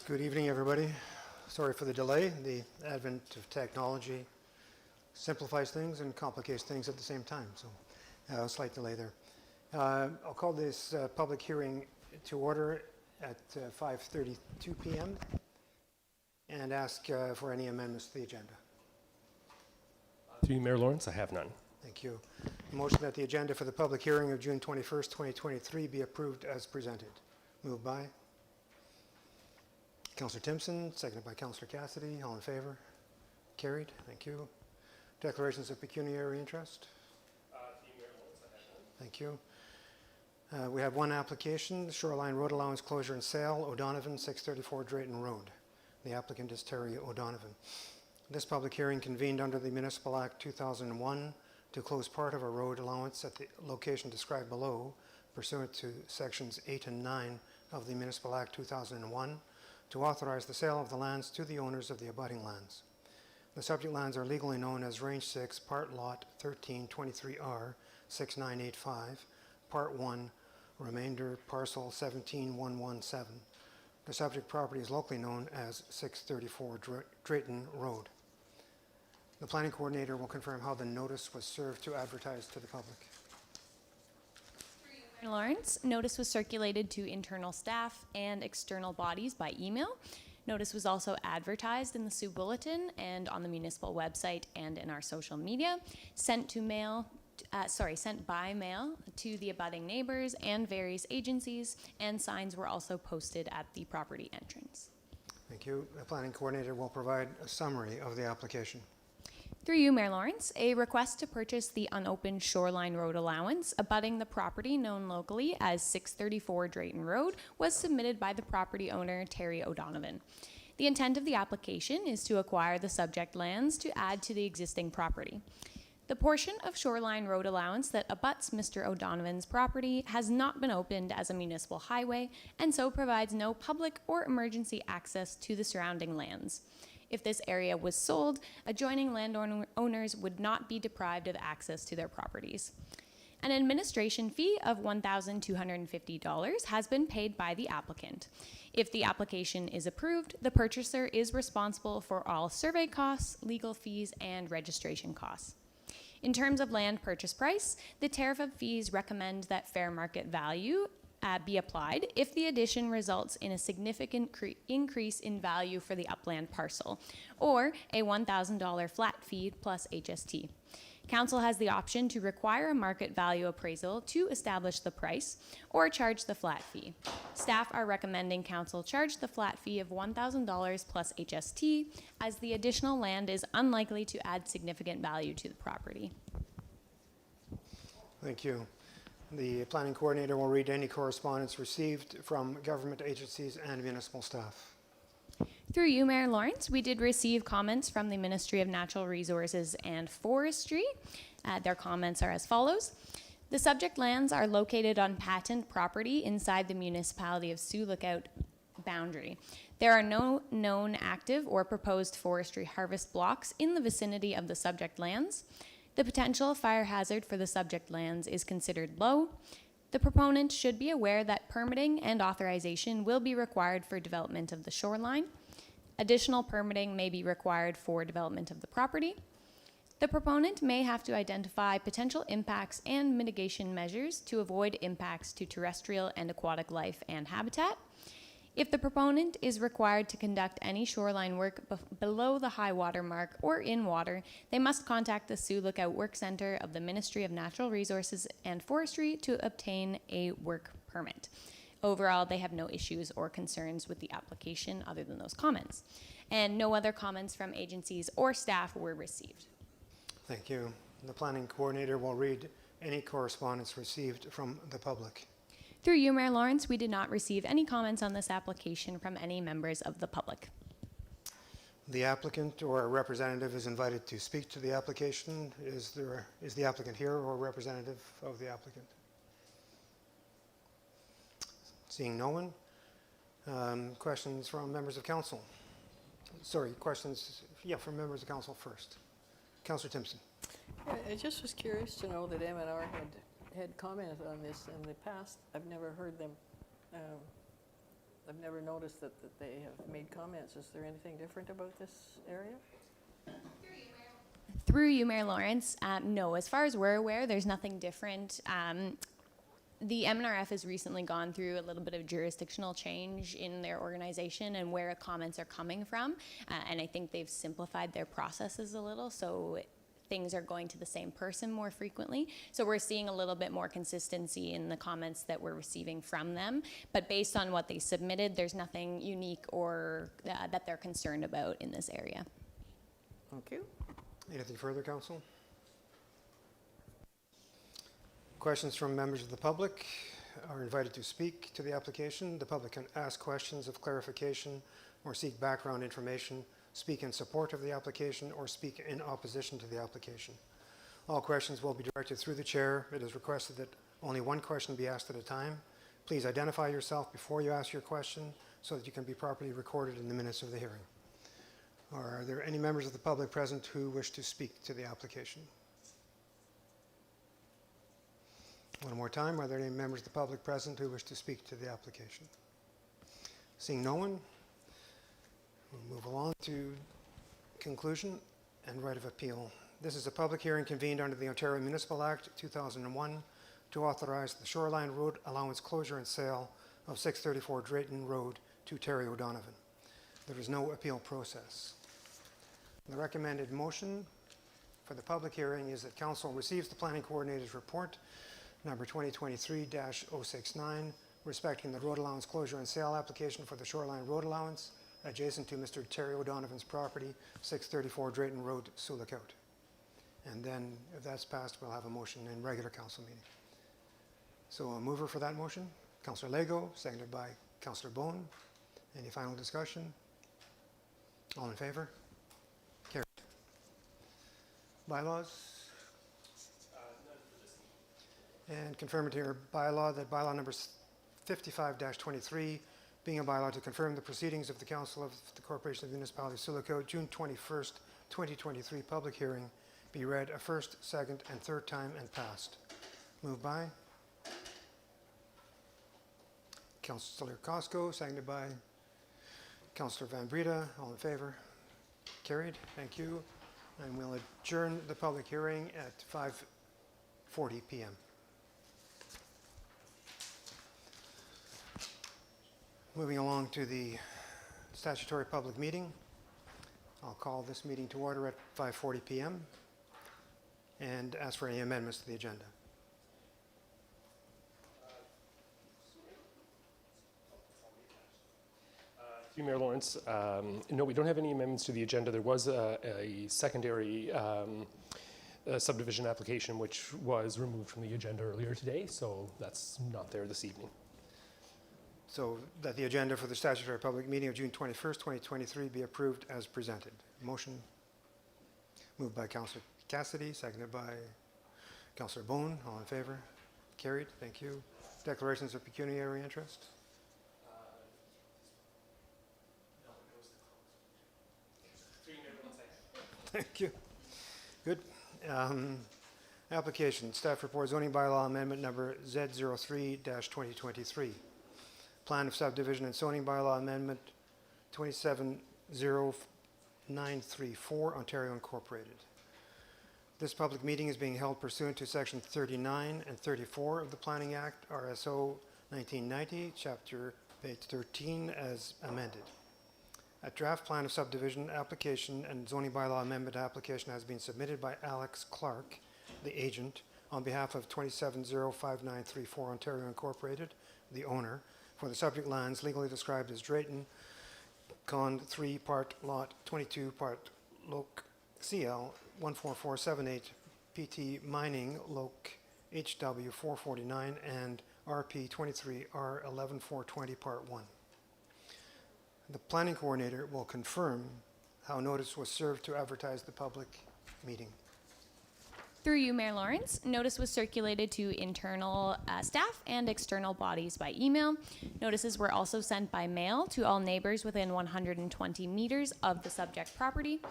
Good evening, everybody. Sorry for the delay. The advent of technology simplifies things and complicates things at the same time, so a slight delay there. I'll call this public hearing to order at 5:32 p.m. and ask for any amendments to the agenda. To you, Mayor Lawrence, I have none. Thank you. A motion that the agenda for the public hearing of June 21st, 2023 be approved as presented. Moved by Councillor Timpson, seconded by Councillor Cassidy. All in favor? Carried. Thank you. Declarations of pecuniary interest. Thank you. We have one application, Shoreline Road Allowance Closure and Sale, O'Donovan, 634 Drayton Road. The applicant is Terry O'Donovan. This public hearing convened under the Municipal Act 2001 to close part of a road allowance at the location described below, pursuant to Sections 8 and 9 of the Municipal Act 2001, to authorize the sale of the lands to the owners of the abutting lands. The subject lands are legally known as Range 6, Part Lot 1323R, 6985, Part 1, Remainder Parcel 17117. The subject property is locally known as 634 Drayton Road. The planning coordinator will confirm how the notice was served to advertise to the public. Lawrence, notice was circulated to internal staff and external bodies by email. Notice was also advertised in the Sioux Bulletin and on the municipal website and in our social media, sent by mail to the abutting neighbors and various agencies, and signs were also posted at the property entrance. Thank you. The planning coordinator will provide a summary of the application. Through you, Mayor Lawrence, a request to purchase the unopened Shoreline Road allowance abutting the property known locally as 634 Drayton Road was submitted by the property owner, Terry O'Donovan. The intent of the application is to acquire the subject lands to add to the existing property. The portion of Shoreline Road allowance that abuts Mr. O'Donovan's property has not been opened as a municipal highway and so provides no public or emergency access to the surrounding lands. If this area was sold, adjoining landowners would not be deprived of access to their properties. An administration fee of $1,250 has been paid by the applicant. If the application is approved, the purchaser is responsible for all survey costs, legal fees, and registration costs. In terms of land purchase price, the tariff of fees recommend that fair market value be applied if the addition results in a significant increase in value for the upland parcel, or a $1,000 flat fee plus HST. Council has the option to require a market value appraisal to establish the price or charge the flat fee. Staff are recommending Council charge the flat fee of $1,000 plus HST, as the additional land is unlikely to add significant value to the property. Thank you. The planning coordinator will read any correspondence received from government agencies and municipal staff. Through you, Mayor Lawrence, we did receive comments from the Ministry of Natural Resources and Forestry. Their comments are as follows. The subject lands are located on patent property inside the municipality of Sioux Lookout boundary. There are no known active or proposed forestry harvest blocks in the vicinity of the subject lands. The potential fire hazard for the subject lands is considered low. The proponent should be aware that permitting and authorization will be required for development of the shoreline. Additional permitting may be required for development of the property. The proponent may have to identify potential impacts and mitigation measures to avoid impacts to terrestrial and aquatic life and habitat. If the proponent is required to conduct any shoreline work below the high water mark or in water, they must contact the Sioux Lookout Work Center of the Ministry of Natural Resources and Forestry to obtain a work permit. Overall, they have no issues or concerns with the application other than those comments. And no other comments from agencies or staff were received. Thank you. The planning coordinator will read any correspondence received from the public. Through you, Mayor Lawrence, we did not receive any comments on this application from any members of the public. The applicant or a representative is invited to speak to the application. Is the applicant here or a representative of the applicant? Seeing no one. Questions from members of council? Sorry, questions, from members of council first. Councillor Timpson. I just was curious to know that M&R had commented on this in the past. I've never heard them I've never noticed that they have made comments. Is there anything different about this area? Through you, Mayor Lawrence, no, as far as we're aware, there's nothing different. The MNRF has recently gone through a little bit of jurisdictional change in their organization and where comments are coming from, and I think they've simplified their processes a little, so things are going to the same person more frequently. So we're seeing a little bit more consistency in the comments that we're receiving from them, but based on what they submitted, there's nothing unique or that they're concerned about in this area. Thank you. Anything further, Council? Questions from members of the public are invited to speak to the application. The public can ask questions of clarification or seek background information, speak in support of the application, or speak in opposition to the application. All questions will be directed through the chair. It is requested that only one question be asked at a time. Please identify yourself before you ask your question so that you can be properly recorded in the minutes of the hearing. Are there any members of the public present who wish to speak to the application? One more time, are there any members of the public present who wish to speak to the application? Seeing no one, we'll move along to conclusion and right of appeal. This is a public hearing convened under the Ontario Municipal Act 2001 to authorize the shoreline road allowance closure and sale of 634 Drayton Road to Terry O'Donovan. There is no appeal process. The recommended motion for the public hearing is that Council receives the Planning Coordinator's report number 2023-069 respecting the road allowance closure and sale application for the shoreline road allowance adjacent to Mr. Terry O'Donovan's property, 634 Drayton Road, Sioux. And then, if that's passed, we'll have a motion in regular council meeting. So a mover for that motion, Councillor Lego, seconded by Councillor Bone. Any final discussion? All in favor? Carried. Bylaws? And confirmatory bylaw, that bylaw number 55-23, being a bylaw to confirm the proceedings of the Council of the Corporation of Municipality of Sioux, June 21st, 2023, public hearing, be read a first, second, and third time and passed. Moved by Councillor Costco, seconded by Councillor Van Breda. All in favor? Carried. Thank you. And we'll adjourn the public hearing at 5:40 p.m. Moving along to the statutory public meeting. I'll call this meeting to order at 5:40 p.m. and ask for any amendments to the agenda. Through Mayor Lawrence, no, we don't have any amendments to the agenda. There was a secondary subdivision application which was removed from the agenda earlier today, so that's not there this evening. So that the agenda for the statutory public meeting of June 21st, 2023 be approved as presented. Motion moved by Councillor Cassidy, seconded by Councillor Bone. All in favor? Carried. Thank you. Declarations of pecuniary interest. Thank you. Good. Application, staff report zoning bylaw amendment number Z03-2023. Plan of subdivision and zoning bylaw amendment 270934, Ontario Incorporated. This public meeting is being held pursuant to section 39 and 34 of the Planning Act, RSO 1990, chapter page 13, as amended. A draft plan of subdivision application and zoning bylaw amendment application has been submitted by Alex Clark, the agent, on behalf of 270934 Ontario Incorporated, the owner, for the subject lands legally described as Drayton, Con 3, Part Lot 22, Part Loc CL 14478, PT Mining Loc HW 449, and RP 23 R 11420, Part 1. The planning coordinator will confirm how notice was served to advertise the public meeting. Through you, Mayor Lawrence, notice was circulated to internal staff and external bodies by email. Notices were also sent by mail to all neighbors within 120 meters of the subject property.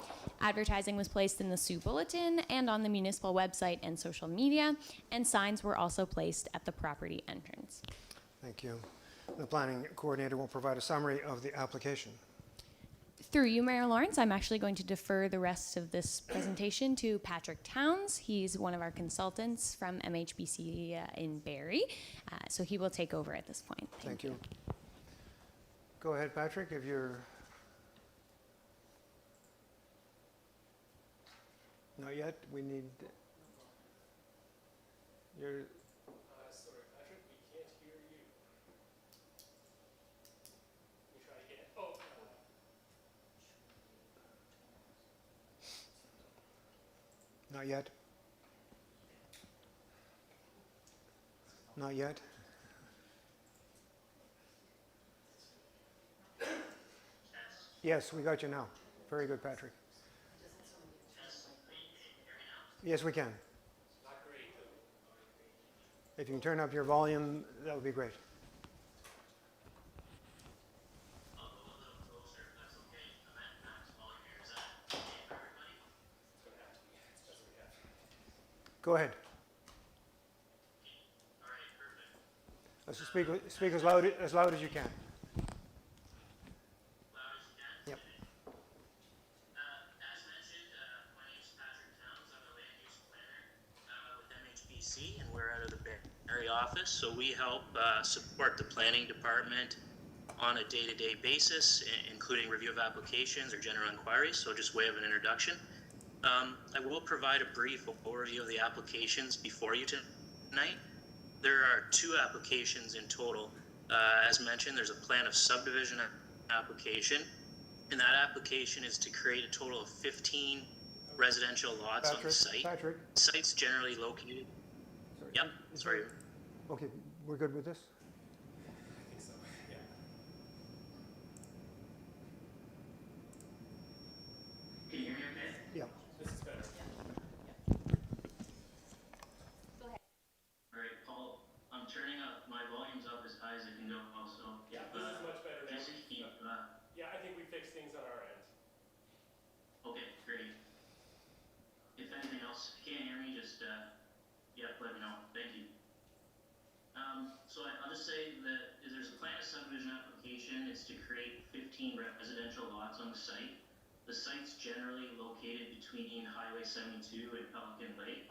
Advertising was placed in the Sioux Bulletin and on the municipal website and social media, and signs were also placed at the property entrance. Thank you. The planning coordinator will provide a summary of the application. Through you, Mayor Lawrence, I'm actually going to defer the rest of this presentation to Patrick Towns. He's one of our consultants from MHBC in Barrie, so he will take over at this point. Thank you. Go ahead, Patrick, if you're... Not yet, we need... You're... Sorry, Patrick, we can't hear you. Let me try again. Oh, Not yet? Not yet? Yes, we got you now. Very good, Patrick. Yes, we can. not great. If you can turn up your volume, that would be great. I'll go a little closer if that's okay. I'm at max volume here. Is that okay for everybody? Go ahead. All right, perfect. Speak as loud as you can. Loud as you can? Yep. As mentioned, my name is Patrick Towns. I'm a land use planner with MHBC, and we're out of the Barrie office. So we help support the planning department on a day-to-day basis, including review of applications or general inquiries. So just way of an introduction. I will provide a brief overview of the applications before you tonight. There are 2 applications in total. As mentioned, there's a plan of subdivision application, and that application is to create a total of 15 residential lots on the site. Patrick? The site's generally located. Sorry. Yep, sorry. Okay, we're good with this? I think so, yeah. Can you hear me okay? Yeah. This is better. All right, Paul, I'm turning up, my volume's up as high as it can go also. Yeah, this is much better now. Just keep, Yeah, I think we fixed things on our end. okay, great. If anything else, if you can't hear me, just, yeah, let me know. Thank you. So I'll just say that there's a plan of subdivision application. It's to create 15 residential lots on the site. The site's generally located between Highway 72 and Pelican Lake.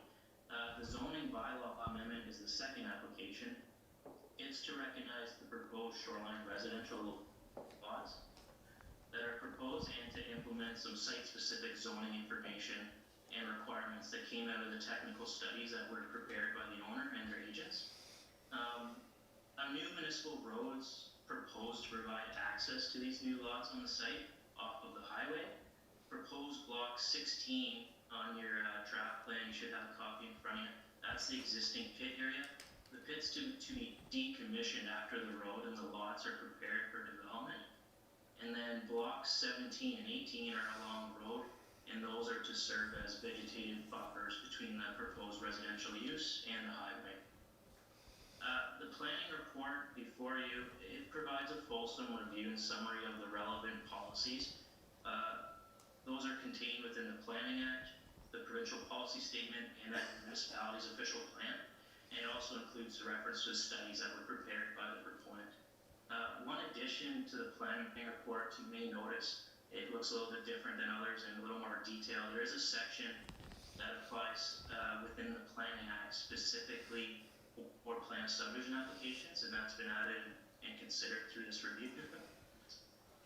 The zoning bylaw amendment is the second application. It's to recognize the proposed shoreline residential lots that are proposed and to implement some site-specific zoning information and requirements that came out of the technical studies that were prepared by the owner and their agents. A new municipal roads proposed to provide access to these new lots on the site off of the highway. Proposed block 16 on your draft plan, you should have a copy in front of you. That's the existing pit area. The pit's to be decommissioned after the road and the lots are prepared for development. And then blocks 17 and 18 are along the road, and those are to serve as vegetated buffers between the proposed residential use and the highway. The planning report before you, it provides a fulsome review and summary of the relevant policies. Those are contained within the Planning Act, the Provincial Policy Statement, and the municipality's official plan. And it also includes the reference to studies that were prepared by the proponent. One addition to the planning report, you may notice it looks a little bit different than others and a little more detailed. There is a section that applies within the Planning Act specifically for plan of subdivision applications, and that's been added and considered through this review.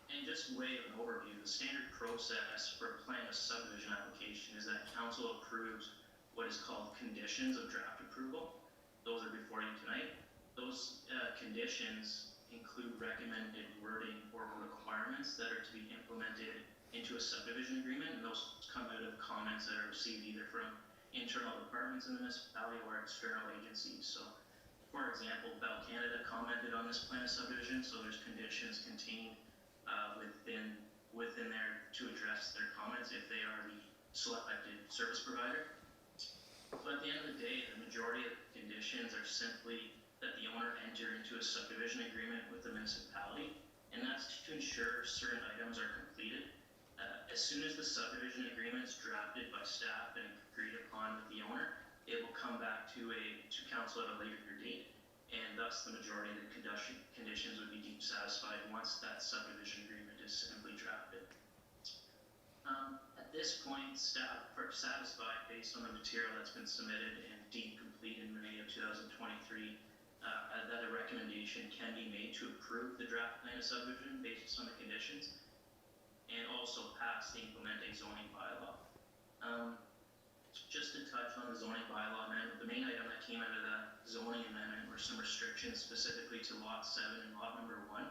And just way of an overview, the standard process for a plan of subdivision application is that council approves what is called conditions of draft approval. Those are before you tonight. Those conditions include recommended wording or requirements that are to be implemented into a subdivision agreement, and those come out of comments that are received either from internal departments in the municipality or external agencies. So, for example, Bell Canada commented on this plan of subdivision, so there's conditions contained within there to address their comments if they are the selected service provider. But at the end of the day, the majority of conditions are simply that the owner enter into a subdivision agreement with the municipality, and that's to ensure certain items are completed. As soon as the subdivision agreement is drafted by staff and agreed upon with the owner, it will come back to council at a later date, and thus the majority of the conditions would be deemed satisfied once that subdivision agreement is simply drafted. At this point, staff are satisfied based on the material that's been submitted and deemed complete in May of 2023 that a recommendation can be made to approve the draft plan of subdivision based on the conditions and also pass the implementing zoning bylaw. Just to touch on the zoning bylaw amendment, the main item that came out of the zoning amendment were some restrictions specifically to lot 7 and lot number 1.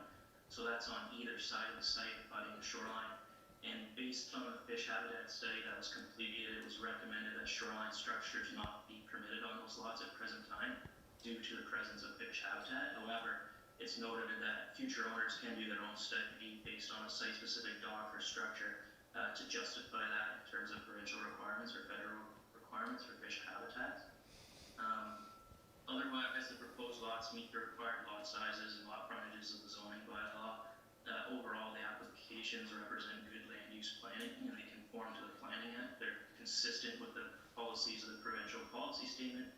So that's on either side of the site abutting the shoreline. And based on the fish habitat study that was completed, it was recommended that shoreline structures not be permitted on those lots at present time due to the presence of fish habitat. However, it's noted that future owners can do their own study based on a site-specific dock or structure to justify that in terms of provincial requirements or federal requirements for fish habitat. Otherwise, the proposed lots meet the required lot sizes and lot frontages of the zoning bylaw. Overall, the applications represent good land use planning and they conform to the Planning Act. They're consistent with the policies of the provincial policy statement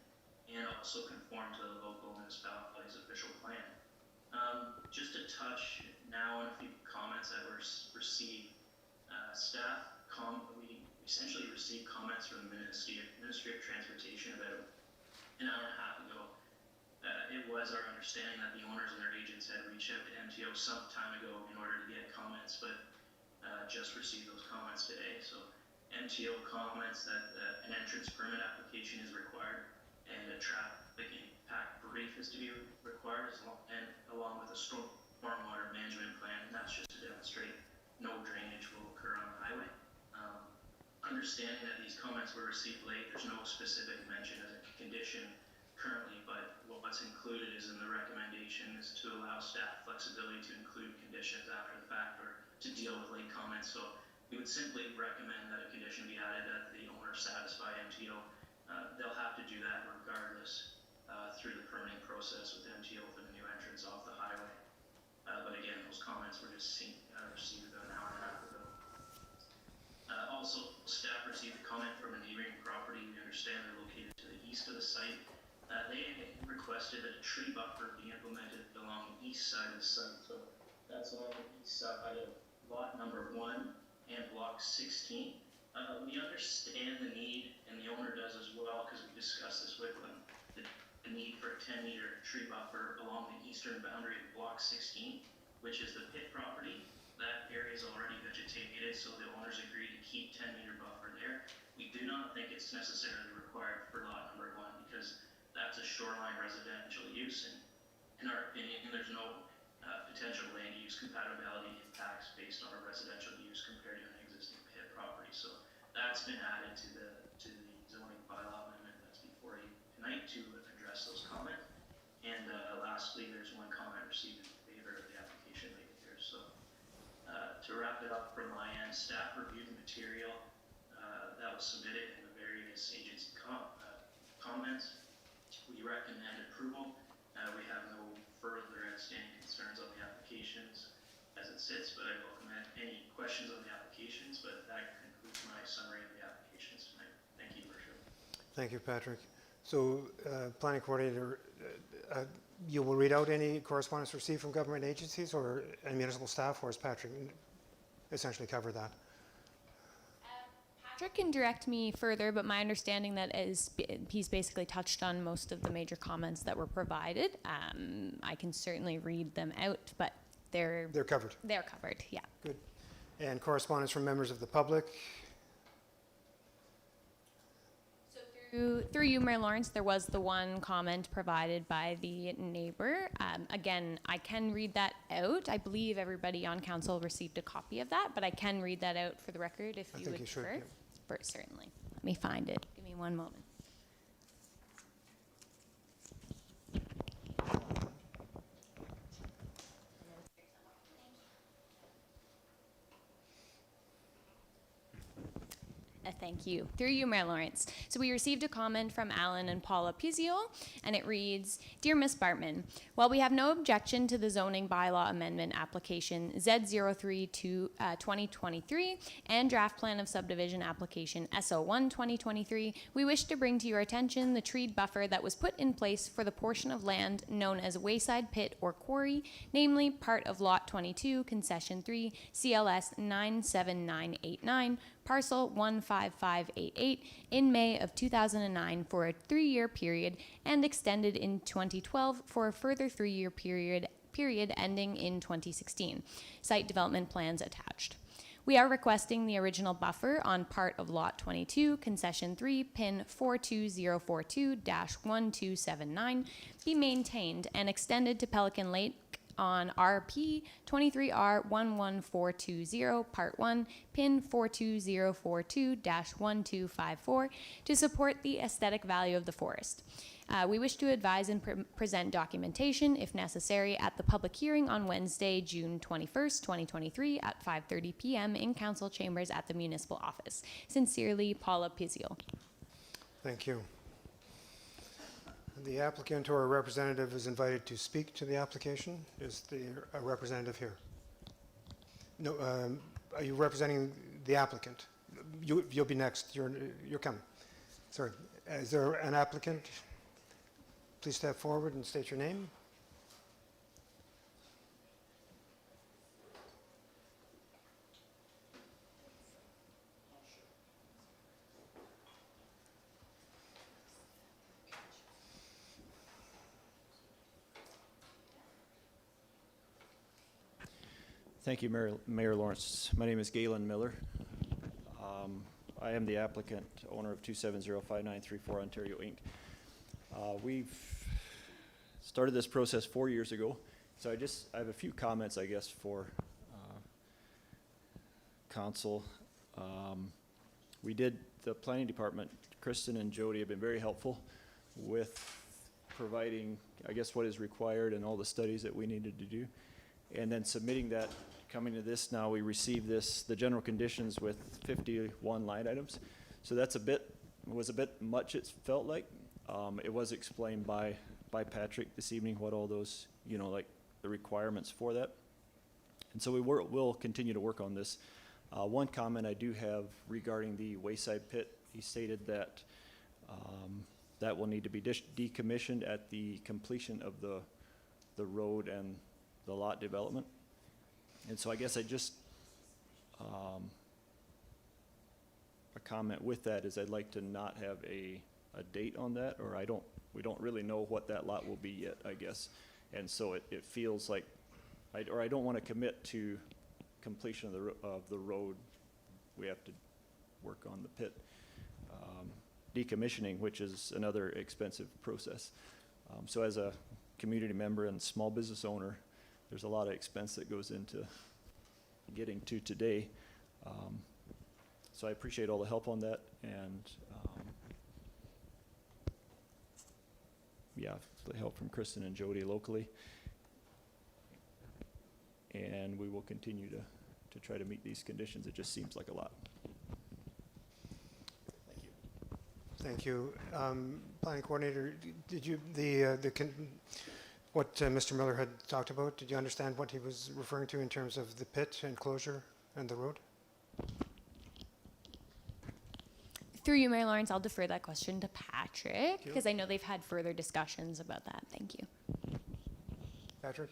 and also conform to the local municipality's official plan. Just to touch now on a few comments that were received. We essentially received comments from the Ministry of Transportation about an hour and a half ago. It was our understanding that the owners and their agents had reached out to MTO some time ago in order to get comments, but just received those comments today. So MTO comments that an entrance permit application is required and a traffic impact brief is to be required, along with a stormwater management plan. And that's just to demonstrate no drainage will occur on the highway. Understanding that these comments were received late, there's no specific mention as a condition currently, but what's included is in the recommendation is to allow staff flexibility to include conditions after the fact or to deal with late comments. So we would simply recommend that a condition be added that the owner satisfy MTO. They'll have to do that regardless through the permitting process with MTO for the new entrance off the highway. But again, those comments were just received about an hour and a half ago. Also, staff received a comment from a neighboring property. We understand they're located to the east of the site. They requested that a tree buffer be implemented along the east side of the site. So that's along the east side of lot number 1 and block 16. We understand the need, and the owner does as well, because we discussed this with them, the need for a 10-meter tree buffer along the eastern boundary of block 16, which is the pit property. That area is already vegetated, so the owners agreed to keep 10-meter buffer there. We do not think it's necessarily required for lot number 1 because that's a shoreline residential use, and in our opinion, there's no potential land use compatibility impacts based on a residential use compared to an existing pit property. So that's been added to the zoning bylaw amendment that's before you tonight to address those comments. And lastly, there's one comment received in favor of the application later here. So to wrap it up from my end, staff reviewed the material that was submitted and the various agency comments. We recommend approval. We have no further outstanding concerns on the applications as it sits, but I welcome any questions on the applications. But that concludes my summary of the applications tonight. Thank you, Worship. Thank you, Patrick. So, Planning Coordinator, you will read out any correspondence received from government agencies or municipal staff, or has Patrick essentially covered that? Patrick can direct me further, but my understanding that is he's basically touched on most of the major comments that were provided. I can certainly read them out, but they're covered. They're covered, yeah. Good. And correspondence from members of the public? Through you, Mayor Lawrence, there was the one comment provided by the neighbor. Again, I can read that out. I believe everybody on council received a copy of that, but I can read that out for the record if you would prefer. Certainly. Let me find it. Give me one moment. Thank you. Through you, Mayor Lawrence. So we received a comment from Alan and Paula Pizio, and it reads, Dear Ms. Bartman, while we have no objection to the zoning bylaw amendment application Z03-2023 and draft plan of subdivision application SO1-2023, we wish to bring to your attention the treed buffer that was put in place for the portion of land known as Wayside Pit or Quarry, namely part of Lot 22, Concession 3, CLS 97989, parcel 15588 in May of 2009 for a 3-year period and extended in 2012 for a further 3-year period ending in 2016. Site development plans attached. We are requesting the original buffer on part of Lot 22, Concession 3, pin 42042-1279 be maintained and extended to Pelican Lake on RP 23R11420, Part 1, pin 42042-1254 to support the aesthetic value of the forest. We wish to advise and present documentation, if necessary, at the public hearing on Wednesday, June 21st, 2023 at 5:30 p.m. in council chambers at the municipal office. Sincerely, Paula Pizio. Thank you. The applicant or a representative is invited to speak to the application. Is a representative here? No, are you representing the applicant? You'll be next. You're coming. Sorry. Is there an applicant? Please step forward and state your name. Thank you, Mayor Lawrence. My name is Galen Miller. I am the applicant, owner of 2705934 Ontario Inc. We've started this process 4 years ago, so I have a few comments, I guess, for council. The planning department, Kristen and Jody, have been very helpful with providing, I guess, what is required and all the studies that we needed to do, and then submitting that. Coming to this now, we received the general conditions with 51 line items. So that's was a bit much, it felt like. It was explained by Patrick this evening what all those, like the requirements for that. And so we'll continue to work on this. One comment I do have regarding the Wayside Pit, he stated that that will need to be decommissioned at the completion of the road and the lot development. And so I guess a comment with that is I'd like to not have a date on that, or we don't really know what that lot will be yet, I guess. And so it feels like, I don't want to commit to completion of the road. We have to work on the pit decommissioning, which is another expensive process. So as a community member and small business owner, there's a lot of expense that goes into getting to today. So I appreciate all the help on that, and the help from Kristen and Jody locally. And we will continue to try to meet these conditions. It just seems like a lot. Thank you. Planning coordinator, did you, what Mr. Miller had talked about, did you understand what he was referring to in terms of the pit enclosure and the road? Through you, Mayor Lawrence, I'll defer that question to Patrick, because I know they've had further discussions about that. Thank you. Patrick?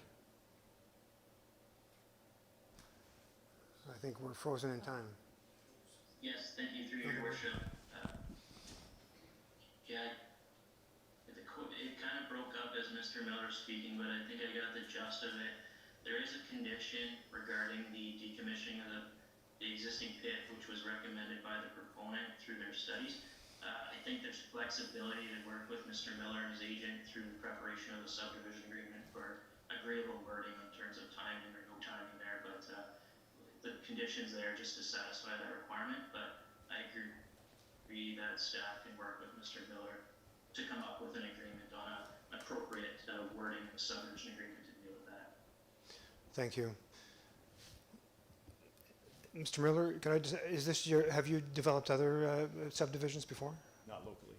I think we're frozen in time. Yes, thank you, through your worship. It kind of broke up as Mr. Miller was speaking, but I think I got the gist of it. There is a condition regarding the decommissioning of the existing pit, which was recommended by the proponent through their studies. I think there's flexibility to work with Mr. Miller and his agent through the preparation of the subdivision agreement for agreeable wording in terms of timing or no timing there, but the conditions there just to satisfy that requirement. But I agree that staff can work with Mr. Miller to come up with an agreement on an appropriate wording of the subdivision agreement to deal with that. Thank you. Mr. Miller, can I just, is this your, have you developed other subdivisions before? Not locally.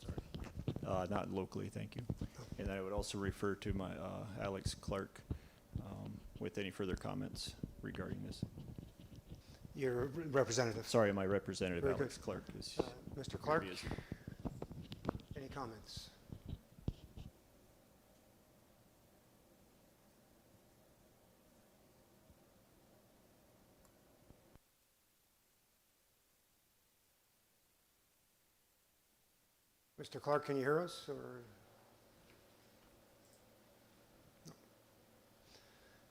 Sorry. Not locally, thank you. And I would also refer to my Alex Clark with any further comments regarding this. Your representative? Sorry, my representative, Very Alex good. Clark. Is Mr. Clark, here he is. any comments? Mr. Clark, can you hear us, or? No.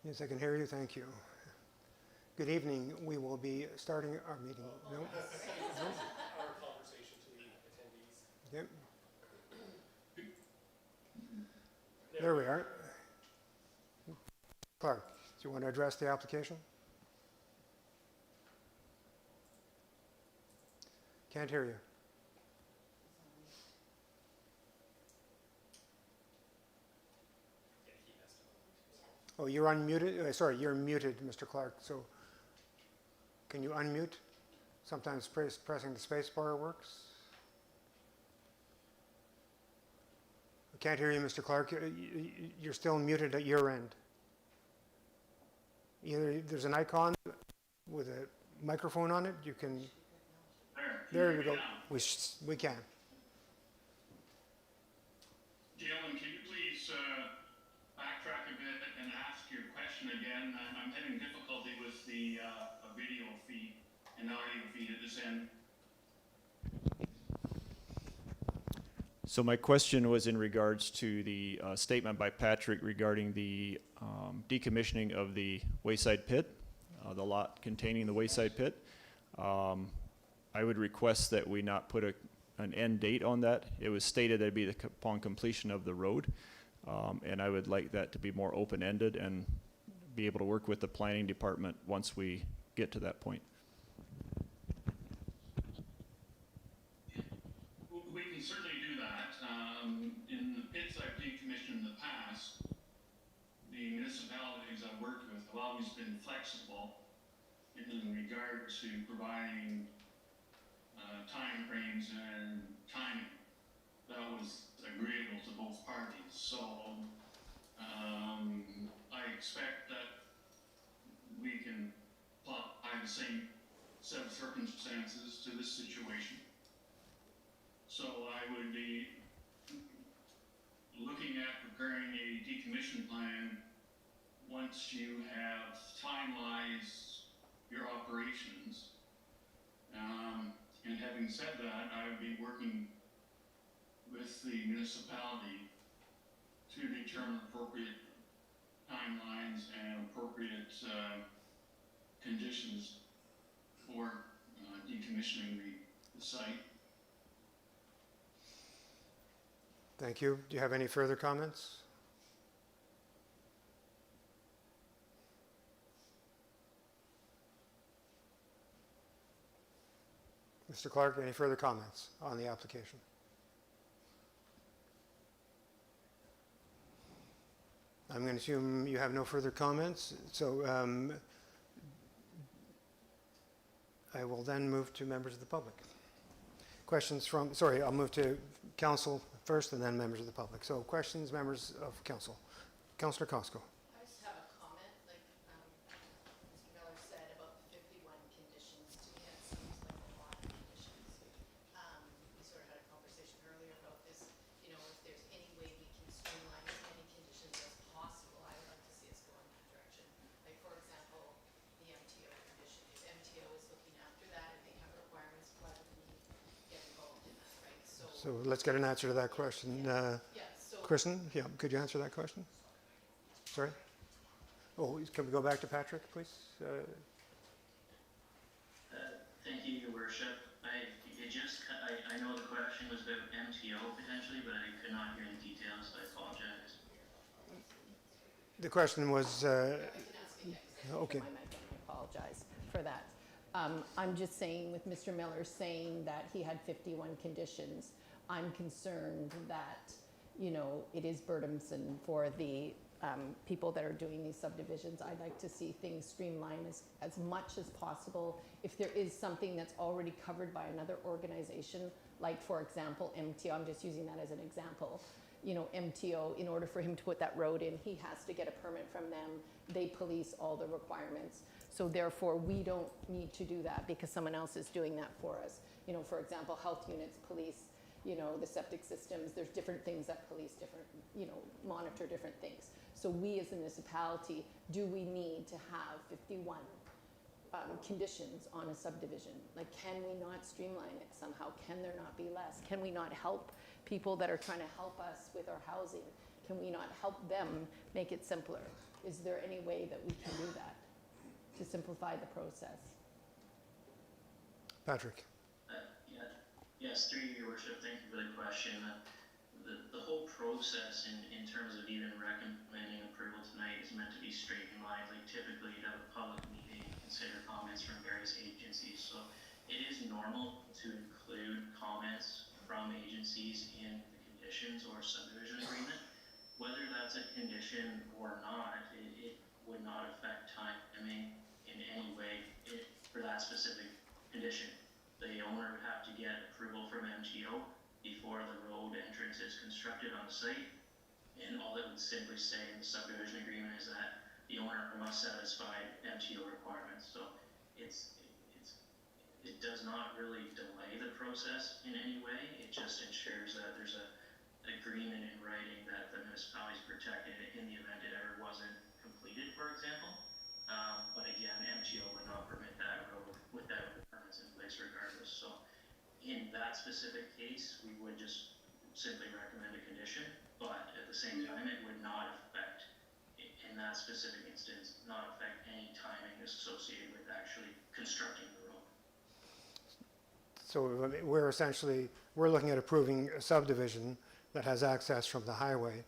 Yes, I can hear you, thank you. Good evening, we will be starting our meeting. No? No? Our conversation to the attendees. Yep. There we are. Clark, do you want to address the application? Can't hear you. Oh, you're unmuted? Sorry, you're muted, Mr. Clark. So can you unmute? Sometimes pressing the space bar works. I can't hear you, Mr. Clark. You're still muted at your end. Either there's an icon with a microphone on it. You can. There you go. We can. Galen, can you please backtrack a bit and ask your question again? I'm having difficulty with the video feed and audio feed at this end. So my question was in regards to the statement by Patrick regarding the decommissioning of the Wayside Pit, the lot containing the Wayside Pit. I would request that we not put an end date on that. It was stated that it'd be upon completion of the road, and I would like that to be more open-ended and be able to work with the planning department once we get to that point. We can certainly do that. In the pits I've decommissioned in the past, the municipalities I've worked with have always been flexible in regard to providing time frames and timing. That was agreeable to both parties. So I expect that we can apply the same set of circumstances to this situation. So I would be looking at preparing a decommission plan once you have finalized your operations. And having said that, I would be working with the municipality to determine appropriate timelines and appropriate conditions for decommissioning the site. Thank you. Do you have any further comments? Mr. Clark, any further comments on the application? I'm going to assume you have no further comments, so I will then move to members of the public. Questions from, sorry, I'll move to council first and then members of the public. So questions, members of council. Councillor Costco. I just have a comment, like Mr. Miller said about the 51 conditions. To me, that seems like a lot of conditions. We sort of had a conversation earlier about this. You know, if there's any way we can streamline as many conditions as possible, I would like to see us go in that direction. Like, for example, the MTO condition. If MTO is looking after that and they have requirements, why would we get involved in that, right? So let's get an answer to that question. Kristen, yeah, could you answer that question? Sorry? Oh, can we go back to Patrick, please? Thank you, Your Worship. I know the question was about MTO potentially, but I could not hear any details, so I apologize. The question was, okay. I apologize for that. I'm just saying, with Mr. Miller saying that he had 51 conditions, I'm concerned that, you know, it is burdensome for the people that are doing these subdivisions. I'd like to see things streamlined as much as possible. If there is something that's already covered by another organization, like for example, MTO, I'm just using that as an example. You know, MTO, in order for him to put that road in, he has to get a permit from them. They police all the requirements. So therefore, we don't need to do that because someone else is doing that for us. You know, for example, health units police, you know, the septic systems. There's different things that police different, you know, monitor different things. So we as a municipality, do we need to have 51 conditions on a subdivision? Like, can we not streamline it somehow? Can there not be less? Can we not help people that are trying to help us with our housing? Can we not help them make it simpler? Is there any way that we can do that to simplify the process? Patrick. Yes, through your worship, thank you for the question. The whole process in terms of even recommending approval tonight is meant to be streamlined. Like typically you'd have a public meeting, consider comments from various agencies. So it is normal to include comments from agencies in the conditions or subdivision agreement. Whether that's a condition or not, it would not affect timing in any way for that specific condition. The owner would have to get approval from MTO before the road entrance is constructed on the site. And all it would simply say in the subdivision agreement is that the owner must satisfy MTO requirements. So it does not really delay the process in any way. It just ensures that there's an agreement in writing that the municipality is protected in the event it ever wasn't completed, for example. But again, MTO would not permit that road without permits in place regardless. So in that specific case, we would just simply recommend a condition, but at the same time, it would not affect, in that specific instance, not affect any timing associated with actually constructing the road. So I mean, we're looking at approving a subdivision that has access from the highway.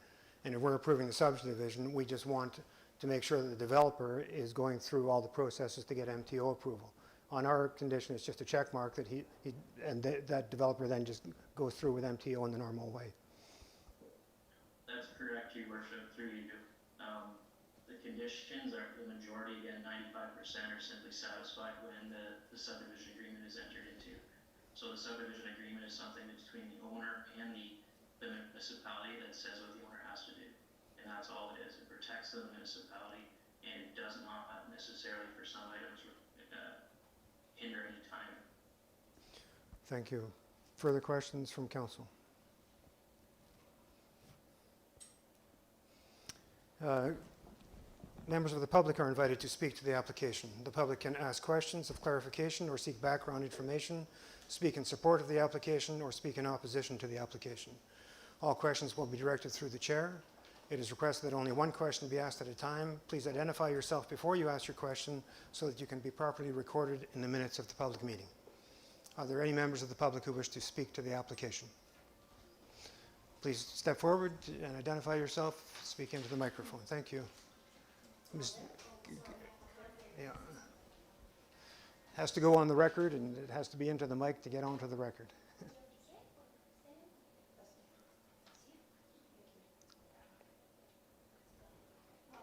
And if we're approving the subdivision, we just want to make sure that the developer is going through all the processes to get MTO approval. On our condition, it's just a check mark that that developer then just goes through with MTO in the normal way. That's correct, Your Worship, through you. The conditions are, the majority, again, 95% are simply satisfied when the subdivision agreement is entered into. So the subdivision agreement is something between the owner and the municipality that says what the owner has to do. And that's all it is. It protects the municipality, and it does not necessarily, for some items, hinder any timing. Thank you. Further questions from council? Members of the public are invited to speak to the application. The public can ask questions of clarification or seek background information, speak in support of the application, or speak in opposition to the application. All questions will be directed through the chair. It is requested that only one question be asked at a time. Please identify yourself before you ask your question so that you can be properly recorded in the minutes of the public meeting. Are there any members of the public who wish to speak to the application? Please step forward and identify yourself. Speak into the microphone. Thank you. Yeah. Has to go on the record, and it has to be into the mic to get onto the record.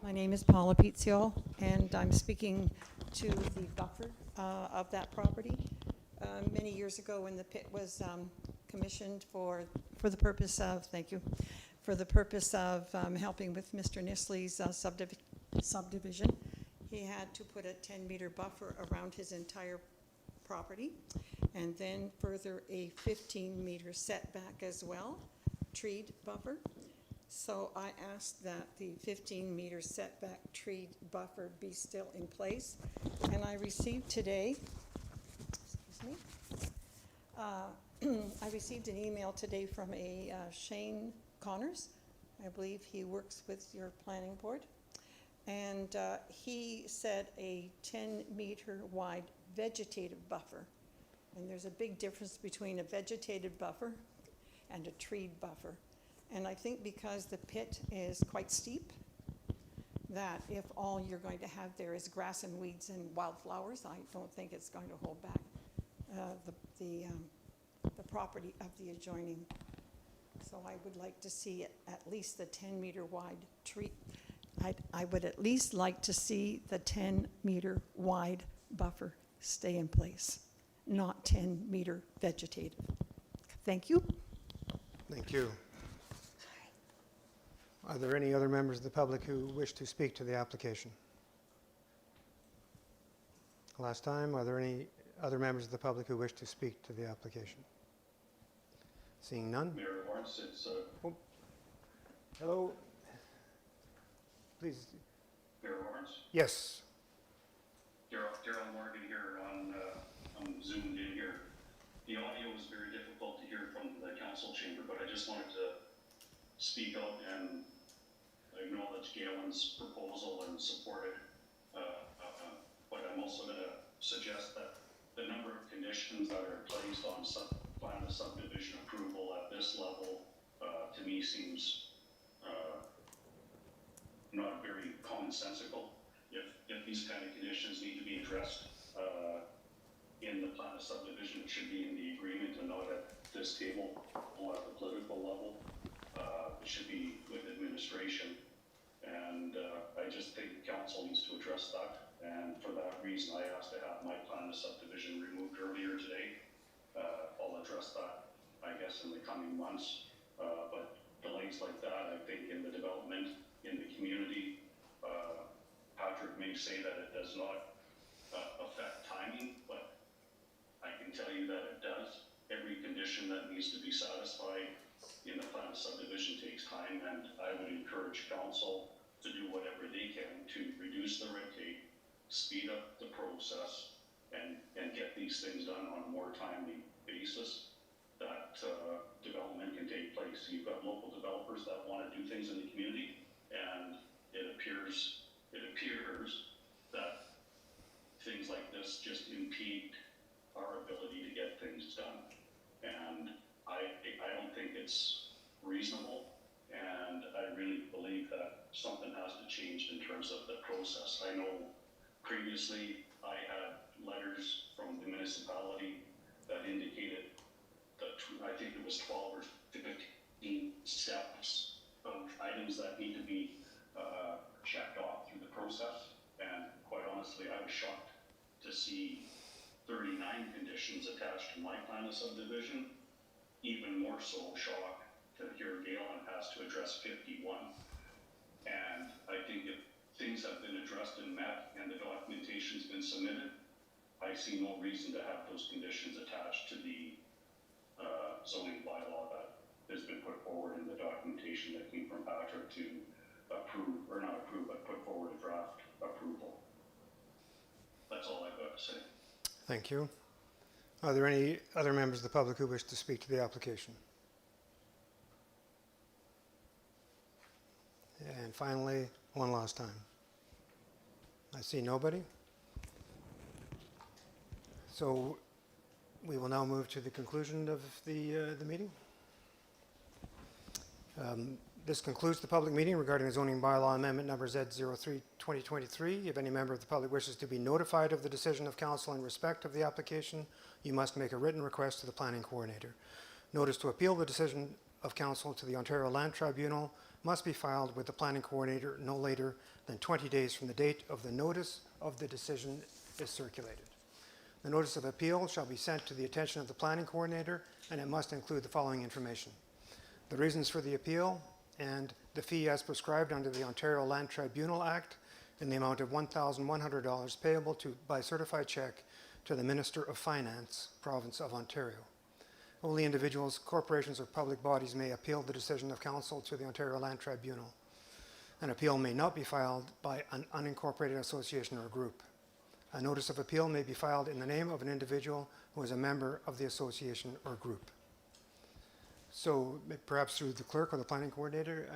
My name is Paula Pizio, and I'm speaking to the buffer of that property. Many years ago, when the pit was commissioned for the purpose of, thank you, for the purpose of helping with Mr. Nisley's subdivision, he had to put a 10-meter buffer around his entire property, and then further a 15-meter setback as well, treed buffer. So I asked that the 15-meter setback treed buffer be still in place, and I received today, excuse me, I received an email today from a Shane Connors. I believe he works with your planning board, and he said a 10-meter wide vegetative buffer, and there's a big difference between a vegetative buffer and a treed buffer. And I think because the pit is quite steep, that if all you're going to have there is grass and weeds and wildflowers, I don't think it's going to hold back the property of the adjoining. So I would like to see it at least the 10-meter wide I would at least like to see the 10-meter wide buffer stay in place, not 10-meter vegetative. Thank you. Thank you. Are there any other members of the public who wish to speak to the application? Last time, are there any other members of the public who wish to speak to the application? Seeing none? Mayor Lawrence, it's Hello? Please, Mayor Lawrence. yes. Daryl Morgan here on I'm zoomed in here. The audio was very difficult to hear from the council chamber, but I just wanted to speak out and acknowledge Galen's proposal and support it. But I'm also going to suggest that the number of conditions that are placed on plan of subdivision approval at this level, to me seems not very commonsensical. If these kind of conditions need to be addressed in the plan of subdivision, it should be in the agreement and not at this table or at the political level. It should be with administration. And I just think council needs to address that. And for that reason, I asked to have my plan of subdivision removed earlier today. I'll address that, I guess, in the coming months. But delays like that, I think, in the development, in the community, Patrick may say that it does not affect timing, but I can tell you that it does. Every condition that needs to be satisfied in the plan of subdivision takes time, and I would encourage council to do whatever they can to reduce the red tape, speed up the process, and get these things done on a more timely basis, that development can take place. You've got local developers that want to do things in the community, and it appears that things like this just impede our ability to get things done. And I don't think it's reasonable, and I really believe that something has to change in terms of the process. I know previously I had letters from the municipality that indicated that I think it was 12 or 15 steps of items that need to be checked off through the process. And quite honestly, I was shocked to see 39 conditions attached to my plan of subdivision. Even more so shocked to hear Galen has to address 51. And I think if things have been addressed and met and the documentation's been submitted, I see no reason to have those conditions attached to the zoning bylaw that has been put forward in the documentation that came from Patrick to approve, or not approve, but put forward a draft approval. That's all I've got to say. Thank you. Are there any other members of the public who wish to speak to the application? And finally, one last time. I see nobody. So we will now move to the conclusion of the meeting. This concludes the public meeting regarding the zoning bylaw amendment number Z03-2023. If any member of the public wishes to be notified of the decision of council in respect of the application, you must make a written request to the planning coordinator. Notice to appeal the decision of council to the Ontario Land Tribunal must be filed with the planning coordinator no later than 20 days from the date of the notice of the decision is circulated. The notice of appeal shall be sent to the attention of the planning coordinator, and it must include the following information: the reasons for the appeal and the fee as prescribed under the Ontario Land Tribunal Act in the amount of $1,100 payable by certified check to the Minister of Finance, Province of Ontario. Only individuals, corporations, or public bodies may appeal the decision of council to the Ontario Land Tribunal. An appeal may not be filed by an unincorporated association or group. A notice of appeal may be filed in the name of an individual who is a member of the association or group. So perhaps through the clerk or the planning coordinator,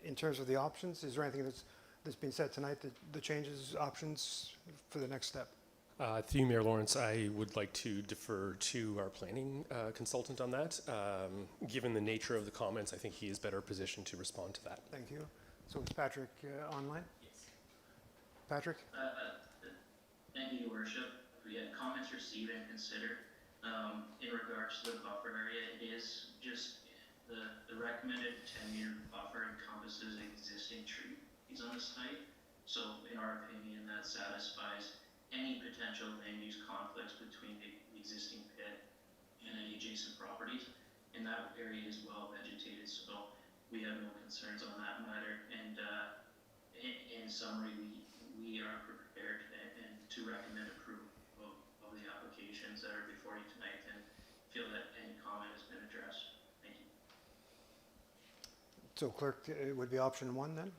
in terms of the options, is there anything that's been said tonight, the changes, options for the next step? Through Mayor Lawrence, I would like to defer to our planning consultant on that. Given the nature of the comments, I think he is better positioned to respond to that. Thank you. So is Patrick online? Yes. Patrick? Thank you, Your Worship. We had comments received and considered. In regards to the buffer area, it is just the recommended 10-meter buffer encompasses existing is on the site. So in our opinion, that satisfies any potential land use conflicts between the existing pit and any adjacent properties. And that area is well vegetated, so we have no concerns on that matter. And in summary, we are prepared and to recommend approval of the applications that are before you tonight, and feel that any comment has been addressed. Thank you. So clerk, it would be option 1 then?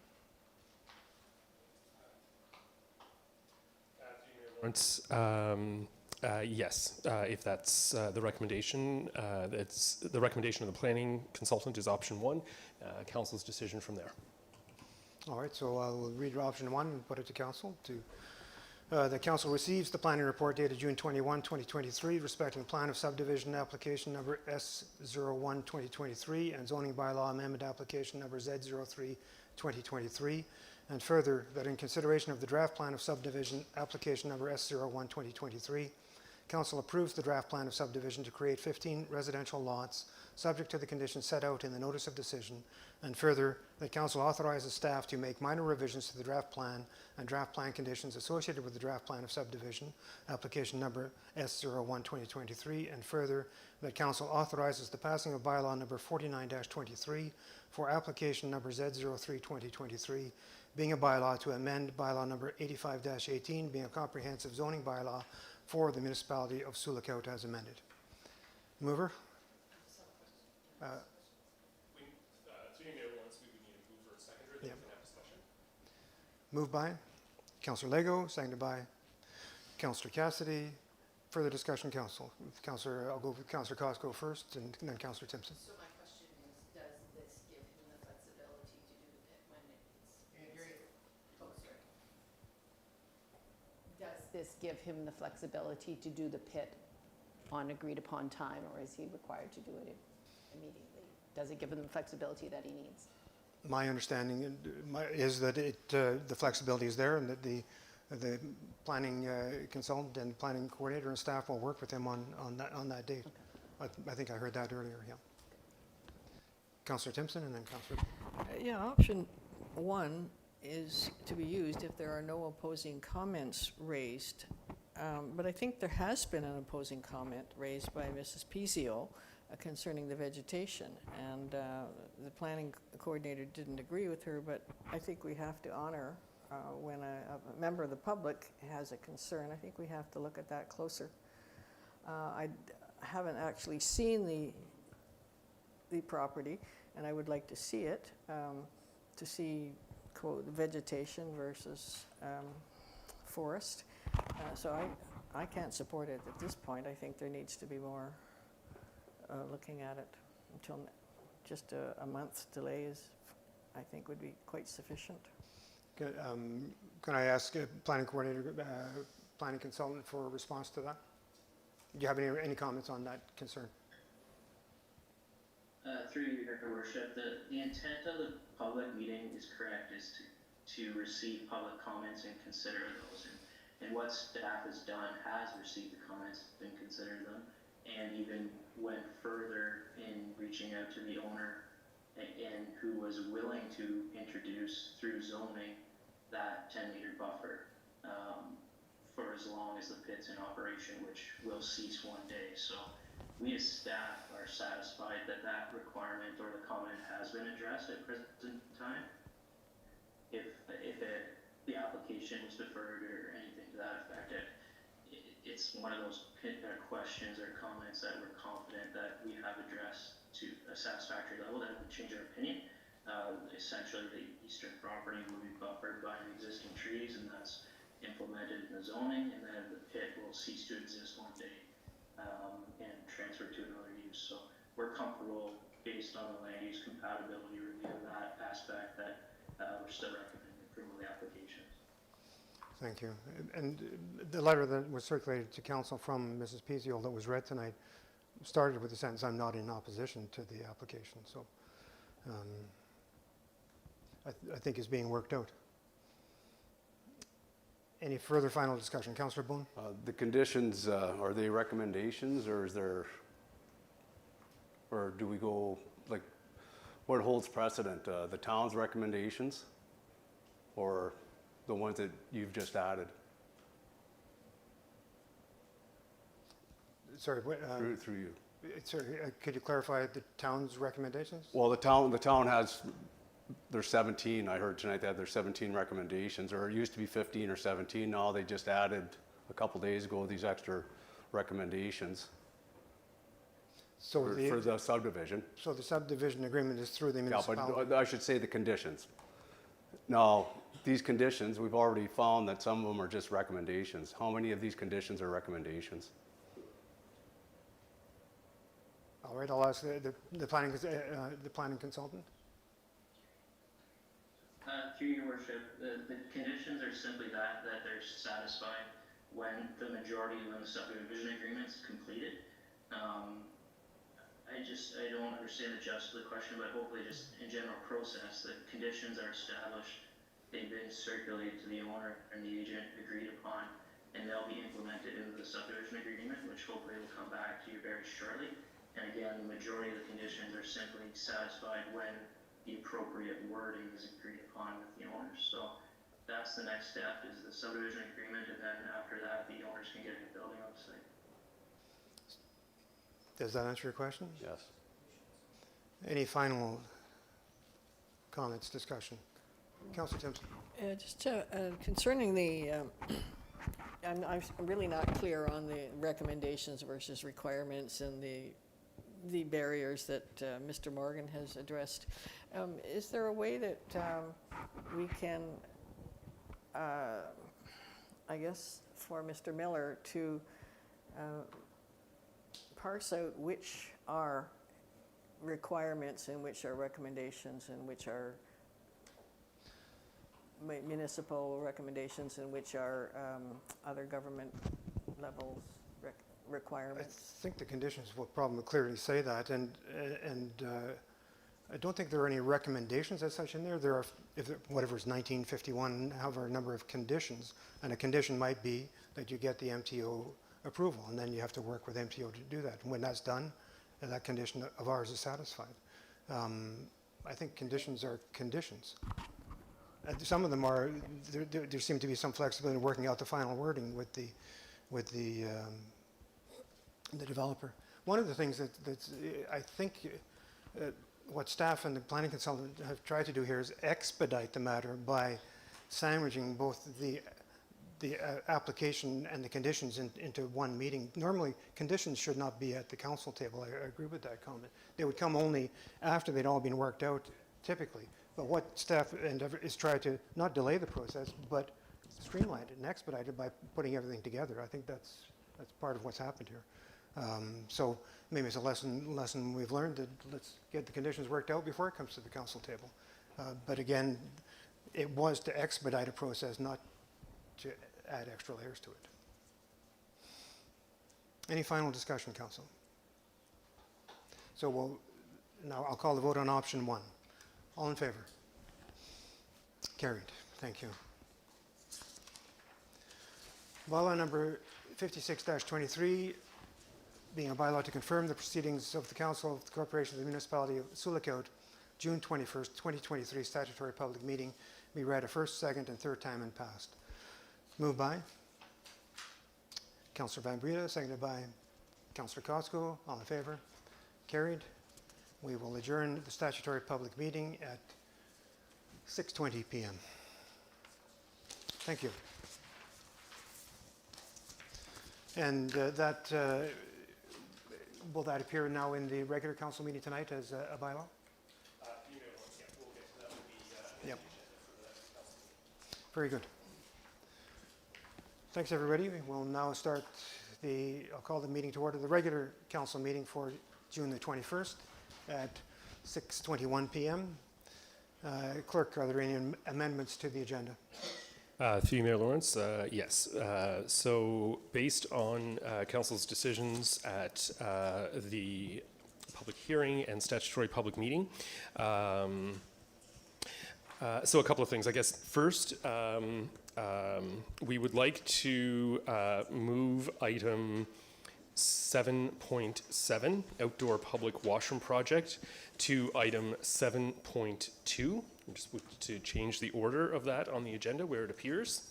Lawrence, yes, if that's the recommendation, that's the recommendation of the planning consultant is option 1. Council's decision from there. All right, so I'll read option 1 and put it to council. The council receives the planning report dated June 21, 2023, respecting plan of subdivision application number S01 2023 and zoning bylaw amendment application number Z03 2023. And further, that in consideration of the draft plan of subdivision application number S01 2023, council approves the draft plan of subdivision to create 15 residential lots, subject to the conditions set out in the notice of decision. And further, that council authorizes staff to make minor revisions to the draft plan and draft plan conditions associated with the draft plan of subdivision, application number S01 2023. And further, that council authorizes the passing of bylaw number 49-23 for application number Z03 2023, being a bylaw to amend bylaw number 85-18, being a comprehensive zoning bylaw for the municipality of Sioux as amended. Mover? Through Mayor Lawrence, we would need a mover and seconder, then we can have discussion. Moved by Councillor Lego, seconded by Councillor Cassidy. Further discussion, council. Councillor, I'll go with Councillor Costco first, and then Councillor Timpson. So my question is, does this give him the flexibility to do the pit when it's, oh, sorry. Does this give him the flexibility to do the pit on agreed upon time, or is he required to do it immediately? Does it give him the flexibility that he needs? My understanding is that the flexibility is there, and that the planning consultant and planning coordinator and staff will work with him on that date. Okay. I think I heard that earlier. Yeah. Councillor Timpson, and then Councillor. Yeah, option 1 is to be used if there are no opposing comments raised. But I think there has been an opposing comment raised by Mrs. Pizio concerning the vegetation, and the planning coordinator didn't agree with her, but I think we have to honor when a member of the public has a concern. I think we have to look at that closer. I haven't actually seen the property, and I would like to see it, to see, quote, vegetation versus forest. So I can't support it at this point. I think there needs to be more looking at it until just a month's delay I think would be quite sufficient. Can I ask planning coordinator, planning consultant for a response to that? Do you have any comments on that concern? Through your worship, the intent of the public meeting is correct, is to receive public comments and consider those. And what staff has done has received the comments and considered them, and even went further in reaching out to the owner and who was willing to introduce through zoning that 10-meter buffer for as long as the pit's in operation, which will cease one day. So we as staff are satisfied that that requirement or the comment has been addressed at present time. If the application was deferred or anything to that effect, it's one of those questions or comments that we're confident that we have addressed to a satisfactory level that would change our opinion. Essentially, the eastern property will be buffered by existing trees, and that's implemented in the zoning, and then the pit will cease to exist one day and transfer to another use. So we're comfortable, based on the land use compatibility review of that aspect, that we're still recommending approval of the applications. Thank you. And the letter that was circulated to council from Mrs. Pizio that was read tonight started with the sentence, "I'm not in opposition to the application." So I think is being worked out. Any further final discussion? Councillor Boone? The conditions, are they recommendations, or do we go, like, what holds precedent? The town's recommendations? or the ones that you've just added Sorry, through you? sorry, could you clarify the town's recommendations? Well, the town has, there's 17, I heard tonight that there's 17 recommendations, or it used to be 15 or 17, now they just added a couple days ago these extra recommendations So for the subdivision. So the subdivision agreement is through the Yeah, municipality? but I should say the conditions. Now, these conditions, we've already found that some of them are just recommendations. How many of these conditions are recommendations? All right, I'll ask the planning consultant. Through your worship, the conditions are simply that they're satisfied when the majority of the subdivision agreement's completed. I don't understand the gist of the question, but hopefully just in general process, the conditions are established, they've been circulated to the owner and the agent agreed upon, and they'll be implemented into the subdivision agreement, which hopefully will come back to you very shortly. And again, the majority of the conditions are simply satisfied when the appropriate wording is agreed upon with the owners. So that's the next step, is the subdivision agreement, and then after that, the owners can get a building on the site. Does that answer your question? Yes. Any final comments, discussion? Councillor Timpson? Just concerning the, I'm really not clear on the recommendations versus requirements and the barriers that Mr. Morgan has addressed. Is there a way that we can, I guess, for Mr. Miller to parse out which are requirements and which are recommendations and which are municipal recommendations and which are other government levels I requirements? think the conditions will probably clearly say that, and I don't think there are any recommendations as such in there. There are, whatever is 1951, however, a number of conditions, and a condition might be that you get the MTO approval, and then you have to work with MTO to do that. And when that's done, that condition of ours is satisfied. I think conditions are conditions. Some of them are, there seem to be some flexibility in working out the final wording with the developer. One of the things that's I think what staff and the planning consultant have tried to do here is expedite the matter by sandwiching both the application and the conditions into one meeting. Normally, conditions should not be at the council table. I agree with that comment. They would come only after they'd all been worked out, typically. But what staff is try to not delay the process, but streamline it and expedite it by putting everything together. I think that's part of what's happened here. So maybe it's a lesson we've learned, that let's get the conditions worked out before it comes to the council table. But again, it was to expedite a process, not to add extra layers to it. Any final discussion, council? So now I'll call the vote on option 1. All in favor? Carried. Thank you. Bylaw number 56-23, being a bylaw to confirm the proceedings of the Council of the Corporation of the Municipality of Sioux, June 21st, 2023 statutory public meeting, be read a first, second, and third time and passed. Moved by Councillor Van Breda, seconded by Councillor Cosco. All in favor? Carried. We will adjourn the statutory public meeting at 6:20 p.m. Thank you. And will that appear now in the regular council meeting tonight as a bylaw? Yep. Very good. Thanks, everybody. We'll now start I'll call the meeting to order, the regular council meeting for June the 21st at 6:21 p.m. Clerk, are there any amendments to the agenda? Through you, Mayor Lawrence, yes. So based on council's decisions at the public hearing and statutory public meeting, so a couple of things. I guess first, we would like to move item 7.7, outdoor public washroom project, to item 7.2, just to change the order of that on the agenda where it appears.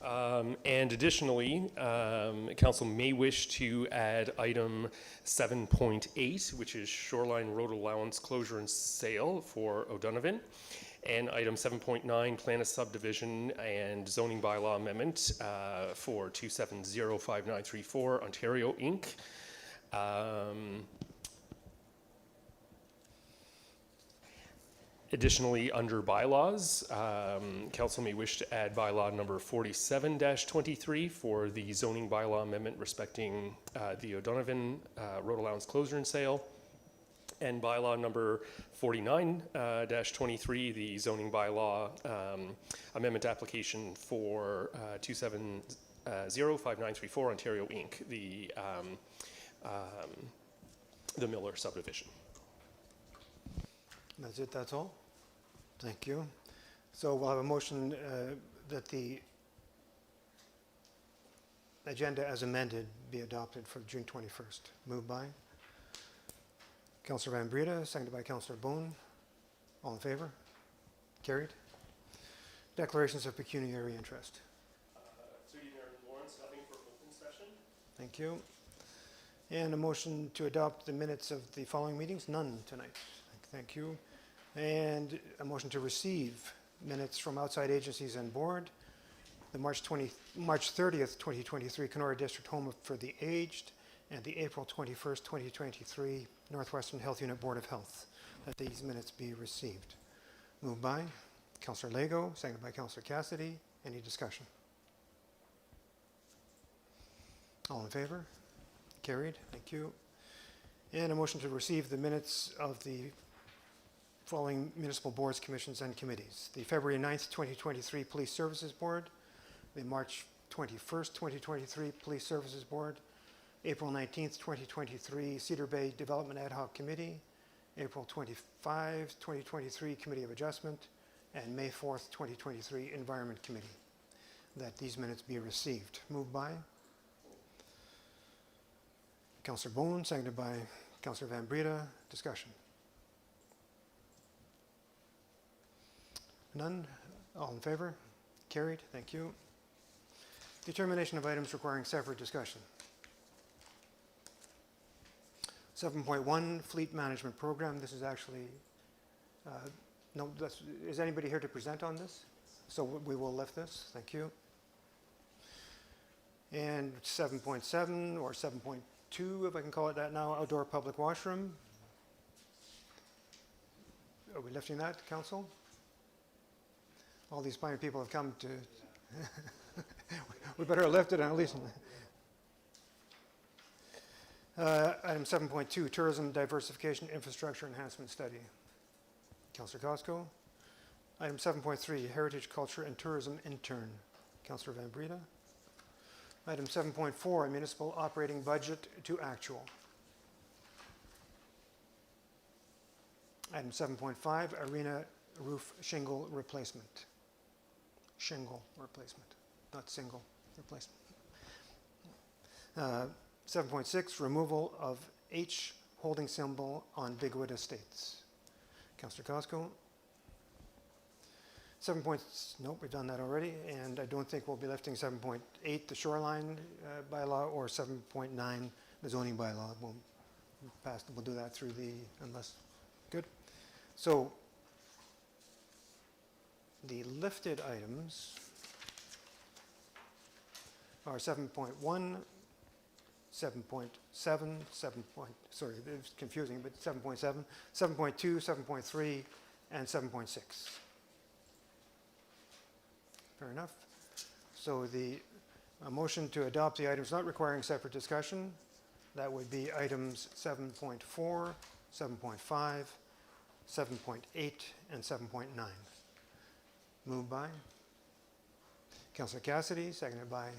And additionally, council may wish to add item 7.8, which is shoreline road allowance closure and sale for O'Donovan, and item 7.9, plan a subdivision and zoning bylaw amendment for 2705934 Ontario Inc. Additionally, under bylaws, council may wish to add bylaw number 47-23 for the zoning bylaw amendment respecting the O'Donovan road allowance closure and sale, and bylaw number 49-23, the zoning bylaw amendment application for 2705934 Ontario Inc., the Miller subdivision. That's it, that's all? Thank you. So we'll have a motion that the agenda as amended be adopted for June 21st. Moved by Councillor Van Breda, seconded by Councillor Bone. All in favor? Carried. Declarations of pecuniary interest. Through you, Mayor Lawrence, nothing for open session. Thank you. And a motion to adopt the minutes of the following meetings? None tonight. Thank you. And a motion to receive minutes from outside agencies and board. The March 30th, 2023 Kenora District Home for the Aged, and the April 21st, 2023 Northwestern Health Unit Board of Health, that these minutes be received. Moved by Councillor Lego, seconded by Councillor Cassidy. Any discussion? All in favor? Carried. Thank you. And a motion to receive the minutes of the following municipal boards, commissions, and committees. The February 9th, 2023 Police Services Board, the March 21st, 2023 Police Services Board, April 19th, 2023 Cedar Bay Development Ad Hoc Committee, April 25, 2023 Committee of Adjustment, and May 4th, 2023 Environment Committee, that these minutes be received. Moved by Councillor Bone, seconded by Councillor Van Breda. Discussion. None? All in favor? Carried. Thank you. Determination of items requiring separate discussion. 7.1, Fleet Management Program. This is actually, is anybody here to present on this? So we will lift this. Thank you. And 7.7 or 7.2, if I can call it that now, Outdoor Public Washroom. Are we lifting that, Council? All these fine people have come to, we better lift it at least. Item 7.2, Tourism Diversification Infrastructure Enhancement Study. Councillor Costco. Item 7.3, Heritage Culture and Tourism Intern. Councillor Van Breda. Item 7.4, Municipal Operating Budget to Actual. Item 7.5, Arena Roof Shingle Replacement. Shingle replacement, not single replacement. 7.6, removal of H holding symbol on Bigwood Estates. Councillor Costco. 7. Nope, we've done that already, and I don't think we'll be lifting 7.8, the shoreline bylaw, or 7.9, the zoning bylaw. We'll do that through the, unless, good. So the lifted items are 7.1, 7.7, sorry, it's confusing, but 7.7, 7.2, 7.3, and 7.6. Fair enough. So the motion to adopt the items not requiring separate discussion, that would be items 7.4, 7.5, 7.8, and 7.9. Moved by Councillor Cassidy, seconded by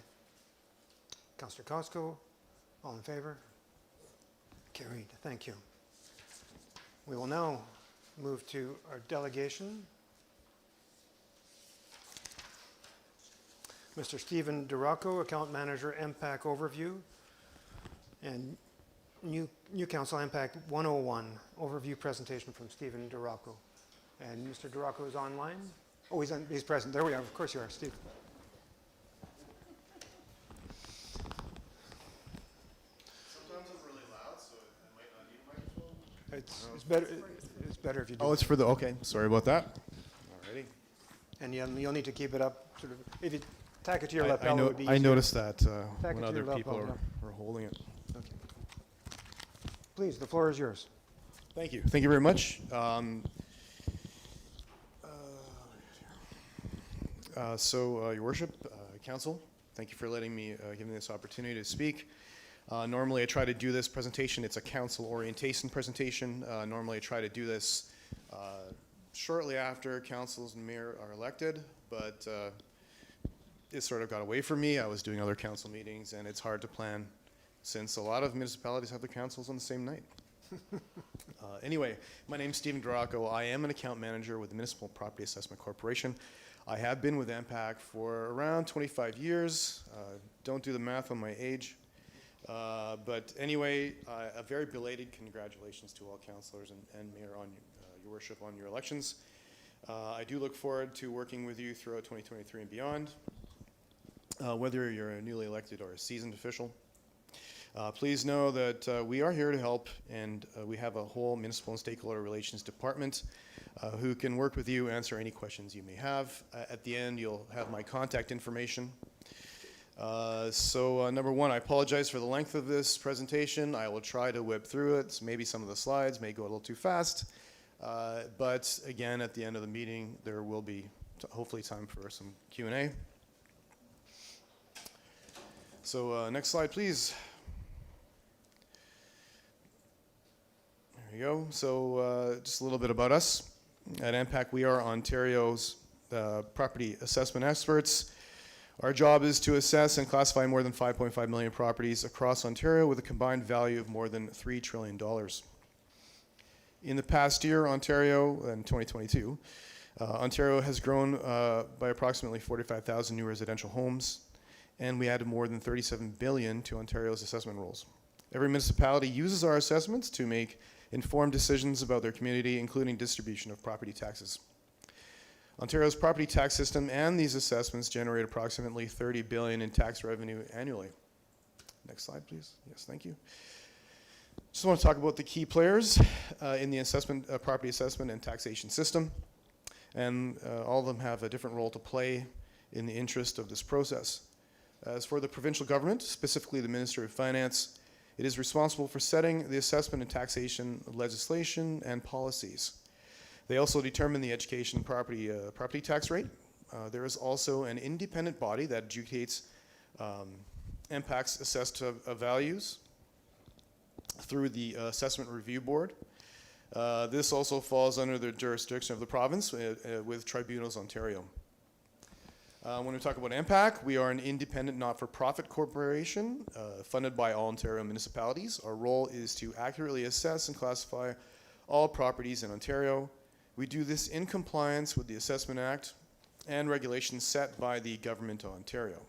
Councillor Costco. All in favor? Carried. Thank you. We will now move to our delegation. Mr. Stephen DeRocco, Account Manager, MPAC Overview, and new Council MPAC 101 Overview presentation from Stephen DeRocco. And Mr. Duraco is online? Oh, he's present. There we are. Of course you are, Steve. Sometimes I'm really loud, so I might not need a microphone. It's better if you do. Oh, it's for the, okay, sorry about that. Alrighty. And you'll need to keep it up, sort of, if you tack it to your I lapel, it know- would be I easier. noticed that Tack when it to other your people lapel, are holding it. Okay. Please, the floor is yours. Thank you. Thank you very much. Your worship, council, thank you for letting me, giving me this opportunity to speak. Normally I try to do this presentation, it's a council orientation presentation. Normally I try to do this shortly after councils and mayor are elected, but it sort of got away from me. I was doing other council meetings and it's hard to plan since a lot of municipalities have their councils on the same night. Anyway, my name's Stephen Duraco. I am an account manager with the Municipal Property Assessment Corporation. I have been with MPAC for around 25 years. Don't do the math on my age. But anyway, a very belated congratulations to all councillors and mayor on your worship on your elections. I do look forward to working with you throughout 2023 and beyond, whether you're a newly elected or a seasoned official. Please know that we are here to help, and we have a whole municipal and stakeholder relations department who can work with you, answer any questions you may have. At the end, you'll have my contact information. Number one, I apologize for the length of this presentation. I will try to whip through it. Maybe some of the slides may go a little too fast. But again, at the end of the meeting, there will be hopefully time for some Q&A. So next slide, please. There you go. So just a little bit about us. At MPAC, we are Ontario's property assessment experts. Our job is to assess and classify more than 5.5 million properties across Ontario with a combined value of more than $3 trillion. In the past year, Ontario, in 2022, Ontario has grown by approximately 45,000 new residential homes, and we added more than $37 billion to Ontario's assessment rolls. Every municipality uses our assessments to make informed decisions about their community, including distribution of property taxes. Ontario's property tax system and these assessments generate approximately $30 billion in tax revenue annually. Next slide, please. Yes, thank you. Just want to talk about the key players in the assessment, property assessment and taxation system. And all of them have a different role to play in the interest of this process. As for the provincial government, specifically the Ministry of Finance, it is responsible for setting the assessment and taxation legislation and policies. They also determine the education property tax rate. There is also an independent body that adjudicates MPAC's assessed values through the Assessment Review Board. This also falls under the jurisdiction of the province with Tribunals Ontario. When we talk about MPAC, we are an independent not-for-profit corporation funded by all Ontario municipalities. Our role is to accurately assess and classify all properties in Ontario. We do this in compliance with the Assessment Act and regulations set by the Government of Ontario.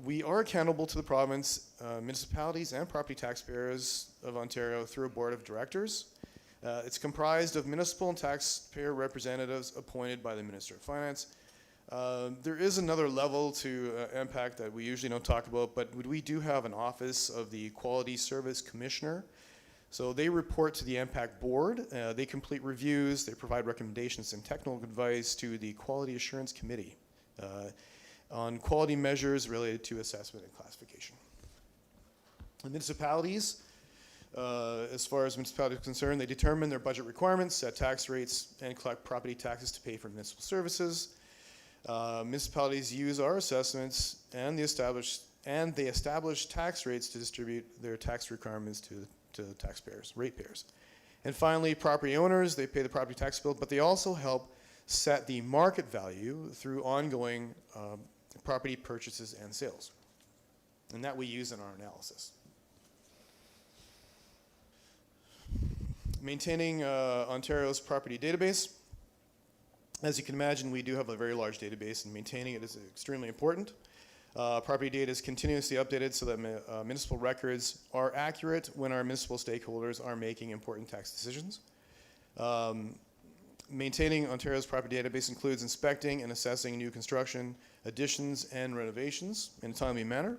We are accountable to the province, municipalities, and property taxpayers of Ontario through a board of directors. It's comprised of municipal and taxpayer representatives appointed by the Minister of Finance. There is another level to MPAC that we usually don't talk about, but we do have an office of the Quality Service Commissioner. So they report to the MPAC board, they complete reviews, they provide recommendations and technical advice to the Quality Assurance Committee on quality measures related to assessment and classification. The municipalities, as far as municipalities are concerned, they determine their budget requirements, set tax rates, and collect property taxes to pay for municipal services. Municipalities use our assessments and they establish tax rates to distribute their tax requirements to taxpayers, ratepayers. And finally, property owners, they pay the property tax bill, but they also help set the market value through ongoing property purchases and sales. And that we use in our analysis. Maintaining Ontario's property database. As you can imagine, we do have a very large database, and maintaining it is extremely important. Property data is continuously updated so that municipal records are accurate when our municipal stakeholders are making important tax decisions. Maintaining Ontario's property database includes inspecting and assessing new construction, additions, and renovations in a timely manner.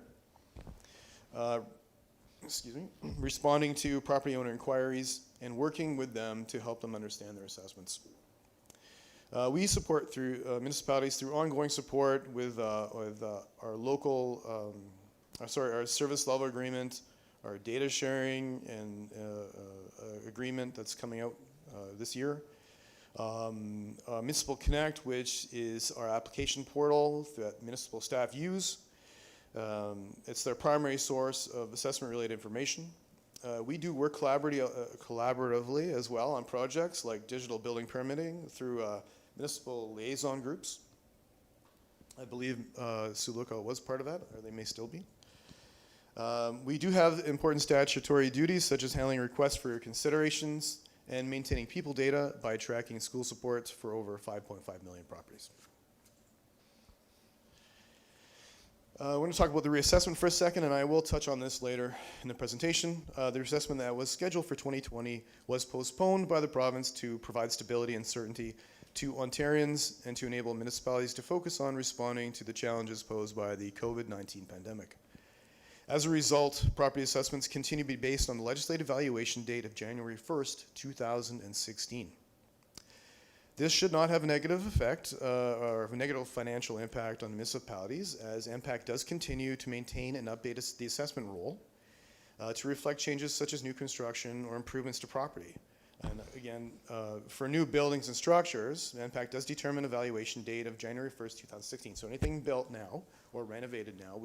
Responding to property owner inquiries and working with them to help them understand their assessments. We support through municipalities through ongoing support with our local, our service level agreement, our data sharing and agreement that's coming out this year. Municipal Connect, which is our application portal that municipal staff use. It's their primary source of assessment-related information. We do work collaboratively as well on projects like digital building permitting through municipal liaison groups. I believe Sioux was part of that, or they may still be. We do have important statutory duties such as handling requests for your considerations and maintaining people data by tracking school supports for over 5.5 million properties. I want to talk about the reassessment for a second, and I will touch on this later in the presentation. The reassessment that was scheduled for 2020 was postponed by the province to provide stability and certainty to Ontarians and to enable municipalities to focus on responding to the challenges posed by the COVID-19 pandemic. As a result, property assessments continue to be based on the legislative valuation date of January 1st, 2016. This should not have a negative effect or a negative financial impact on municipalities, as MPAC does continue to maintain and update the assessment role to reflect changes such as new construction or improvements to property. And again, for new buildings and structures, MPAC does determine a valuation date of January 1st, 2016. So anything built now or renovated now,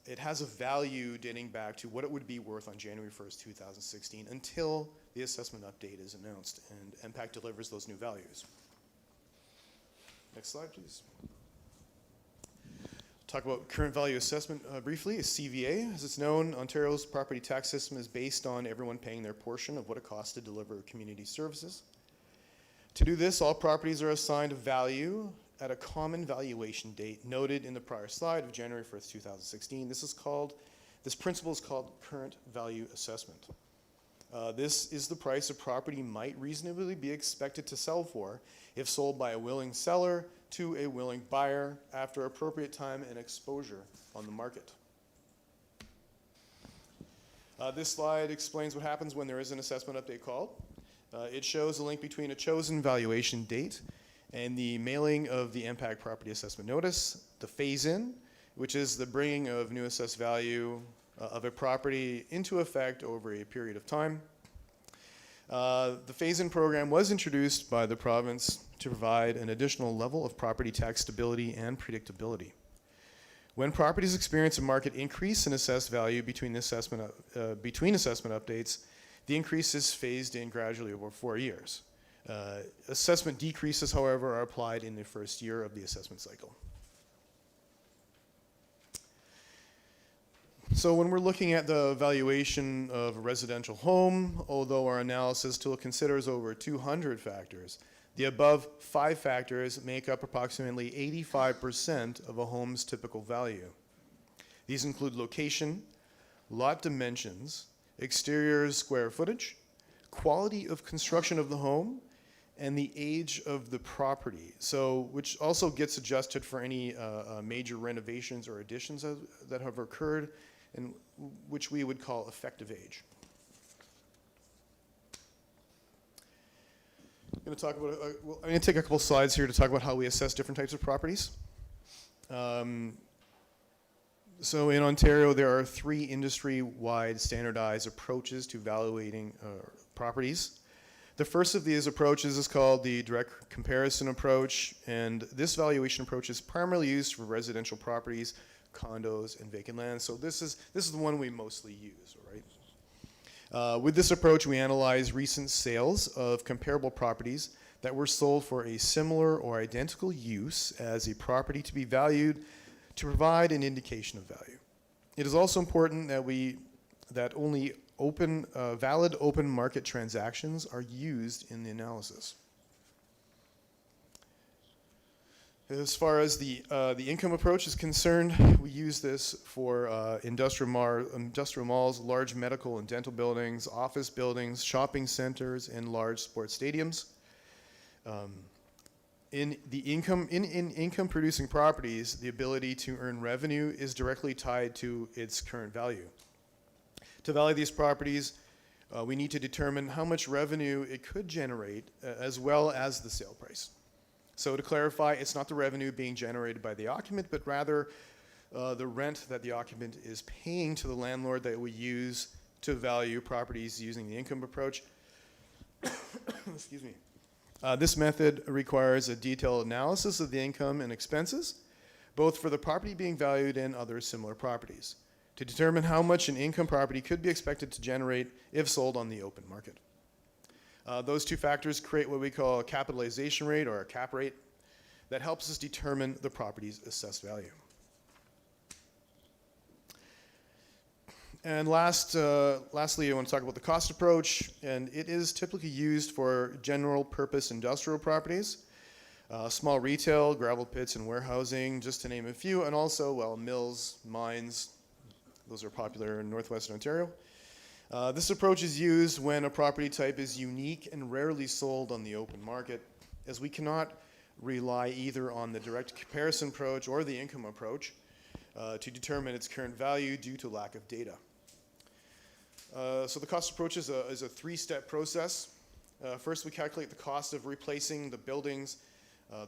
it has a value dating back to what it would be worth on January 1st, 2016 until the assessment update is announced and MPAC delivers those new values. Next slide, please. Talk about current value assessment briefly. CVA, as it's known, Ontario's property tax system is based on everyone paying their portion of what it costs to deliver community services. To do this, all properties are assigned a value at a common valuation date noted in the prior slide of January 1st, 2016. This principle is called current value assessment. This is the price a property might reasonably be expected to sell for if sold by a willing seller to a willing buyer after appropriate time and exposure on the market. This slide explains what happens when there is an assessment update called. It shows a link between a chosen valuation date and the mailing of the MPAC property assessment notice, the phase-in, which is the bringing of new assessed value of a property into effect over a period of time. The phase-in program was introduced by the province to provide an additional level of property tax stability and predictability. When properties experience a market increase in assessed value between assessment updates, the increase is phased in gradually over 4 years. Assessment decreases, however, are applied in the first year of the assessment cycle. So when we're looking at the valuation of a residential home, although our analysis tool considers over 200 factors, the above 5 factors make up approximately 85% of a home's typical value. These include location, lot dimensions, exterior square footage, quality of construction of the home, and the age of the property, so which also gets adjusted for any major renovations or additions that have occurred, and which we would call effective age. I'm going to talk about. I'm going to take a couple slides here to talk about how we assess different types of properties. So in Ontario, there are 3 industry-wide standardized approaches to evaluating properties. The first of these approaches is called the direct comparison approach, and this valuation approach is primarily used for residential properties, condos, and vacant land. So this is the one we mostly use, right? With this approach, we analyze recent sales of comparable properties that were sold for a similar or identical use as a property to be valued to provide an indication of value. It is also important that only valid open market transactions are used in the analysis. As far as the income approach is concerned, we use this for industrial malls, large medical and dental buildings, office buildings, shopping centers, and large sports stadiums. In income producing properties, the ability to earn revenue is directly tied to its current value. To value these properties, we need to determine how much revenue it could generate, as well as the sale price. So to clarify, it's not the revenue being generated by the occupant, but rather the rent that the occupant is paying to the landlord that we use to value properties using the income approach. Excuse me. This method requires a detailed analysis of the income and expenses, both for the property being valued and other similar properties, to determine how much an income property could be expected to generate if sold on the open market. Those two factors create what we call a capitalization rate, or a cap rate, that helps us determine the property's assessed value. And lastly, I want to talk about the cost approach, and it is typically used for general purpose industrial properties, small retail, gravel pits and warehousing, just to name a few, and also, well, mills, mines. Those are popular in northwestern Ontario. This approach is used when a property type is unique and rarely sold on the open market, as we cannot rely either on the direct comparison approach or the income approach to determine its current value due to lack of data. So the cost approach is a three-step process. First, we calculate the cost of replacing the buildings,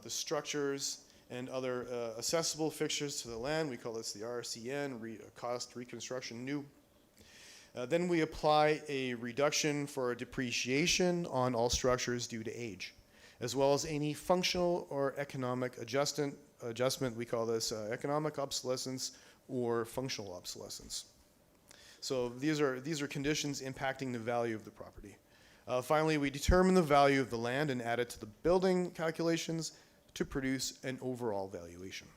the structures, and other accessible fixtures to the land. We call this the RCN, cost reconstruction new. Then we apply a reduction for depreciation on all structures due to age, as well as any functional or economic adjustment. We call this economic obsolescence or functional obsolescence. So these are conditions impacting the value of the property. Finally, we determine the value of the land and add it to the building calculations to produce an overall valuation.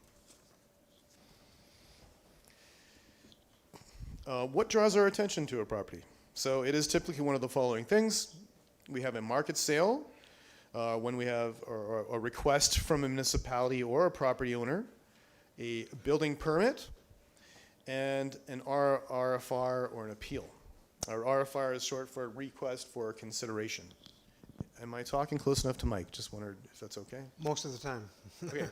What draws our attention to a property? So it is typically one of the following things. We have a market sale, when we have a request from a municipality or a property owner, a building permit, and an RFR or an appeal. Our RFR is short for request for consideration. Am I talking close enough to Mike? Just wondered if that's okay. Most of the time. Okay.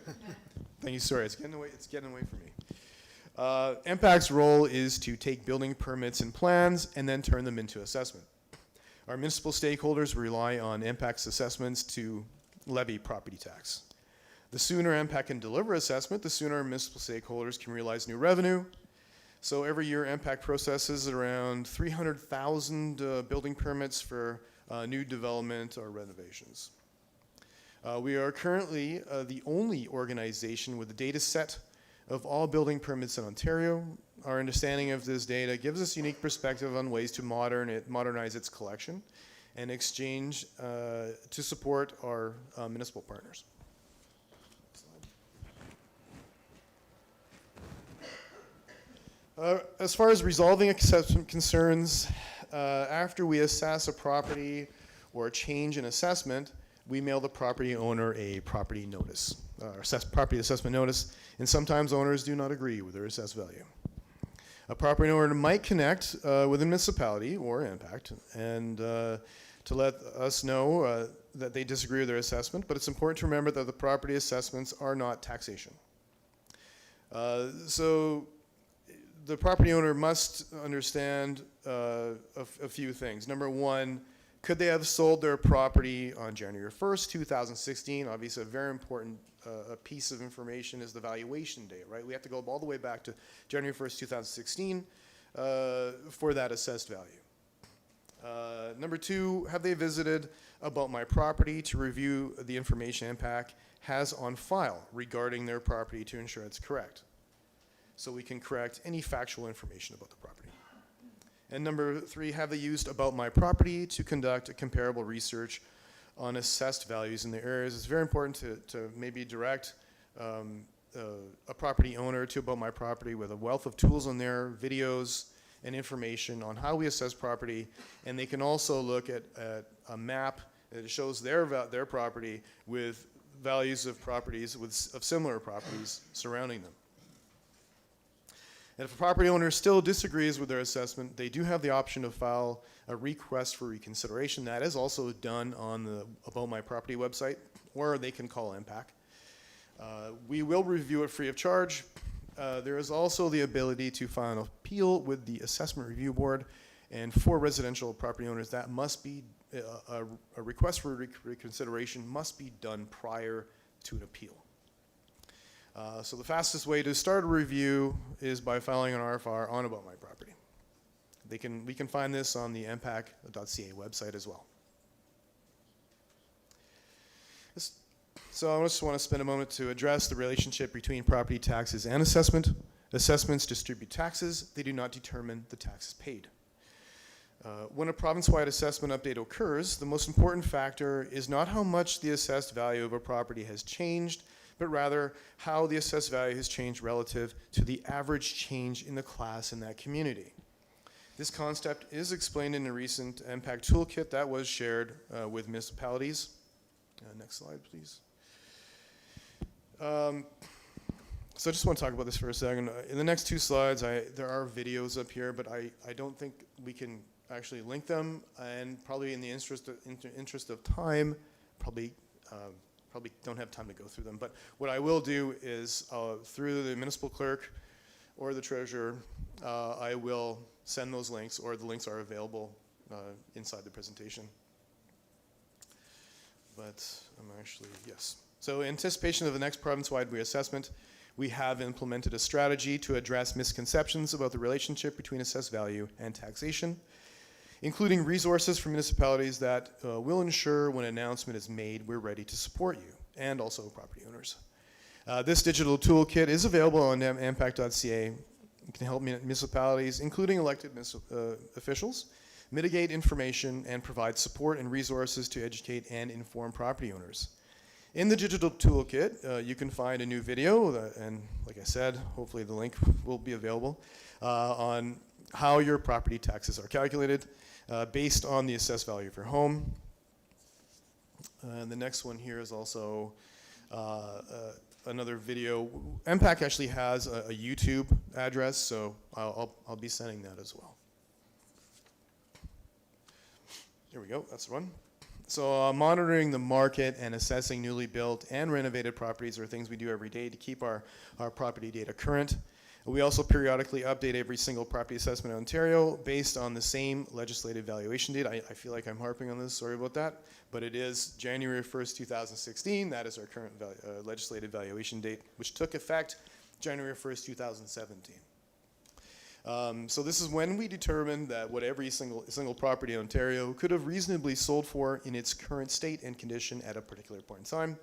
Thank you. Sorry, it's getting away from me. MPAC's role is to take building permits and plans and then turn them into assessment. Our municipal stakeholders rely on MPAC's assessments to levy property tax. The sooner MPAC can deliver assessment, the sooner municipal stakeholders can realize new revenue. So every year MPAC processes around 300,000 building permits for new development or renovations. We are currently the only organization with a data set of all building permits in Ontario. Our understanding of this data gives us unique perspective on ways to modernize its collection and exchange to support our municipal partners. As far as resolving assessment concerns, after we assess a property or a change in assessment, we mail the property owner a property notice, property assessment notice, and sometimes owners do not agree with their assessed value. A property owner might connect with a municipality or impact and to let us know that they disagree with their assessment, but it's important to remember that the property assessments are not taxation. So the property owner must understand a few things. Number one, could they have sold their property on January 1st, 2016? Obviously, a very important piece of information is the valuation date, right? We have to go all the way back to January 1st, 2016 for that assessed value. Number two, have they visited About My Property to review the information MPAC has on file regarding their property to ensure it's correct? So we can correct any factual information about the property. And number three, have they used About My Property to conduct a comparable research on assessed values in the areas? It's very important to maybe direct a property owner to About My Property with a wealth of tools on there, videos and information on how we assess property. And they can also look at a map that shows their property with values of properties of similar properties surrounding them. And if a property owner still disagrees with their assessment, they do have the option to file a request for reconsideration. That is also done on the About My Property website, or they can call MPAC. We will review it free of charge. There is also the ability to file an appeal with the Assessment Review Board, and for residential property owners, that must be, a request for reconsideration must be done prior to an appeal. So the fastest way to start a review is by filing an RFR on About My Property. We can find this on the mpac.ca website as well. So I just want to spend a moment to address the relationship between property taxes and assessment. Assessments distribute taxes. They do not determine the taxes paid. When a province-wide assessment update occurs, the most important factor is not how much the assessed value of a property has changed, but rather how the assessed value has changed relative to the average change in the class in that community. This concept is explained in a recent MPAC toolkit that was shared with municipalities. Next slide, please. So I just want to talk about this for a second. In the next two slides, there are videos up here, but I don't think we can actually link them, and probably in the interest of time, probably don't have time to go through them. But what I will do is through the municipal clerk or the treasurer, I will send those links, or the links are available inside the presentation. But I'm actually, yes. So in anticipation of the next province-wide reassessment, we have implemented a strategy to address misconceptions about the relationship between assessed value and taxation, including resources for municipalities that will ensure when an announcement is made, we're ready to support you, and also property owners. This digital toolkit is available on mpac.ca. It can help municipalities, including elected officials, mitigate information and provide support and resources to educate and inform property owners. In the digital toolkit, you can find a new video, and like I said, hopefully the link will be available, on how your property taxes are calculated based on the assessed value of your home. And the next one here is also another video. MPAC actually has a YouTube address, so I'll be sending that as well. Here we go, that's the one. So monitoring the market and assessing newly built and renovated properties are things we do every day to keep our property data current. We also periodically update every single property assessment in Ontario based on the same legislative valuation date. I feel like I'm harping on this, sorry about that, but it is January 1st, 2016. That is our current legislative valuation date, which took effect January 1st, 2017. So this is when we determined that what every single property in Ontario could have reasonably sold for in its current state and condition at a particular point in time.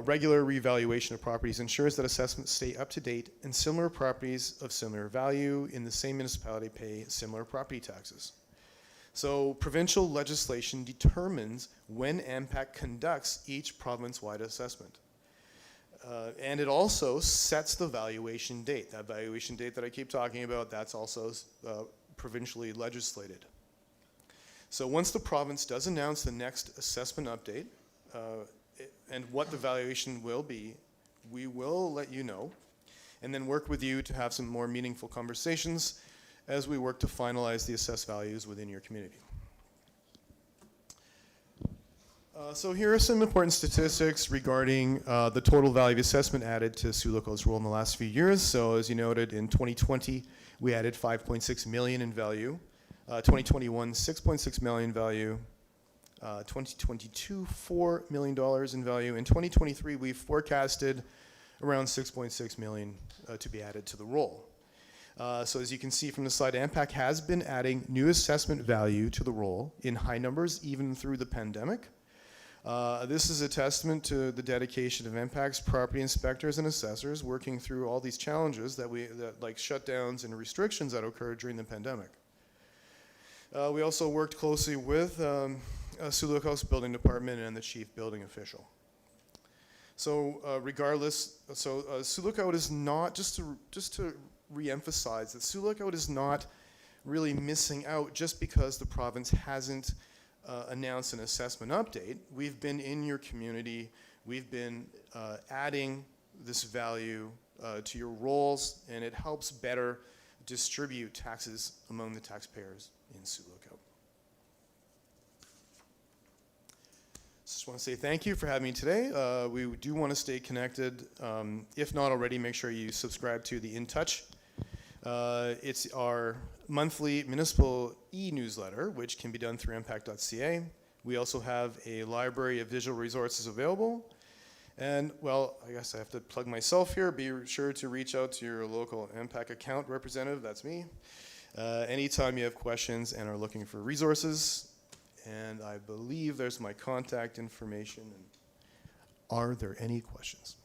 Regular revaluation of properties ensures that assessments stay up to date and similar properties of similar value in the same municipality pay similar property taxes. So provincial legislation determines when MPAC conducts each province-wide assessment. And it also sets the valuation date. That valuation date that I keep talking about, that's also provincially legislated. So once the province does announce the next assessment update and what the valuation will be, we will let you know and then work with you to have some more meaningful conversations as we work to finalize the assessed values within your community. So here are some important statistics regarding the total value of assessment added to Sioux Local's role in the last few years. So as you noted, in 2020, we added $5.6 million in value. 2021, $6.6 million value. 2022, $4 million in value. In 2023, we forecasted around $6.6 million to be added to the roll. So as you can see from the slide, MPAC has been adding new assessment value to the roll in high numbers, even through the pandemic. This is a testament to the dedication of MPAC's property inspectors and assessors working through all these challenges that like shutdowns and restrictions that occurred during the pandemic. We also worked closely with Sioux Local's building department and the chief building official. So regardless, Sioux Lookout is not, just to re-emphasize that Sioux Lookout is not really missing out just because the province hasn't announce an assessment update, we've been in your community, we've been adding this value to your rolls, and it helps better distribute taxes among the taxpayers in Sioux Lookout. Just want to say thank you for having me today. We do want to stay connected. If not already, make sure you subscribe to the In Touch. It's our monthly municipal e-newsletter, which can be done through impact.ca. We also have a library of visual resources available. And, well, I guess I have to plug myself here. Be sure to reach out to your local Impact account representative, that's me, anytime you have questions and are looking for resources. And I believe there's my contact information. And are there any questions?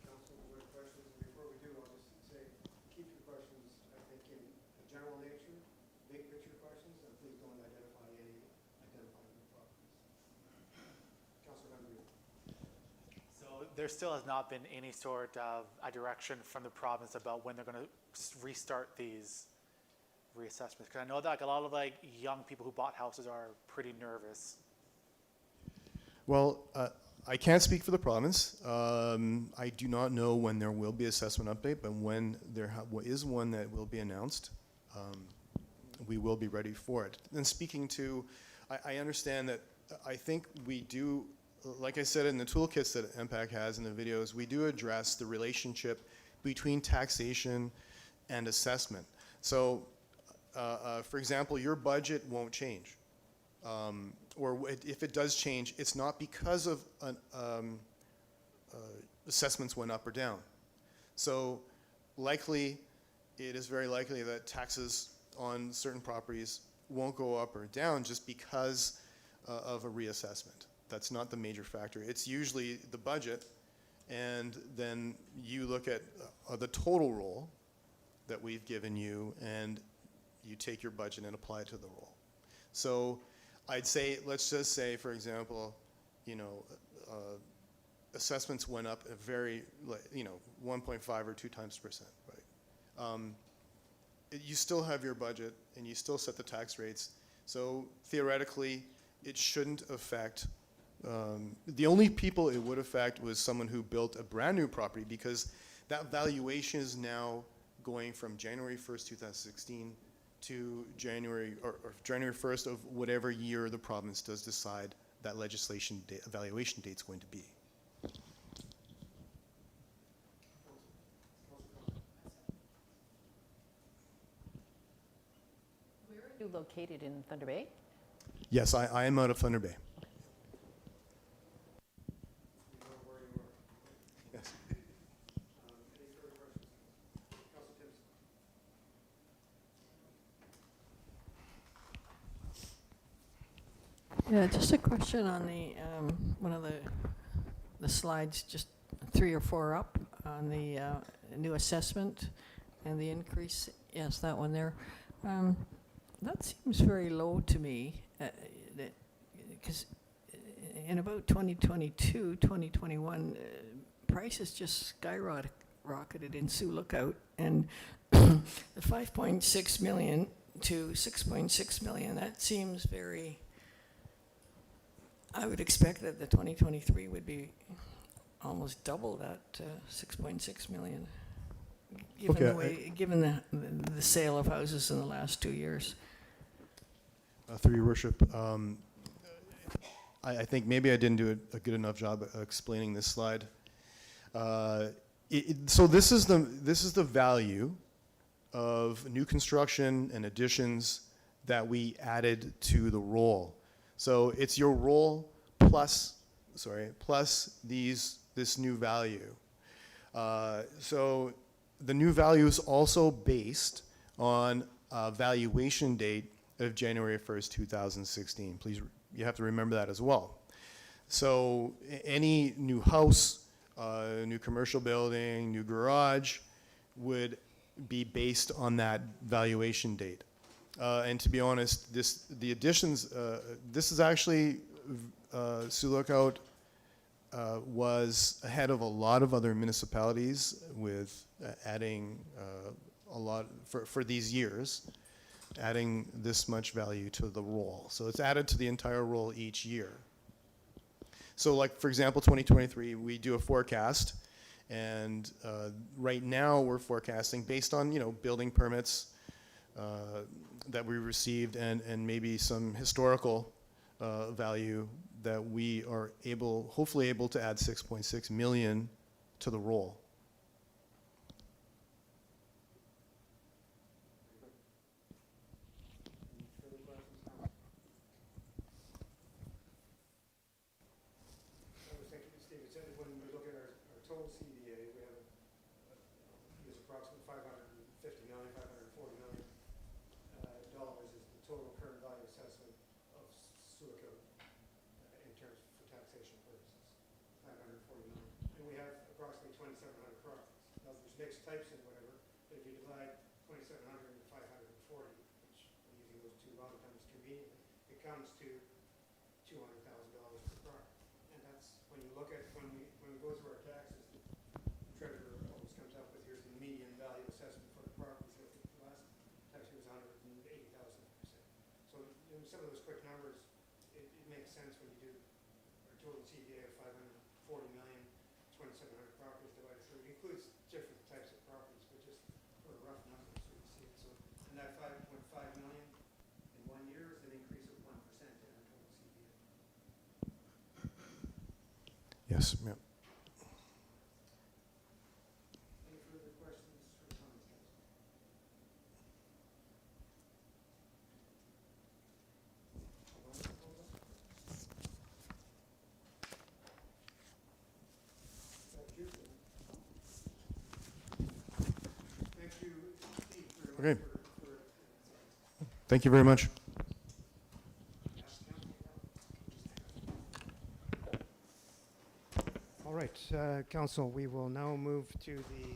Council, with questions, before we do, I'll just say, keep your questions, I think, in a general nature, big picture questions, and please don't identify any identifiable properties. Councilor Member. So there still has not been any sort of a direction from the province about when they're going to restart these reassessments. Because I know that like, a lot of like young people who bought houses are pretty nervous. Well, I can't speak for the province. I do not know when there will be assessment update, but when there is one that will be announced, we will be ready for it. And speaking to, I understand that I think we do, like I said in the toolkits that MPAC has in the videos, we do address the relationship between taxation and assessment. So, for example, your budget won't change. Or if it does change, it's not because of assessments went up or down. So likely, it is very likely that taxes on certain properties won't go up or down just because of a reassessment. That's not the major factor. It's usually the budget, and then you look at the total roll that we've given you, and you take your budget and apply it to the roll. So I'd say, let's just say, for example, you know, assessments went up a very, 1.5 or 2 times %, right? You still have your budget, and you still set the tax rates. So theoretically, it shouldn't affect. The only people it would affect was someone who built a brand new property, because that valuation is now going from January 1st, 2016 to January or January 1st of whatever year the province does decide that legislation evaluation date is going to be. Where are you located in Thunder Bay? Yes, I am out of Thunder Bay. Yes. Any further questions? Councilor Timpson. Yeah, just a question on the, one of the slides, just 3 or 4 up, on the new assessment and the increase. Yes, that one there. That seems very low to me, because in about 2022, 2021, prices just skyrocketed in Sioux Lookout, and the 5.6 million to 6.6 million, that seems very. I would expect that the 2023 would be almost double that 6.6 million, given Okay, the way, given the sale of houses in the last 2 years. Through your worship, I think maybe I didn't do a good enough job explaining this slide. So this is the value of new construction and additions that we added to the roll. So it's your roll plus this new value. So the new value is also based on a valuation date of January 1st, 2016. Please, you have to remember that as well. So any new house, new commercial building, new garage would be based on that valuation date. And to be honest, the additions, this is actually, Sioux Lookout was ahead of a lot of other municipalities with adding a lot for these years. adding this much value to the roll. So it's added to the entire roll each year. So like, for example, 2023, we do a forecast, and right now we're forecasting based on, building permits that we received and maybe some historical value that we are hopefully able to add 6.6 million to the roll. Steve, it said that when we look at our total CDA, we have use approximately $550 million, $540 million dollars is the total current value assessment of Sioux in terms for taxation purposes, 540 million. And we have approximately 2,700 properties. Now there's mixed types and whatever, but if you divide 2,700 into 540, which I'm using those two round numbers conveniently, it comes to $200,000 per property. And that's when you look at when we go through our taxes, the treasurer always comes up with here's the median value assessment for the properties. I think the last tax year was 180,000%. So some of those quick numbers, it makes sense when you do our total CDA of 540 million, 2,700 properties divided through. It includes different types of properties, but just for a rough number so you see it. So and that 5.5 million in 1 year is an increase of 1% in our total CDA. Yes, yeah. Any further questions or comments, guys? Thank you, Steve, very Okay. much Thank you very much. All right, Council, we will now move to the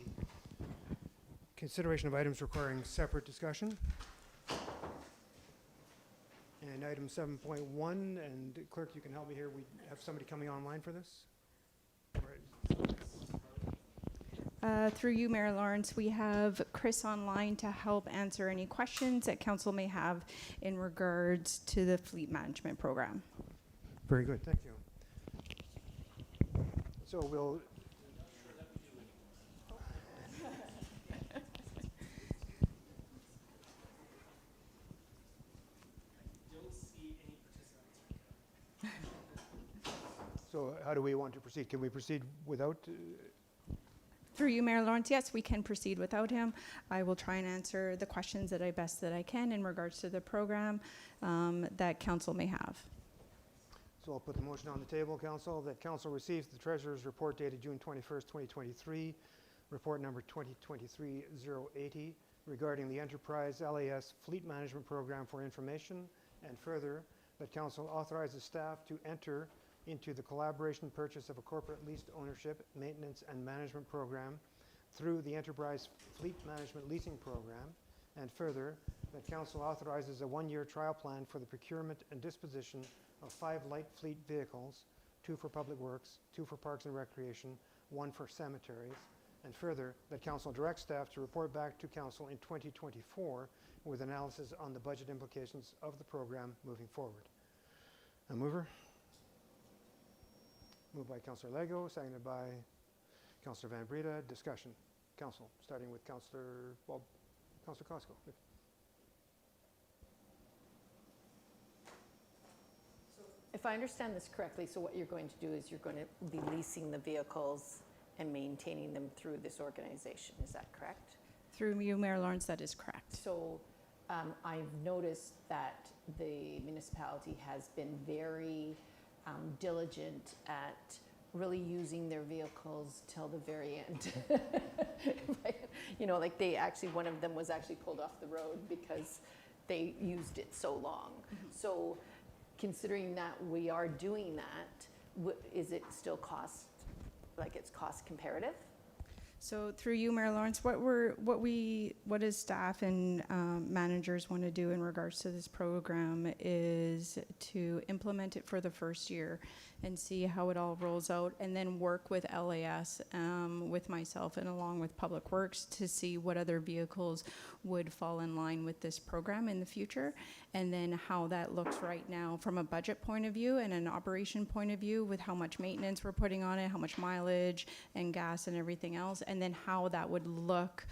consideration of items requiring separate discussion. And item 7.1, and Clerk, you can help me here, we have somebody coming online for this? All right. Through you, Mayor Lawrence, we have Chris online to help answer any questions that council may have in regards to the fleet management program. Very good, thank you. So we'll... So how do we want to proceed? Can we proceed without? Through you, Mayor Lawrence, yes, we can proceed without him. I will try and answer the questions that I can in regards to the program that council may have. So I'll put the motion on the table, Council, that Council receives the Treasurer's report dated June 21st, 2023, report number 2023-080, regarding the Enterprise LAS Fleet Management Program for information, and further, that Council authorizes staff to enter into the collaboration purchase of a corporate leased ownership, maintenance, and management program through the Enterprise Fleet Management Leasing Program, and further, that Council authorizes a one-year trial plan for the procurement and disposition of 5 light fleet vehicles, 2 for public works, 2 for parks and recreation, 1 for cemeteries, and further, that Council directs staff to report back to Council in 2024 with analysis on the budget implications of the program moving forward. A mover? Moved by Councillor Lego, seconded by Councillor Van Breda. Discussion. Council, starting with Councillor Costco. If I understand this correctly, so what you're going to do is you're going to be leasing the vehicles and maintaining them through this organization, is that correct? Through you, Mayor Lawrence, that is correct. So I've noticed that the municipality has been very diligent at really using their vehicles till the very end. You know, like they actually, one of them was actually pulled off the road because they used it so long. So considering that we are doing that, is it still cost comparative? So through you, Mayor Lawrence, what does staff and managers want to do in regards to this program is to implement it for the first year and see how it all rolls out, and then work with LAS, with myself and along with Public Works to see what other vehicles would fall in line with this program in the future, and then how that looks right now from a budget point of view and an operation point of view with how much maintenance we're putting on it, how much mileage and gas and everything else, and then how that would look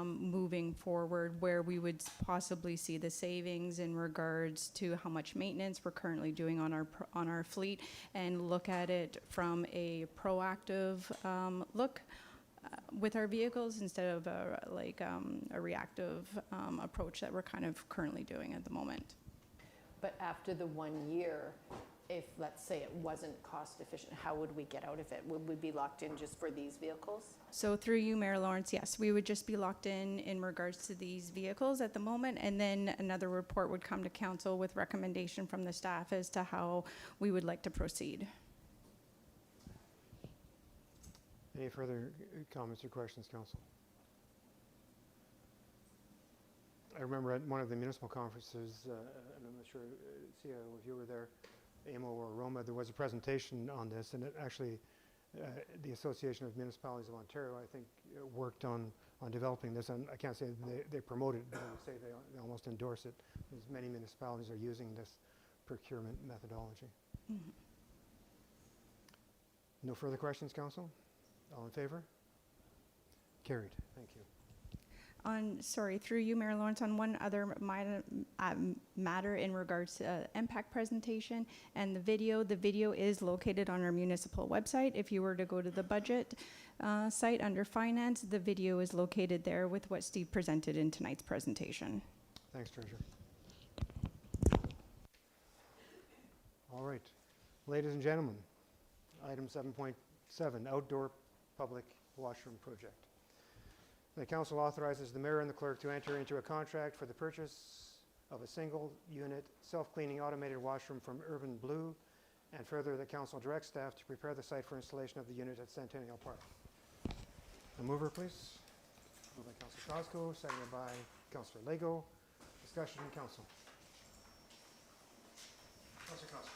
moving forward, where we would possibly see the savings in regards to how much maintenance we're currently doing on our fleet, and look at it from a proactive look with our vehicles instead of a reactive approach that we're kind of currently doing at the moment. But after the 1 year, if, let's say, it wasn't cost efficient, how would we get out of it? Would we be locked in just for these vehicles? So through you, Mayor Lawrence, yes, we would just be locked in regards to these vehicles at the moment, and then another report would come to council with recommendation from the staff as to how we would like to proceed. Any further comments or questions, council? I remember at one of the municipal conferences, and I'm not sure, Sia, if you were there, AMO or Roma, there was a presentation on this, and it actually, the Association of Municipalities of Ontario, I think, worked on developing this, and I can't say they promote it, but I would say they almost endorse it, because many municipalities are using this procurement methodology. Mm-hmm. No further questions, council? All in favor? Carried. Thank you. Through you, Mayor Lawrence, on one other matter in regards to impact presentation and the video is located on our municipal website. If you were to go to the budget site under finance, the video is located there with what Steve presented in tonight's presentation. Thanks, Treasurer. All right. Ladies and gentlemen, item 7.7, outdoor public washroom project. The council authorizes the mayor and the clerk to enter into a contract for the purchase of a single-unit self-cleaning automated washroom from Urban Blue, and further, the council directs staff to prepare the site for installation of the unit at Centennial Park. A mover, please. Moved by Councilor Cosco, seconded by Councilor Lego. Discussion in council. Councilor Cosco.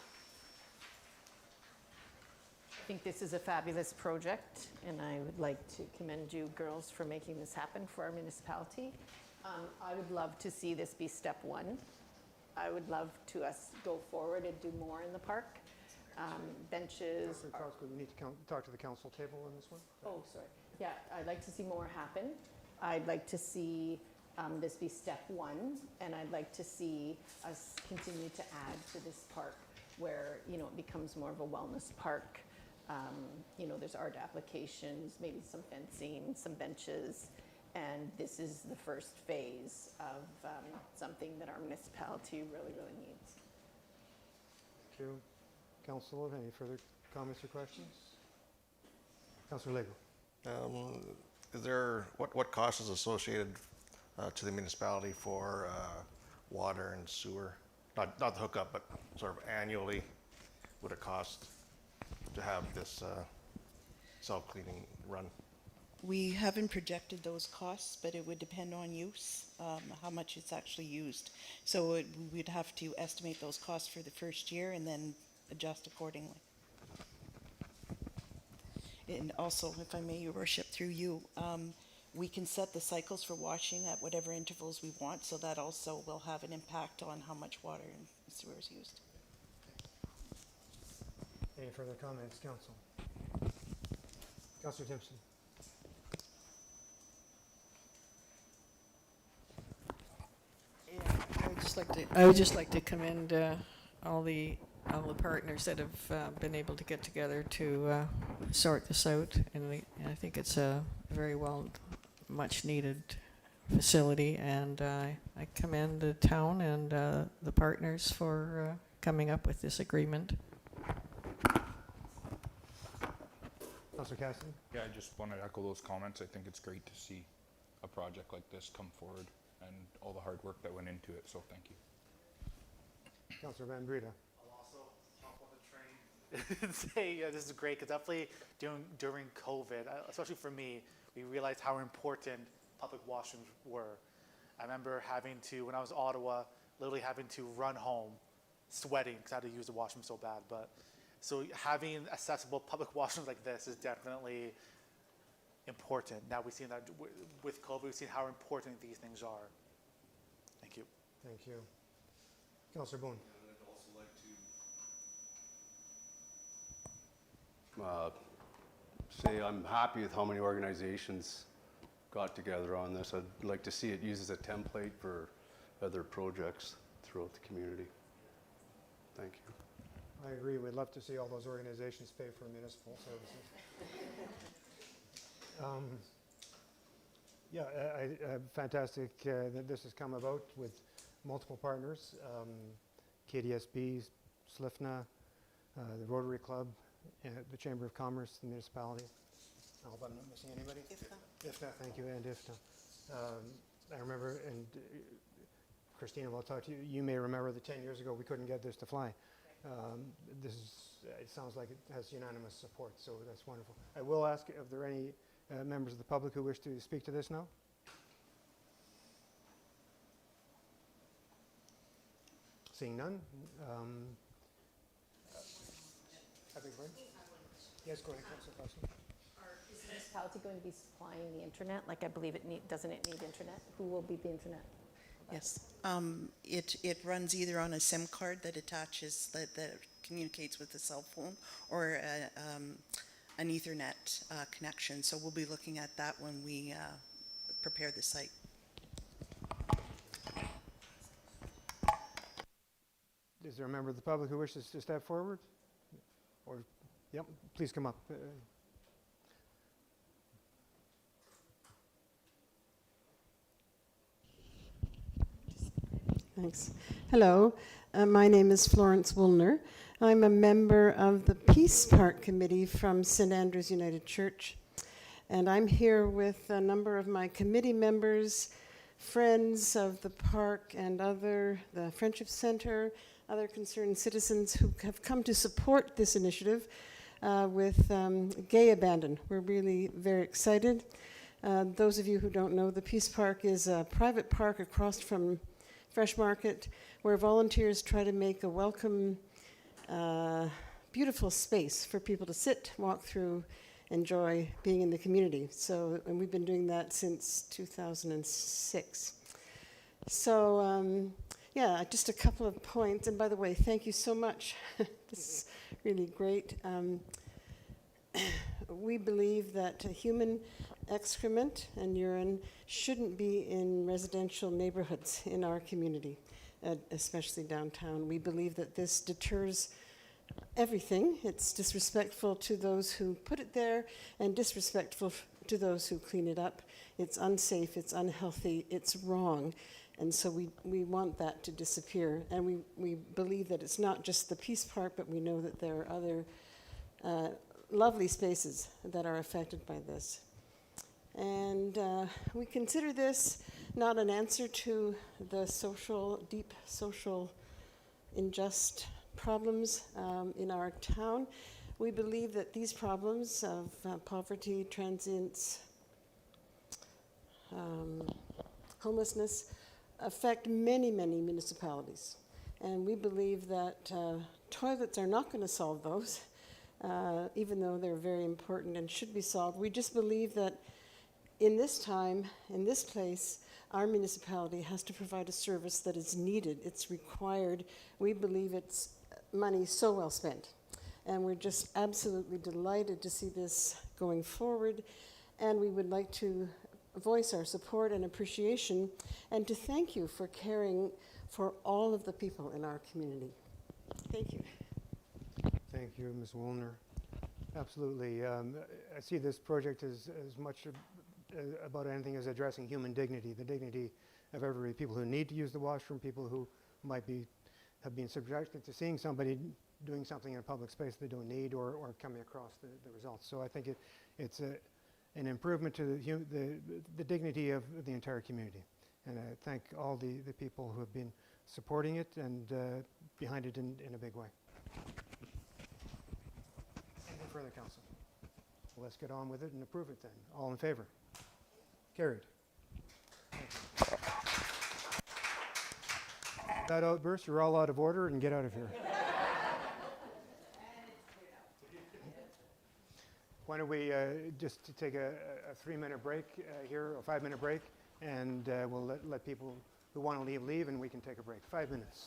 I think this is a fabulous project, and I would like to commend you girls for making this happen for our municipality. I would love to see this be step one. I would love to us go forward and do more in the park. Benches. Councilor Cosco, we need to talk to the council table on this one. Oh, sorry. Yeah, I'd like to see more happen. I'd like to see this be step one, and I'd like to see us continue to add to this park where, it becomes more of a wellness park. There's art applications, maybe some fencing, some benches, and this is the first phase of something that our municipality really, really needs. Thank you. Council, any further comments or questions? Councilor Lego. Is there, what cost is associated to the municipality for water and sewer? Not the hookup, but sort of annually would it cost to have this self-cleaning run? We haven't projected those costs, but it would depend on use, how much it's actually used. So we'd have to estimate those costs for the first year and then adjust accordingly. And also, if I may, Your Worship, through you, we can set the cycles for washing at whatever intervals we want, so that also will have an impact on how much water and sewer is used. Any further comments, council? Councilor Timpson. I would just like to commend all the partners that have been able to get together to sort this out, and I think it's a very much needed facility, and I commend the town and the partners for coming up with this agreement. Councilor Cassidy. Yeah, I just want to echo those comments. I think it's great to see a project like this come forward and all the hard work that went into it, so thank you. Councilor Van Breda. I'll also hop on the train and say this is great, because definitely during COVID, especially for me, we realized how important public washrooms were. I remember having to, when I was in Ottawa, literally having to run home sweating because I had to use the washroom so bad. But so having accessible public washrooms like this is definitely important. Now we've seen that with COVID, we've seen how important these things are. Thank you. Thank you. Councillor Boone. Say I'm happy with how many organizations got together on this. I'd like to see it used as a template for other projects throughout the community. Thank you. I agree. We'd love to see all those organizations pay for municipal services. Yeah, fantastic that this has come about with multiple partners, KDSB, SLIFNA, the Rotary Club, the Chamber of Commerce, the municipality. I hope I'm not missing anybody. IFNA, thank you, and IFNA. I remember, and Christina will talk to you, you may remember that 10 years ago we couldn't get this to fly. It sounds like it has unanimous support, so that's wonderful. I will ask if there are any members of the public who wish to speak to this now. Seeing none. I beg your pardon? Yes, go ahead, Councillor Carson. Is the municipality going to be supplying the internet? Like, I believe doesn't it need internet? Who will be the internet? Yes. It runs either on a SIM card that attaches, that communicates with the cell phone, or an Ethernet connection. So we'll be looking at that when we prepare the site. Is there a member of the public who wishes to step forward? Or, yep, please come up. Thanks. Hello, my name is Florence Woolner. I'm a member of the Peace Park Committee from St. Andrew's United Church, and I'm here with a number of my committee members, friends of the park and the Friendship Center, other concerned citizens who have come to support this initiative with Gay Abandon. We're really very excited. Those of you who don't know, the Peace Park is a private park across from Fresh Market, where volunteers try to make a welcome, beautiful space for people to sit, walk through, enjoy being in the community. So, and we've been doing that since 2006. So, yeah, just a couple of points. And by the way, thank you so much. This is really great. We believe that human excrement and urine shouldn't be in residential neighborhoods in our community, especially downtown. We believe that this deters everything. It's disrespectful to those who put it there and disrespectful to those who clean it up. It's unsafe, it's unhealthy, it's wrong. And so we want that to disappear. And we believe that it's not just the Peace Park, but we know that there are other lovely spaces that are affected by this. And we consider this not an answer to the deep social unjust problems in our town. We believe that these problems of poverty, transience, homelessness affect many, many municipalities. And we believe that toilets are not going to solve those, even though they're very important and should be solved. We just believe that in this time, in this place, our municipality has to provide a service that is needed. It's required. We believe it's money so well spent. And we're just absolutely delighted to see this going forward. And we would like to voice our support and appreciation and to thank you for caring for all of the people in our community. Thank you. Thank you, Ms. Woolner. Absolutely. I see this project as much about anything as addressing human dignity, the dignity of every people who need to use the washroom, people who might have been subjected to seeing somebody doing something in a public space they don't need or coming across the results. So I think it's an improvement to the dignity of the entire community. And I thank all the people who have been supporting it and behind it in a big way. Anything further, Council? Well, let's get on with it and approve it then. All in favor? Carried. That outburst, you're all out of order and get out of here. Why don't we just take a 3-minute break here, a 5-minute break, and we'll let people who want to leave, and we can take a break. 5 minutes.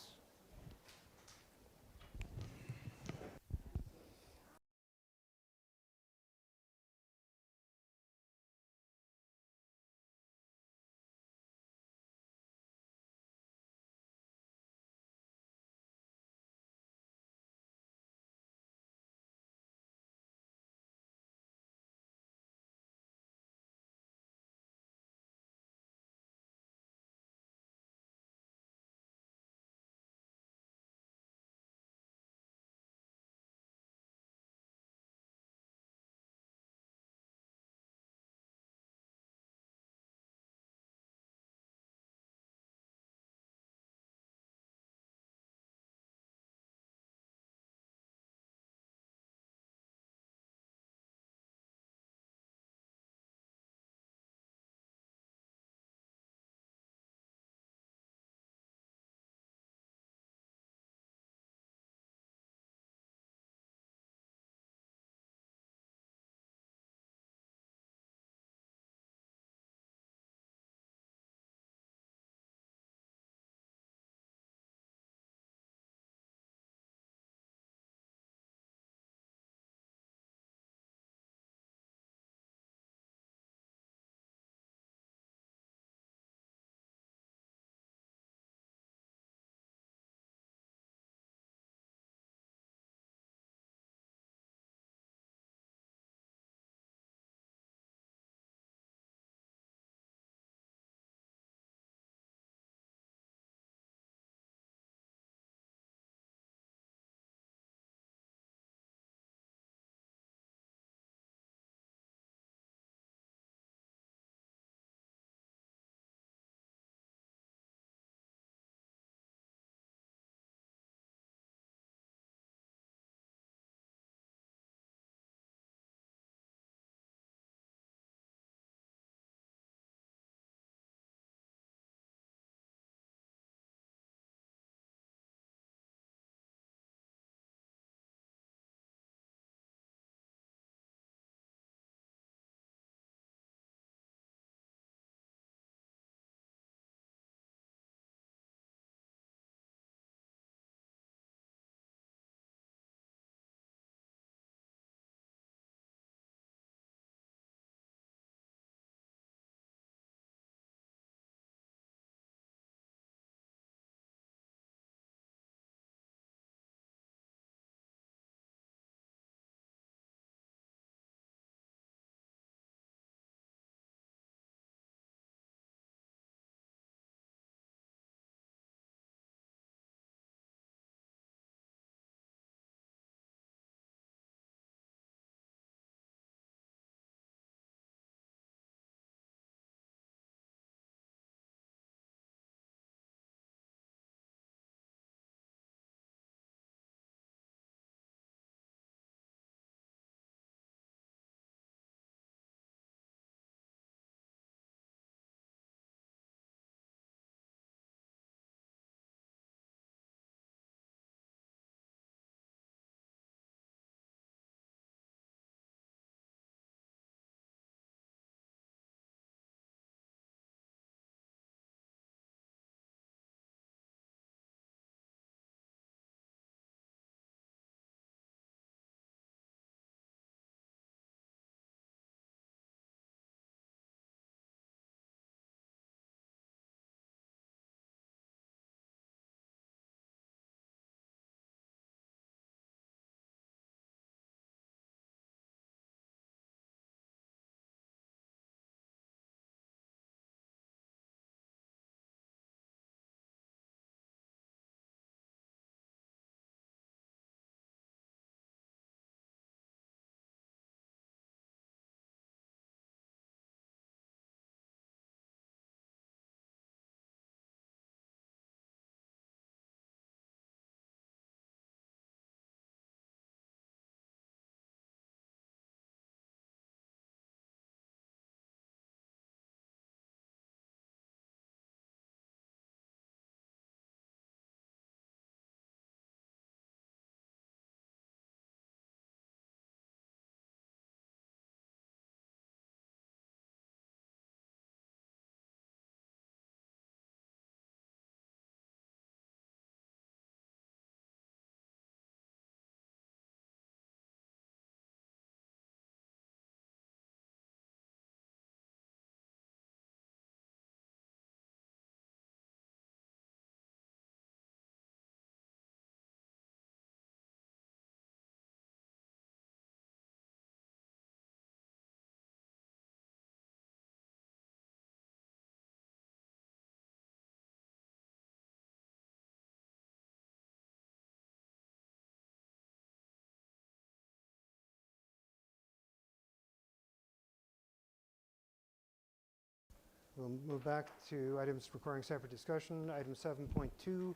We'll move back to items requiring separate discussion. Item 7.2,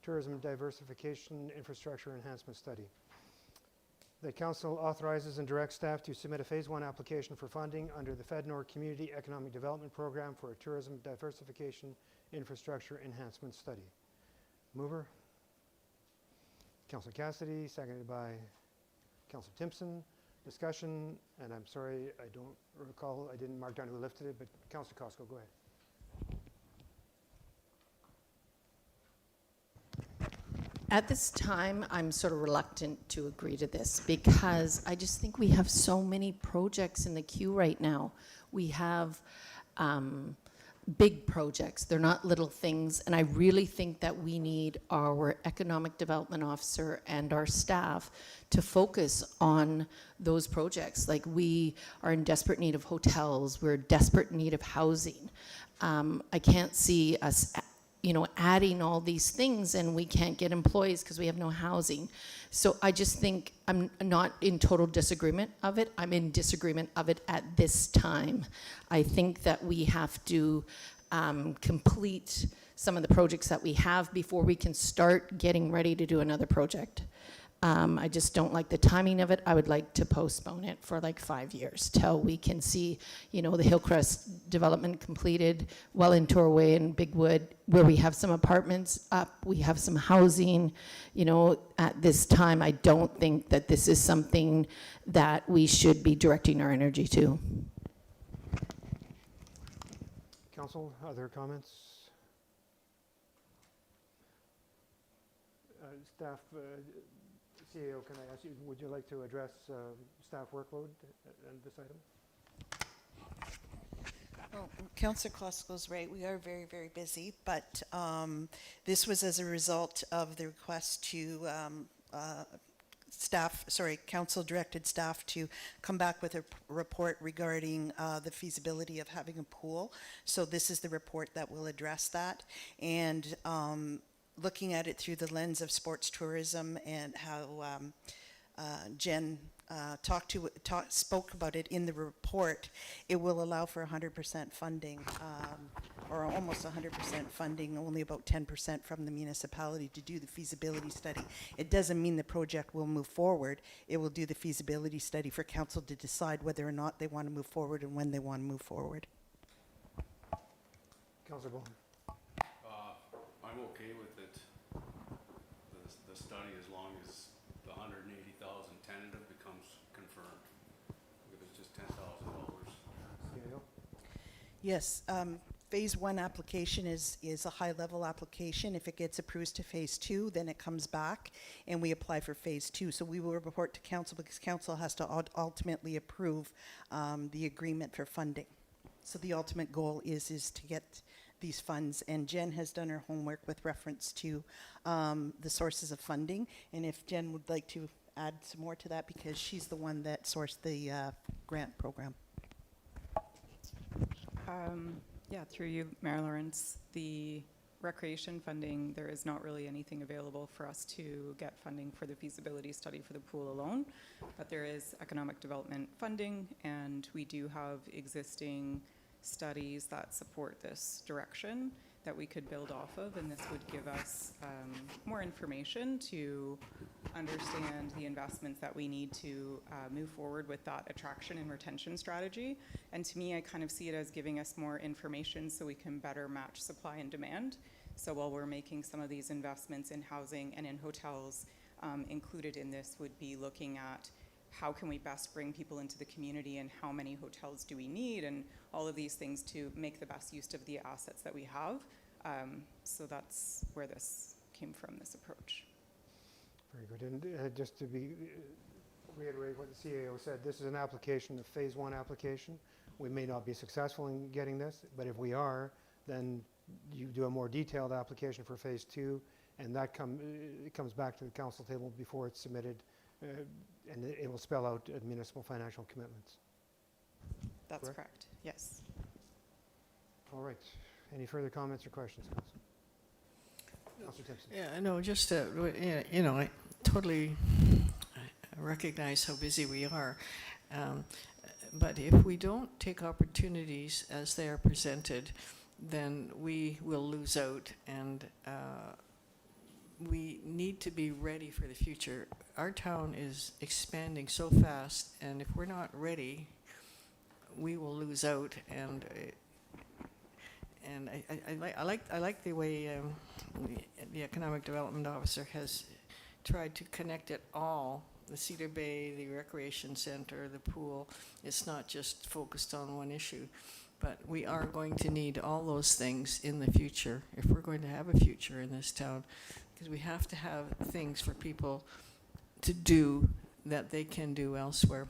Tourism Diversification Infrastructure Enhancement Study. The council authorizes and directs staff to submit a Phase 1 application for funding under the FedNor Community Economic Development Program for a Tourism Diversification Infrastructure Enhancement Study. Mover? Councilor Cassidy, seconded by Councilor Timpson. Discussion, and I'm sorry, I don't recall, I didn't mark down who lifted it, but Councilor Costco, go ahead. At this time, I'm sort of reluctant to agree to this because I just think we have so many projects in the queue right now. We have big projects. They're not little things. And I really think that we need our economic development officer and our staff to focus on those projects. Like, we are in desperate need of hotels. We're in desperate need of housing. I can't see us adding all these things and we can't get employees because we have no housing. So I just think I'm not in total disagreement of it. I'm in disagreement of it at this time. I think that we have to complete some of the projects that we have before we can start getting ready to do another project. I just don't like the timing of it. I would like to postpone it for like 5 years till we can see, the Hillcrest development completed, well into our way in Bigwood, where we have some apartments up, we have some housing. At this time, I don't think that this is something that we should be directing our energy to. Council, other comments? Staff, CAO, can I ask you, would you like to address staff workload and this item? Well, Councillor Klosko's right. We are very, very busy, but this was as a result of the request to council directed staff to come back with a report regarding the feasibility of having a pool. So this is the report that will address that. And looking at it through the lens of sports tourism and how Jen spoke about it in the report, it will allow for 100% funding, or almost 100% funding, only about 10% from the municipality to do the feasibility study. It doesn't mean the project will move forward. It will do the feasibility study for council to decide whether or not they want to move forward and when they want to move forward. Councilor Bowen. I'm okay with it, the study, as long as the 180,000 tentative becomes confirmed. If it's just $10,000. CAO? Yes, Phase 1 application is a high-level application. If it gets approved to Phase 2, then it comes back and we apply for Phase 2. So we will report to council because council has to ultimately approve the agreement for funding. So the ultimate goal is to get these funds, and Jen has done her homework with reference to the sources of funding. And if Jen would like to add some more to that, because she's the one that sourced the grant program. Yeah, through you, Mayor Lawrence, the recreation funding, there is not really anything available for us to get funding for the feasibility study for the pool alone, but there is economic development funding, and we do have existing studies that support this direction that we could build off of, and this would give us more information to understand the investments that we need to move forward with that attraction and retention strategy. And to me, I kind of see it as giving us more information so we can better match supply and demand. So while we're making some of these investments in housing and in hotels, included in this would be looking at how can we best bring people into the community and how many hotels do we need, and all of these things to make the best use of the assets that we have. So that's where this came from, this approach. Very good. And just to reiterate what the CAO said, this is an application, a Phase 1 application. We may not be successful in getting this, but if we are, then you do a more detailed application for Phase 2, and that it comes back to the council table before it's submitted, and it will spell out municipal financial commitments. That's correct, yes. All right. Any further comments or questions, Council? Councilor Timpson. Yeah, no, just I totally recognize how busy we are. But if we don't take opportunities as they are presented, then we will lose out, and we need to be ready for the future. Our town is expanding so fast, and if we're not ready, we will lose out. And I like the way the economic development officer has tried to connect it all. The Cedar Bay, the recreation center, the pool. It's not just focused on one issue, but we are going to need all those things in the future if we're going to have a future in this town, because we have to have things for people to do that they can do elsewhere.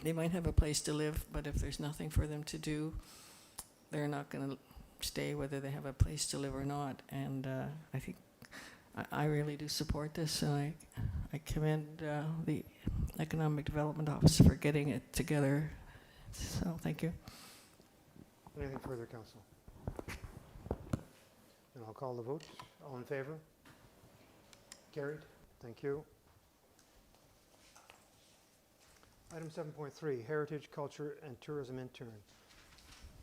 They might have a place to live, but if there's nothing for them to do, they're not going to stay whether they have a place to live or not. And I think I really do support this, and I commend the Economic Development Office for getting it together. So thank you. Anything further, Council? And I'll call the vote. All in favor? Carried. Thank you. Item 7.3, Heritage, Culture, and Tourism Intern.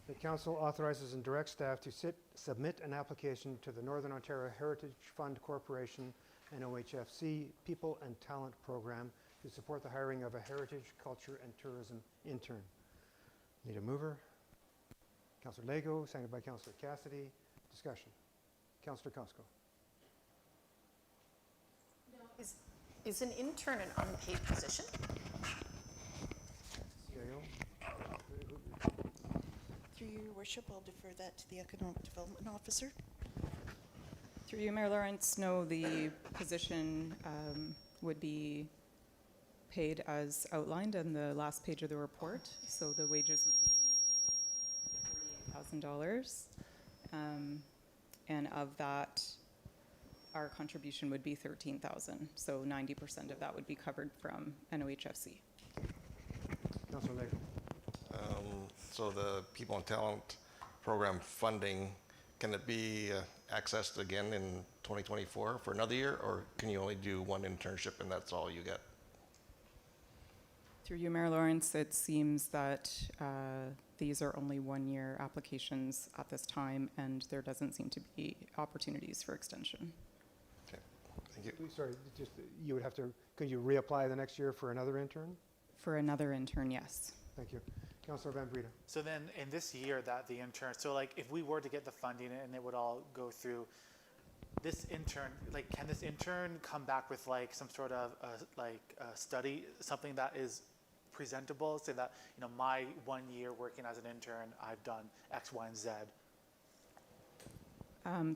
The Council authorizes and directs staff to submit an application to the Northern Ontario Heritage Fund Corporation and OHFC People and Talent Program to support the hiring of a Heritage, Culture, and Tourism Intern. Need a mover? Councillor Lego, seconded by Councillor Cassidy. Discussion. Councillor Costco. Is an intern an unpaid position? CIO. Through your worship, I'll defer that to the Economic Development Officer. Through you, Mayor Lawrence, no, the position would be paid as outlined on the last page of the report. So the wages would be $48,000. And of that, our contribution would be $13,000. So 90% of that would be covered from NOHFC. Councillor Lego. So the People and Talent Program funding, can it be accessed again in 2024 for another year, or can you only do one internship and that's all you get? Through you, Mayor Lawrence, it seems that these are only one-year applications at this time, and there doesn't seem to be opportunities for extension. Okay, thank you. Sorry, just you would have to, could you reapply the next year for another intern? For another intern, yes. Thank you. Councillor Van Breda. So then in this year that the intern, so like if we were to get the funding and it would all go through, this intern, like can this intern come back with like some sort of study, something that is presentable, say that, you know, my 1 year working as an intern, I've done X, Y, and Z?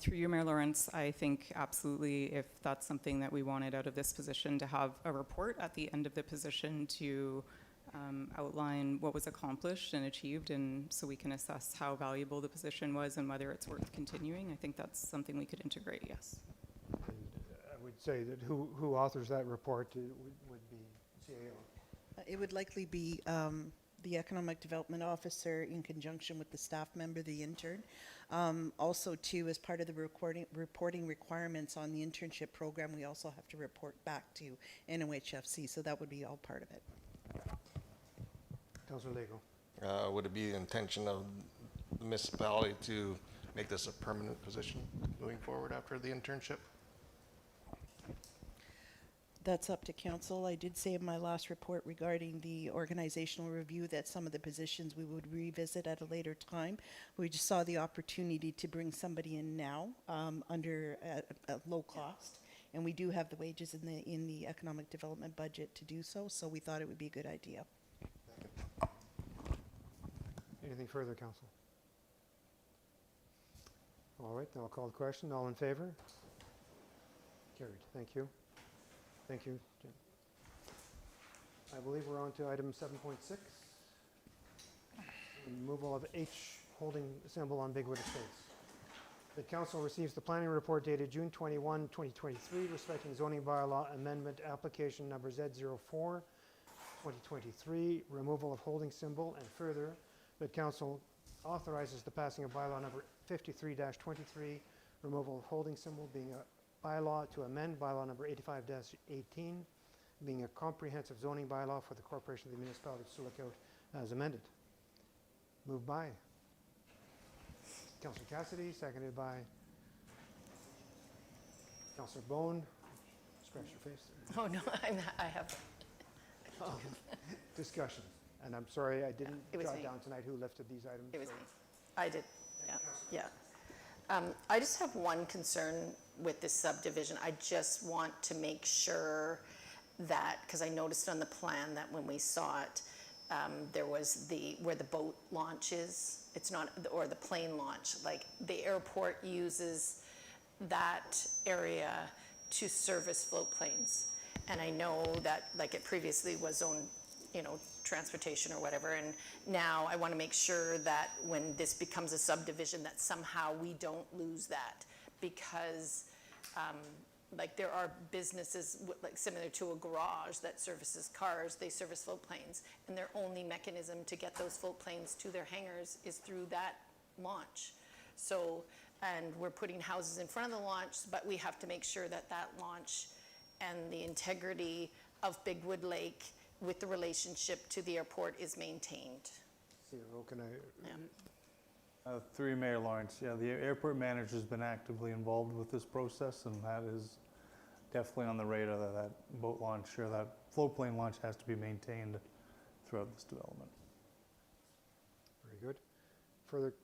Through you, Mayor Lawrence, I think absolutely, if that's something that we wanted out of this position, to have a report at the end of the position to outline what was accomplished and achieved, and so we can assess how valuable the position was and whether it's worth continuing. I think that's something we could integrate, yes. And I would say that who authors that report would be CAO. It would likely be the Economic Development Officer in conjunction with the staff member, the intern. Also, too, as part of the reporting requirements on the internship program, we also have to report back to NOHFC, so that would be all part of it. Councillor Lego. Would it be the intention of the municipality to make this a permanent position moving forward after the internship? That's up to council. I did say in my last report regarding the organizational review that some of the positions we would revisit at a later time. We just saw the opportunity to bring somebody in now under a low cost, and we do have the wages in the economic development budget to do so. So we thought it would be a good idea. Anything further, Council? All right, then I'll call the question. All in favor? Carried. Thank you. Thank you, Jim. I believe we're on to item 7.6. Removal of H holding symbol on Bigwood Estates. The Council receives the planning report dated June 21, 2023, respecting zoning bylaw amendment application number Z04, 2023, removal of holding symbol, and further, the Council authorizes the passing of bylaw number 53-23, removal of holding symbol, being a bylaw to amend bylaw number 85-18, being a comprehensive zoning bylaw for the corporation of the municipality of Sioux Lookout as amended. Moved by Councillor Cassidy, seconded by Councillor Bone. Scratch your face there. Oh, no, I have. Discussion. And I'm sorry, I didn't it was jot me. down tonight who lifted these items. It was so- me. I did, yeah. I just have one concern with this subdivision. I just want to make sure that, because I noticed on the plan that when we saw it, there was where the boat launch is, it's not, or the plane launch, like the airport uses that area to service float planes. And I know that like it previously was owned, transportation or whatever, and now I want to make sure that when this becomes a subdivision that somehow we don't lose that, because like there are businesses like similar to a garage that services cars, they service float planes, and their only mechanism to get those float planes to their hangars is through that launch. So, and we're putting houses in front of the launch, but we have to make sure that that launch and the integrity of Bigwood Lake with the relationship to the airport is maintained. Zero, can I? Through Mayor Lawrence, yeah, the airport manager's been actively involved with this process, and that is definitely on the radar that that boat launch or that float plane launch has to be maintained throughout this development. Very good. Further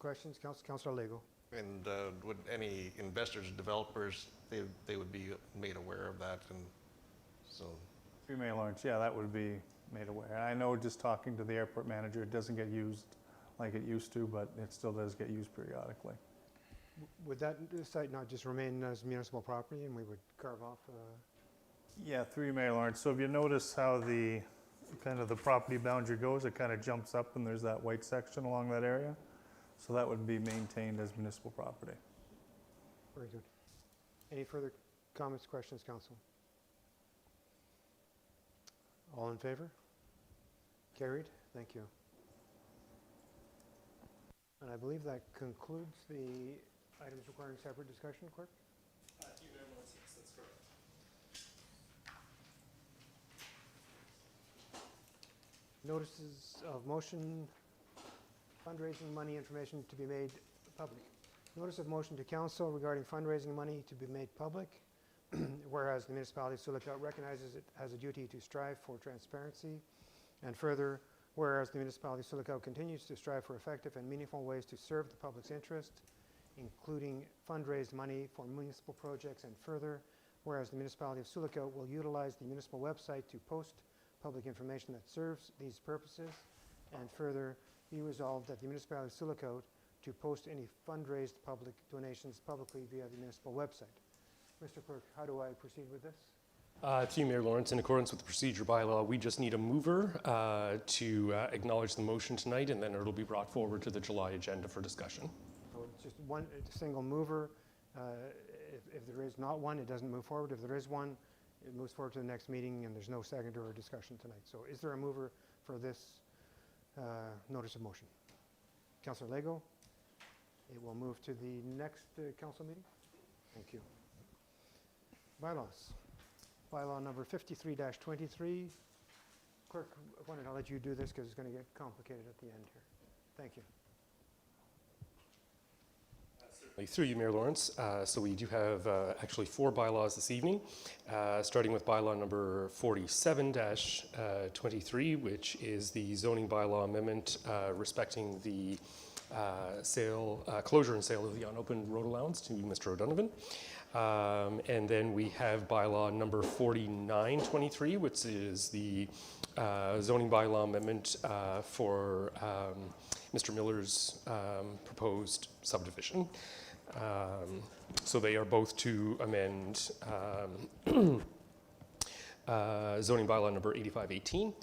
questions, Councillor Lego? And would any investors, developers, they would be made aware of that, and so. Through Mayor Lawrence, yeah, that would be made aware. And I know just talking to the airport manager, it doesn't get used like it used to, but it still does get used periodically. Would that site not just remain as municipal property and we would carve off? Yeah, through Mayor Lawrence. So if you notice how the kind of the property boundary goes, it kind of jumps up and there's that white section along that area. So that would be maintained as municipal property. Very good. Any further comments, questions, Council? All in favor? Carried. Thank you. And I believe that concludes the items requiring separate discussion, Clerk? Yes, that's correct. Notices of motion, fundraising money information to be made public. Notice of motion to council regarding fundraising money to be made public. Whereas the municipality of Sioux Lookout recognizes it has a duty to strive for transparency. And further, whereas the municipality of Sioux Lookout continues to strive for effective and meaningful ways to serve the public's interest, including fundraised money for municipal projects. And further, whereas the municipality of Sioux Lookout will utilize the municipal website to post public information that serves these purposes. And further, be resolved that the municipality of Sioux Lookout to post any fundraised public donations publicly via the municipal website. Mr. Clerk, how do I proceed with this? Through Mayor Lawrence, in accordance with the procedure bylaw, we just need a mover to acknowledge the motion tonight, and then it'll be brought forward to the July agenda for discussion. So it's just one single mover. If there is not one, it doesn't move forward. If there is one, it moves forward to the next meeting, and there's no second or discussion tonight. So is there a mover for this notice of motion? Councillor Lego? It will move to the next council meeting. Thank you. Bylaws. Bylaw number 53-23. Clerk, why don't I let you do this because it's going to get complicated at the end here. Thank you. Through you, Mayor Lawrence. So we do have actually 4 bylaws this evening, starting with bylaw number 47-23, which is the zoning bylaw amendment respecting the closure and sale of the unopened road allowance to Mr. O'Donovan. And then we have bylaw number 49-23, which is the zoning bylaw amendment for Mr. Miller's proposed subdivision. So they are both to amend zoning bylaw number 8518.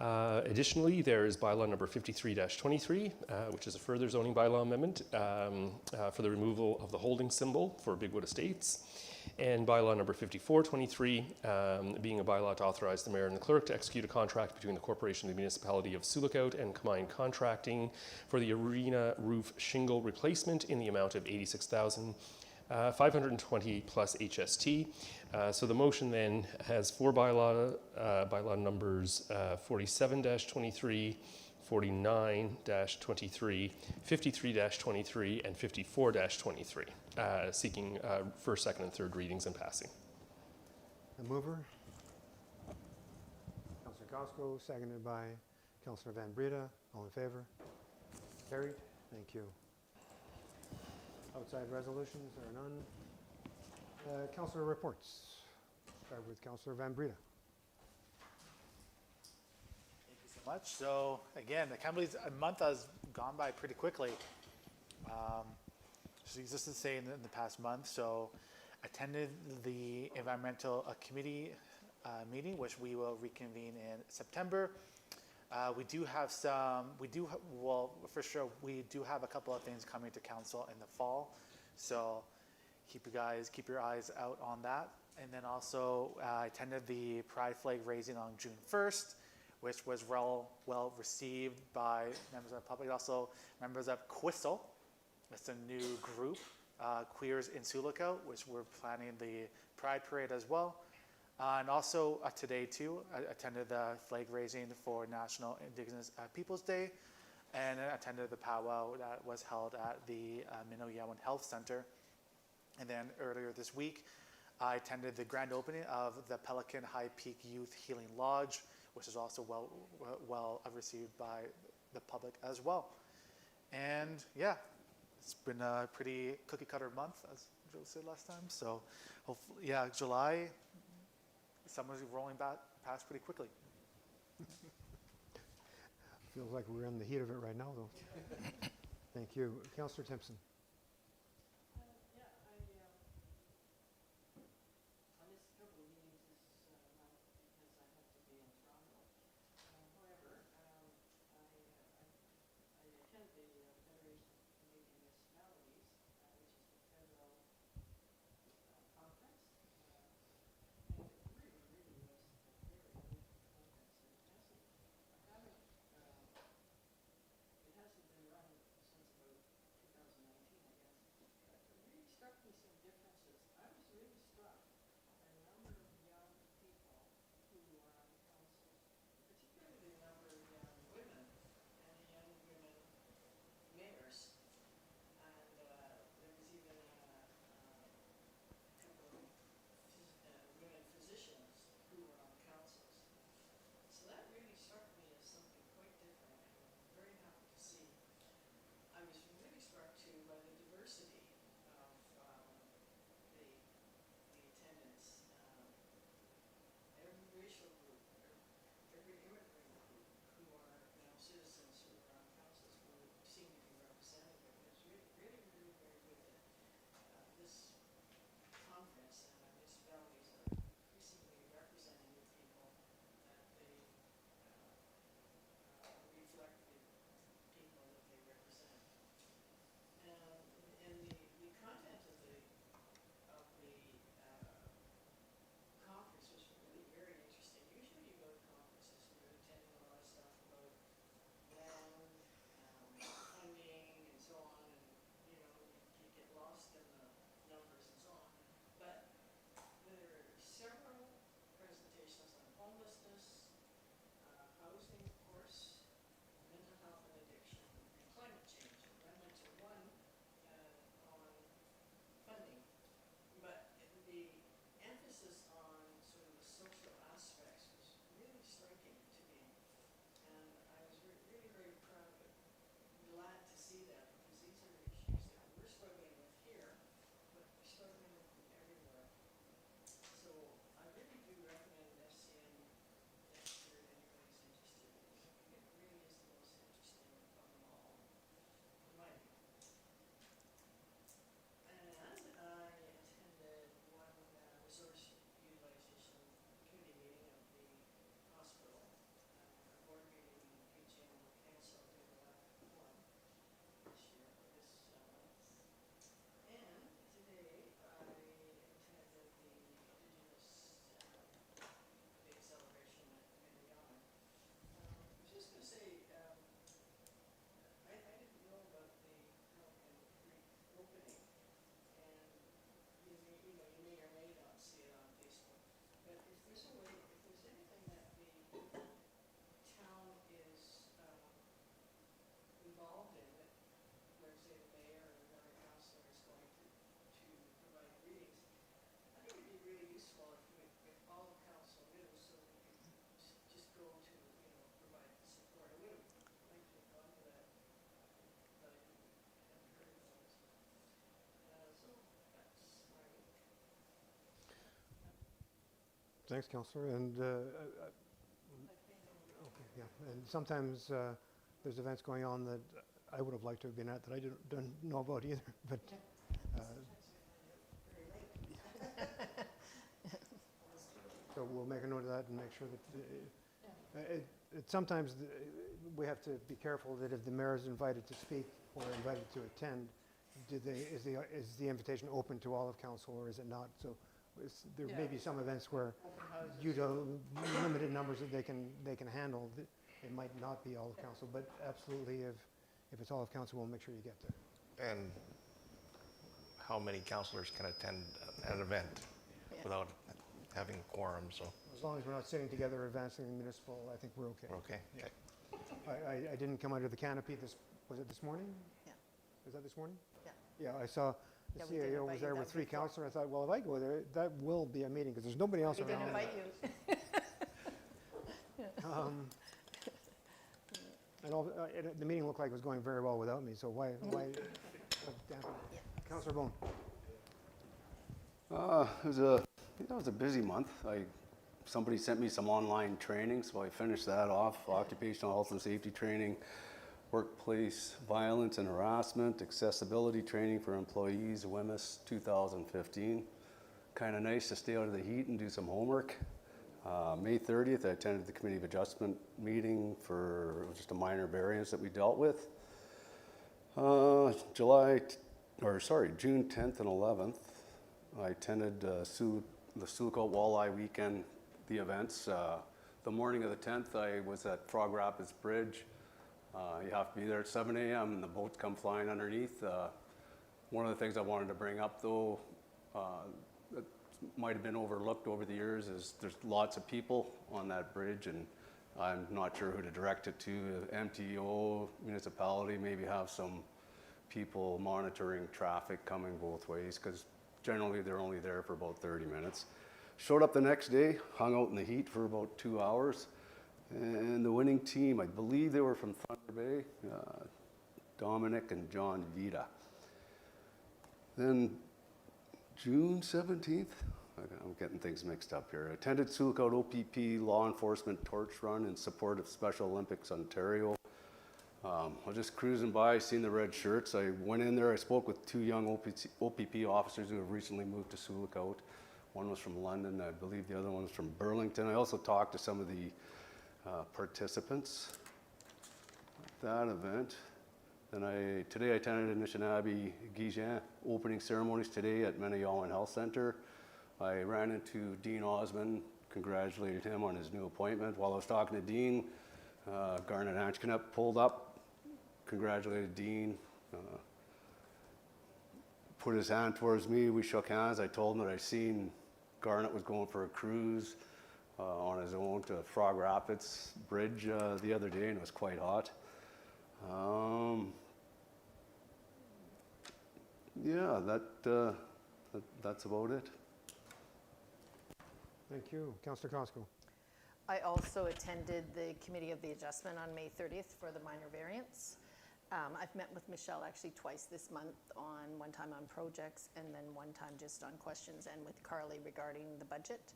Additionally, there is bylaw number 53-23, which is a further zoning bylaw amendment for the removal of the holding symbol for Bigwood Estates. And bylaw number 54-23, being a bylaw to authorize the mayor and the clerk to execute a contract between the corporation and the municipality of Sioux Lookout and combined contracting for the arena roof shingle replacement in the amount of $86,000 520 plus HST. So the motion then has four bylaw numbers 47-23, 49-23, 53-23, and 54-23, seeking first, second, and third readings and passing. The mover? Councillor Cosgrove, seconded by Councillor Van Breda. All in favor? Carried. Thank you. Outside resolutions, there are none. Councillor reports. Start with Councillor Van Breda. Thank you so much. So again, I can't believe a month has gone by pretty quickly. So just to say in the past month, so attended the environmental committee meeting, which we will reconvene in September. We do have for sure, we do have a couple of things coming to council in the fall. So keep your eyes out on that. And then also I attended the Pride flag raising on June 1st, which was well received by members of the public. Also members of QUISL, it's a new group, Queers in Sioux, which we're planning the Pride Parade as well. And also today too, I attended the flag raising for National Indigenous Peoples Day, and I attended the powwow that was held at the Minoyawan Health Center. And then earlier this week, I attended the grand opening of the Pelican High Peak Youth Healing Lodge, which is also well received by the public as well. And yeah, it's been a pretty cookie cutter month, as Joe said last time. So hopefully, yeah, July, summer's rolling past pretty quickly. Feels like we're in the heat of it right now, though. Thank you. Councillor Timpson. is a way, if there's anything that the town is involved in, that, like say the mayor or another councillor is going to provide readings, I think it'd be really useful if all of council knew, so we could just go to, provide support. I would have liked to have gone to that, but I haven't heard about it. So that's my. Thanks, Councillor. And okay, yeah. And sometimes there's events going on that I would have liked to have been at that I didn't know about either. But so we'll make a note of that and make sure that sometimes we have to be careful that if the mayor is invited to speak or invited to attend, is the invitation open to all of council or is it not? So there may be some events where, due to limited numbers that they can handle, it might not be all of council. But absolutely, if it's all of council, we'll make sure you get there. And how many councillors can attend an event without having a quorum, so. As long as we're not sitting together advancing the municipal, I think we're okay. We're okay, Yeah. okay. I didn't come under the canopy was it this morning? Yeah. Was that this morning? Yeah. Yeah, I saw the Yeah, we did CAO invite was you there that with 3 before. councillors. I thought, well, if I go there, that will be a meeting because there's nobody else We around. didn't invite you. And the meeting looked like it was going very well without me, so why dampen it? Councillor Bone. It was a busy month. Somebody sent me some online training, so I finished that off. Occupational health and safety training, workplace violence and harassment, accessibility training for employees, WMIS 2015. Kind of nice to stay out of the heat and do some homework. May 30th, I attended the Committee of Adjustment meeting for just a minor variance that we dealt with. June 10th and 11th, I attended the Sioux Walleye Weekend, the events. The morning of the 10th, I was at Frog Rapids Bridge. You have to be there at 7 a.m. and the boats come flying underneath. One of the things I wanted to bring up, though, that might have been overlooked over the years, is there's lots of people on that bridge, and I'm not sure who to direct it to. MTO, municipality, maybe have some people monitoring traffic coming both ways, because generally they're only there for about 30 minutes. Showed up the next day, hung out in the heat for about 2 hours, and the winning team, I believe they were from Thunder Bay, Dominic and John Vita. Then June 17th, I'm getting things mixed up here. I attended Sioux Lookout OPP Law Enforcement Torch Run in support of Special Olympics Ontario. I was just cruising by, seen the red shirts. I went in there, I spoke with 2 young OPP officers who have recently moved to Sioux Lookout. One was from London, I believe the other one was from Burlington. I also talked to some of the participants at that event. Then today I attended Anishinaabe Gijin opening ceremonies today at Menayawan Health Center. I ran into Dean Osmond, congratulated him on his new appointment. While I was talking to Dean, Garnet Anchkanup pulled up, congratulated Dean, put his hand towards me, we shook hands. I told him that I seen Garnet was going for a cruise on his own to Frog Rapids Bridge the other day, and it was quite hot. Yeah, that's about it. Thank you. Councillor Costco. I also attended the Committee of the Adjustment on May 30th for the minor variance. I've met with Michelle actually twice this month, one time on projects and then one time just on questions, and with Carly regarding the budget.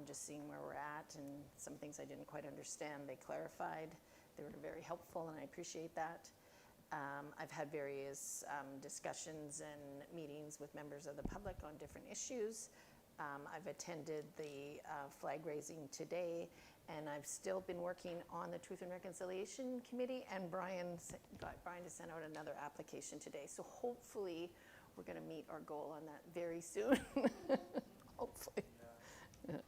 Just seeing where we're at and some things I didn't quite understand, they clarified. They were very helpful and I appreciate that. I've had various discussions and meetings with members of the public on different issues. I've attended the flag raising today, and I've still been working on the Truth and Reconciliation Committee, and Brian got Brian to send out another application today. So hopefully we're going to meet our goal on that very soon. Hopefully. Yeah.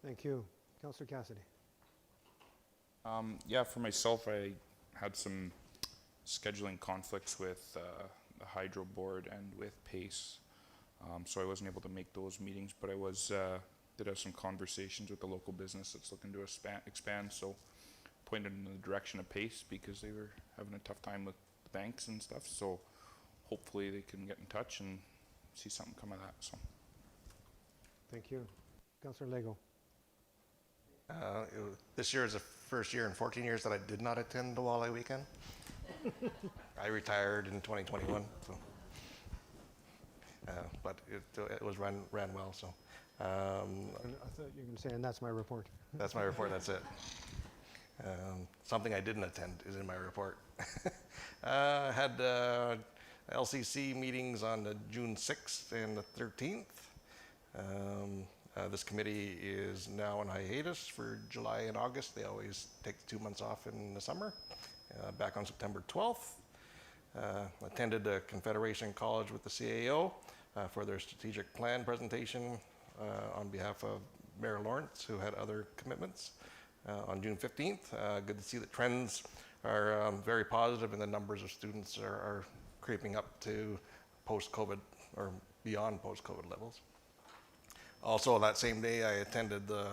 Thank you. Councillor Cassidy. Yeah, for myself, I had some scheduling conflicts with the Hydro Board and with PACE. So I wasn't able to make those meetings, but I was did have some conversations with the local business that's looking to expand, so pointed in the direction of Pace because they were having a tough time with the banks and stuff, so hopefully they can get in touch and see something come of that, so. Thank you. Councillor Lego. This year is the first year in 14 years that I did not attend the Walleye Weekend. I retired in 2021, so. But it was ran well, so. And I thought you were going to say, and that's my report. That's my report, that's it. Something I didn't attend is in my report. Had LCC meetings on the June 6th and the 13th. This committee is now on hiatus for July and August. They always take 2 months off in the summer. Back on September 12th. Attended the Confederation College with the CAO for their strategic plan presentation on behalf of Mayor Lawrence, who had other commitments. On June 15th, good to see that trends are very positive and the numbers of students are creeping up to post-COVID or beyond post-COVID levels. Also, that same day, I attended the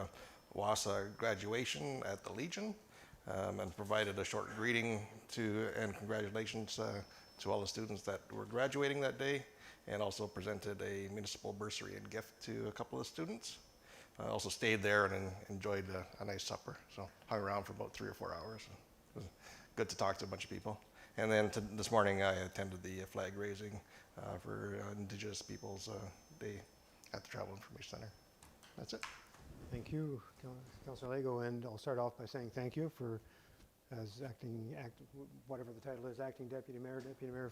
WASA graduation at the Legion and provided a short greeting and congratulations to all the students that were graduating that day, and also presented a municipal bursary and gift to a couple of students. I also stayed there and enjoyed a nice supper, so hung around for about 3 or 4 hours. It was good to talk to a bunch of people. And then this morning I attended the flag raising for Indigenous Peoples Day at the Travel Information Center. That's it. Thank you, Councillor Lego, and I'll start off by saying thank you for, as whatever the title is, acting deputy mayor,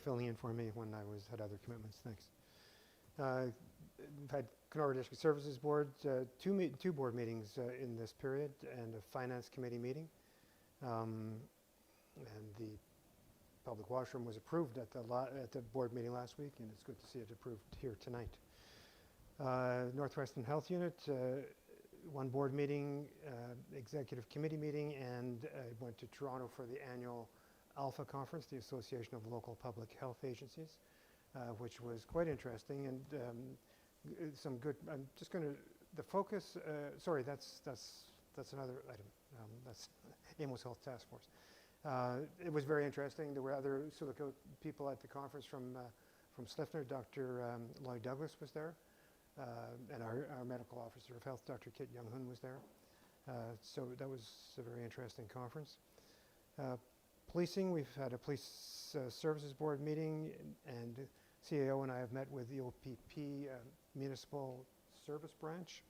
filling in for me when I had other commitments. Thanks. We've had Kenora District Services Board, two board meetings in this period, and a finance committee meeting. And the public washroom was approved at the board meeting last week, and it's good to see it approved here tonight. Northwestern Health Unit, one board meeting, executive committee meeting, and I went to Toronto for the annual ALPHA conference, the Association of Local Public Health Agencies, which was quite interesting and some good. I'm just going to the focus. Sorry, that's another item. That's Amos Health Task Force. It was very interesting. There were other Silico people at the conference from Slifner. Dr. Lloyd Douglas was there. And our medical officer of health, Dr. Kit Young-Hun, was there. So that was a very interesting conference. Policing, we've had a police services board meeting, and CAO and I have met with the OPP municipal service branch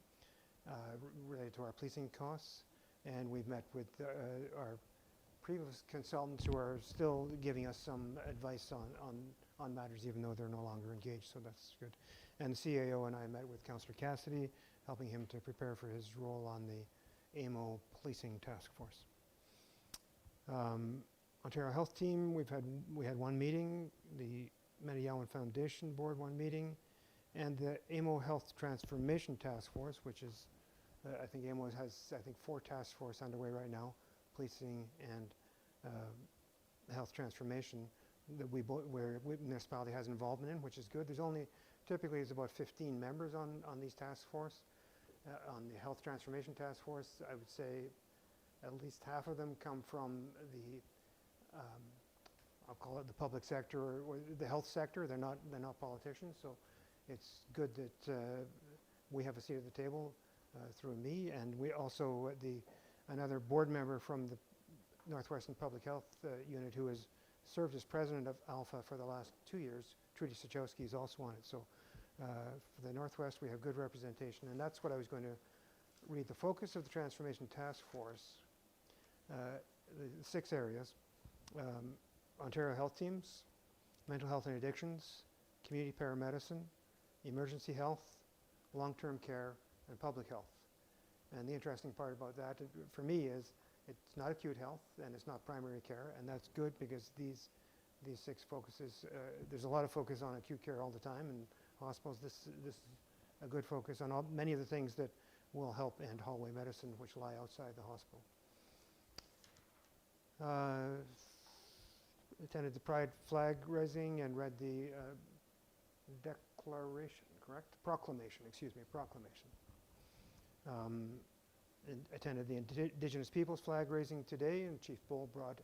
related to our policing costs. And we've met with our previous consultants who are still giving us some advice on matters, even though they're no longer engaged, so that's good. And the CAO and I met with Councillor Cassidy, helping him to prepare for his role on the AMO Policing Task Force. Ontario Health Team, we had one meeting, the Mediawan Foundation Board one meeting, and the AMO Health Transformation Task Force, which is, I think AMO has 4 task force underway right now, policing and health transformation, that where municipality has involvement in, which is good. There's only typically is about 15 members on these task force. On the health transformation task force, I would say at least half of them come from the I'll call it the public sector or the health sector. They're not politicians, so it's good that we have a seat at the table through me, and we also another board member from the Northwestern Public Health Unit who has served as president of ALPHA for the last 2 years. Trudy Sachowski is also on it. So for the Northwest, we have good representation, and that's what I was going to read. The focus of the Transformation Task Force, the 6 areas, Ontario Health Teams, mental health and addictions, community paramedicine, emergency health, long-term care, and public health. And the interesting part about that, for me, is it's not acute health and it's not primary care, and that's good because these 6 focuses, there's a lot of focus on acute care all the time in hospitals. This is a good focus on many of the things that will help end hallway medicine, which lie outside the hospital. Attended the Pride flag raising and read the declaration, correct? Proclamation, excuse me, proclamation. Attended the Indigenous Peoples flag raising today, and Chief Bull brought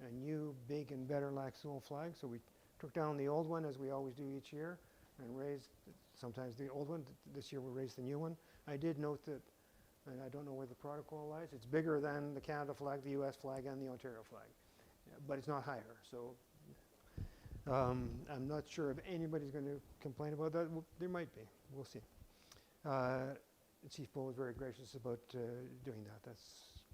a new, big and better Lac Seul flag. So we took down the old one, as we always do each year, and raised sometimes the old one. This year we raised the new one. I did note that, and I don't know where the protocol lies, it's bigger than the Canada flag, the US flag, and the Ontario flag, but it's not higher. So I'm not sure if anybody's going to complain about that. There might be. We'll see. Chief Bull was very gracious about doing that. That's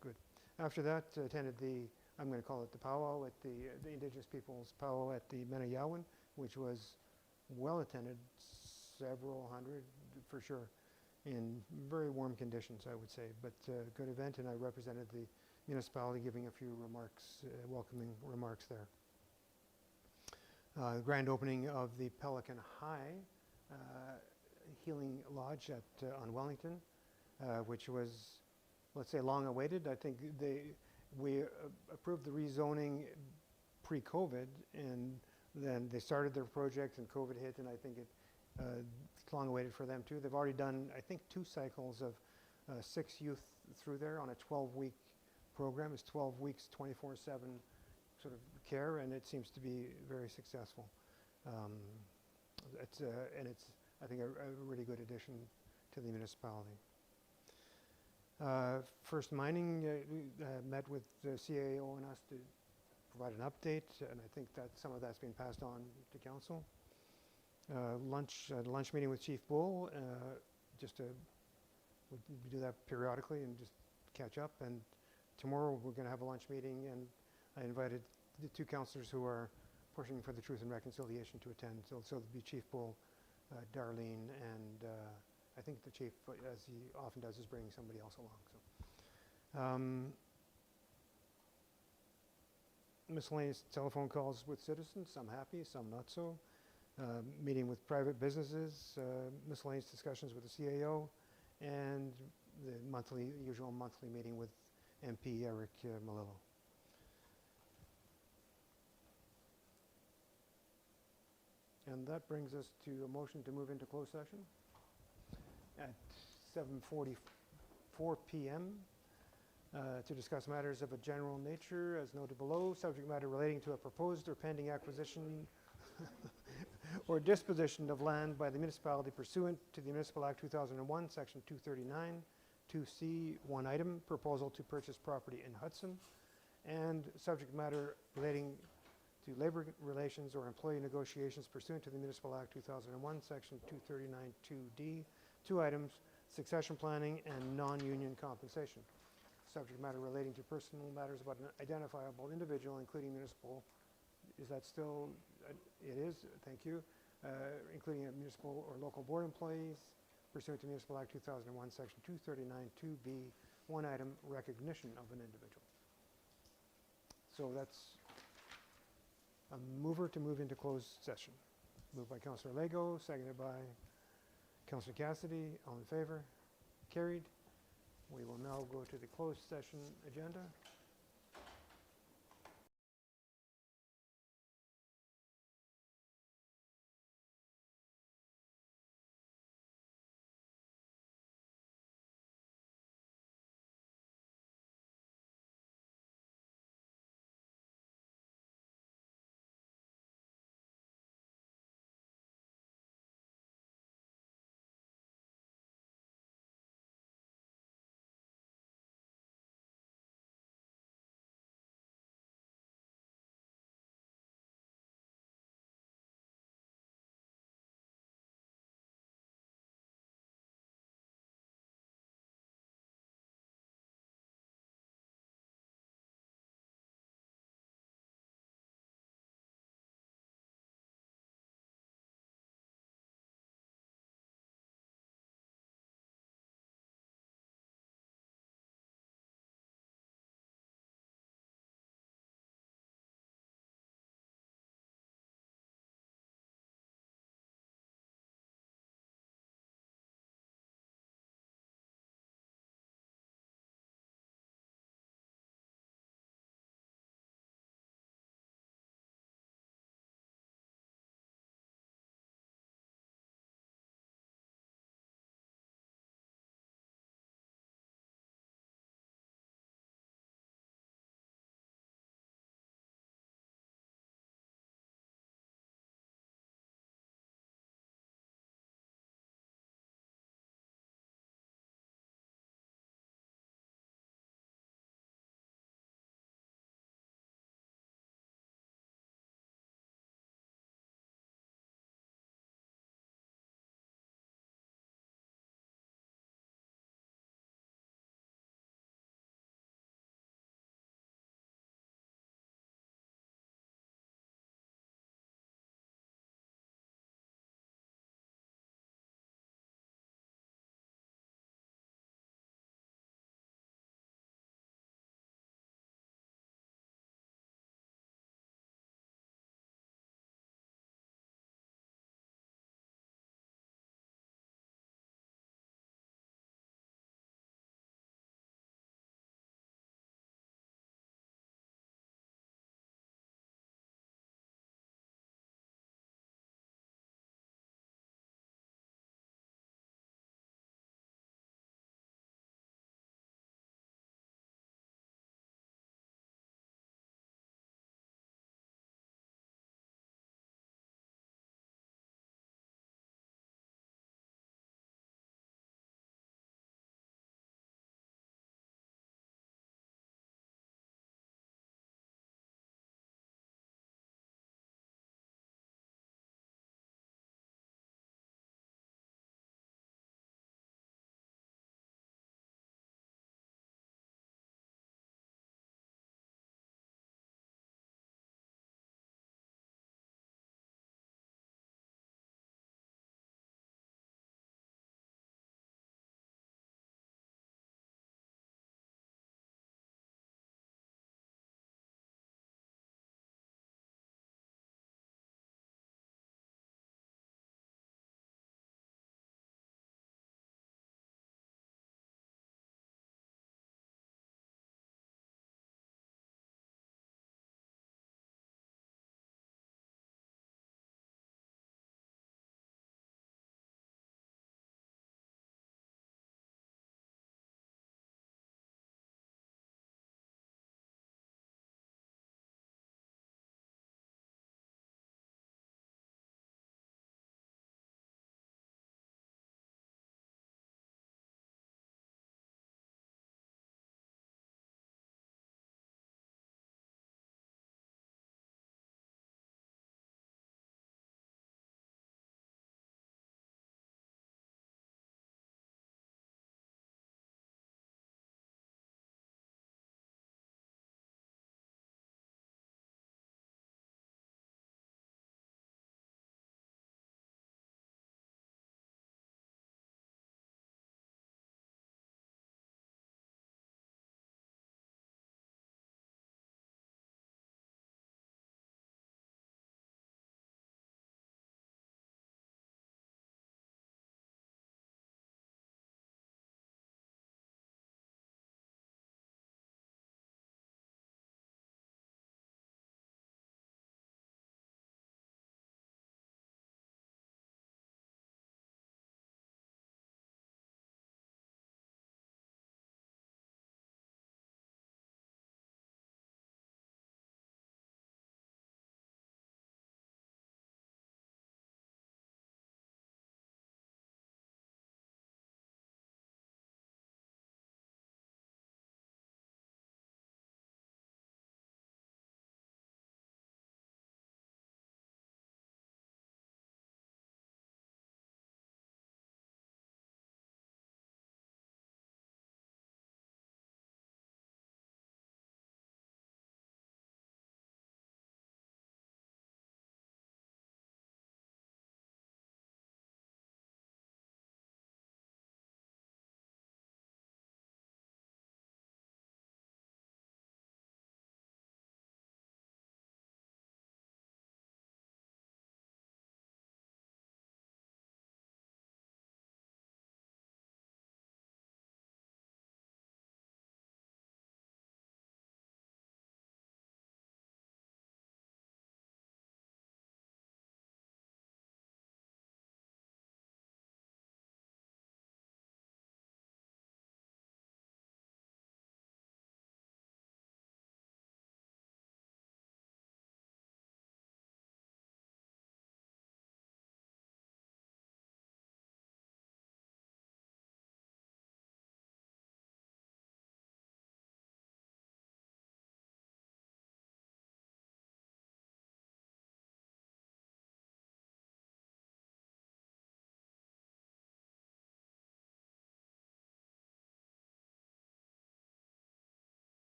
good. After that, attended the, I'm going to call it the powwow, at the Indigenous Peoples powwow at the Menayawan, which was well attended, several hundred for sure, in very warm conditions, I would say, but good event, and I represented the municipality giving a few remarks, welcoming remarks there. Grand opening of the Pelican High Healing Lodge on Wellington, which was, let's say, long awaited. I think we approved the rezoning pre-COVID, and then they started their project and COVID hit, and I think it's long awaited for them too. They've already done, I think, 2 cycles of 6 youth through there on a 12-week program. It's 12 weeks, 24/7 sort of care, and it seems to be very successful. It's I think, a really good addition to the municipality. First Mining met with the CAO and us to provide an update, and I think that some of that's been passed on to council. Lunch meeting with Chief Bull, we do that periodically and just catch up. And tomorrow we're going to have a lunch meeting, and I invited the 2 councillors who are pushing for the Truth and Reconciliation to attend. So it'll be Chief Bull, Darlene, and I think the chief, as he often does, is bringing somebody else along. So, miscellaneous telephone calls with citizens, some happy, some not so. Meeting with private businesses, miscellaneous discussions with the CAO, and the usual monthly meeting with MP Eric Malillo. And that brings us to a motion to move into closed session at 7:44 p.m. To discuss matters of a general nature as noted below, subject matter relating to a proposed or pending acquisition or disposition of land by the municipality pursuant to the Municipal Act 2001, Section 239, 2C, 1 item, proposal to purchase property in Hudson, and subject matter relating to labor relations or employee negotiations pursuant to the Municipal Act 2001, Section 239, 2D, 2 items, succession planning and non-union compensation. Subject matter relating to personal matters about an identifiable individual, including municipal, is that still, it is, thank you, including municipal or local board employees pursuant to Municipal Act 2001, Section 239, 2B, 1 item, recognition of an individual. So that's a mover to move into closed session. Moved by Councillor Lego, seconded by Councillor Cassidy. All in favor? Carried. We will now go to the closed session agenda.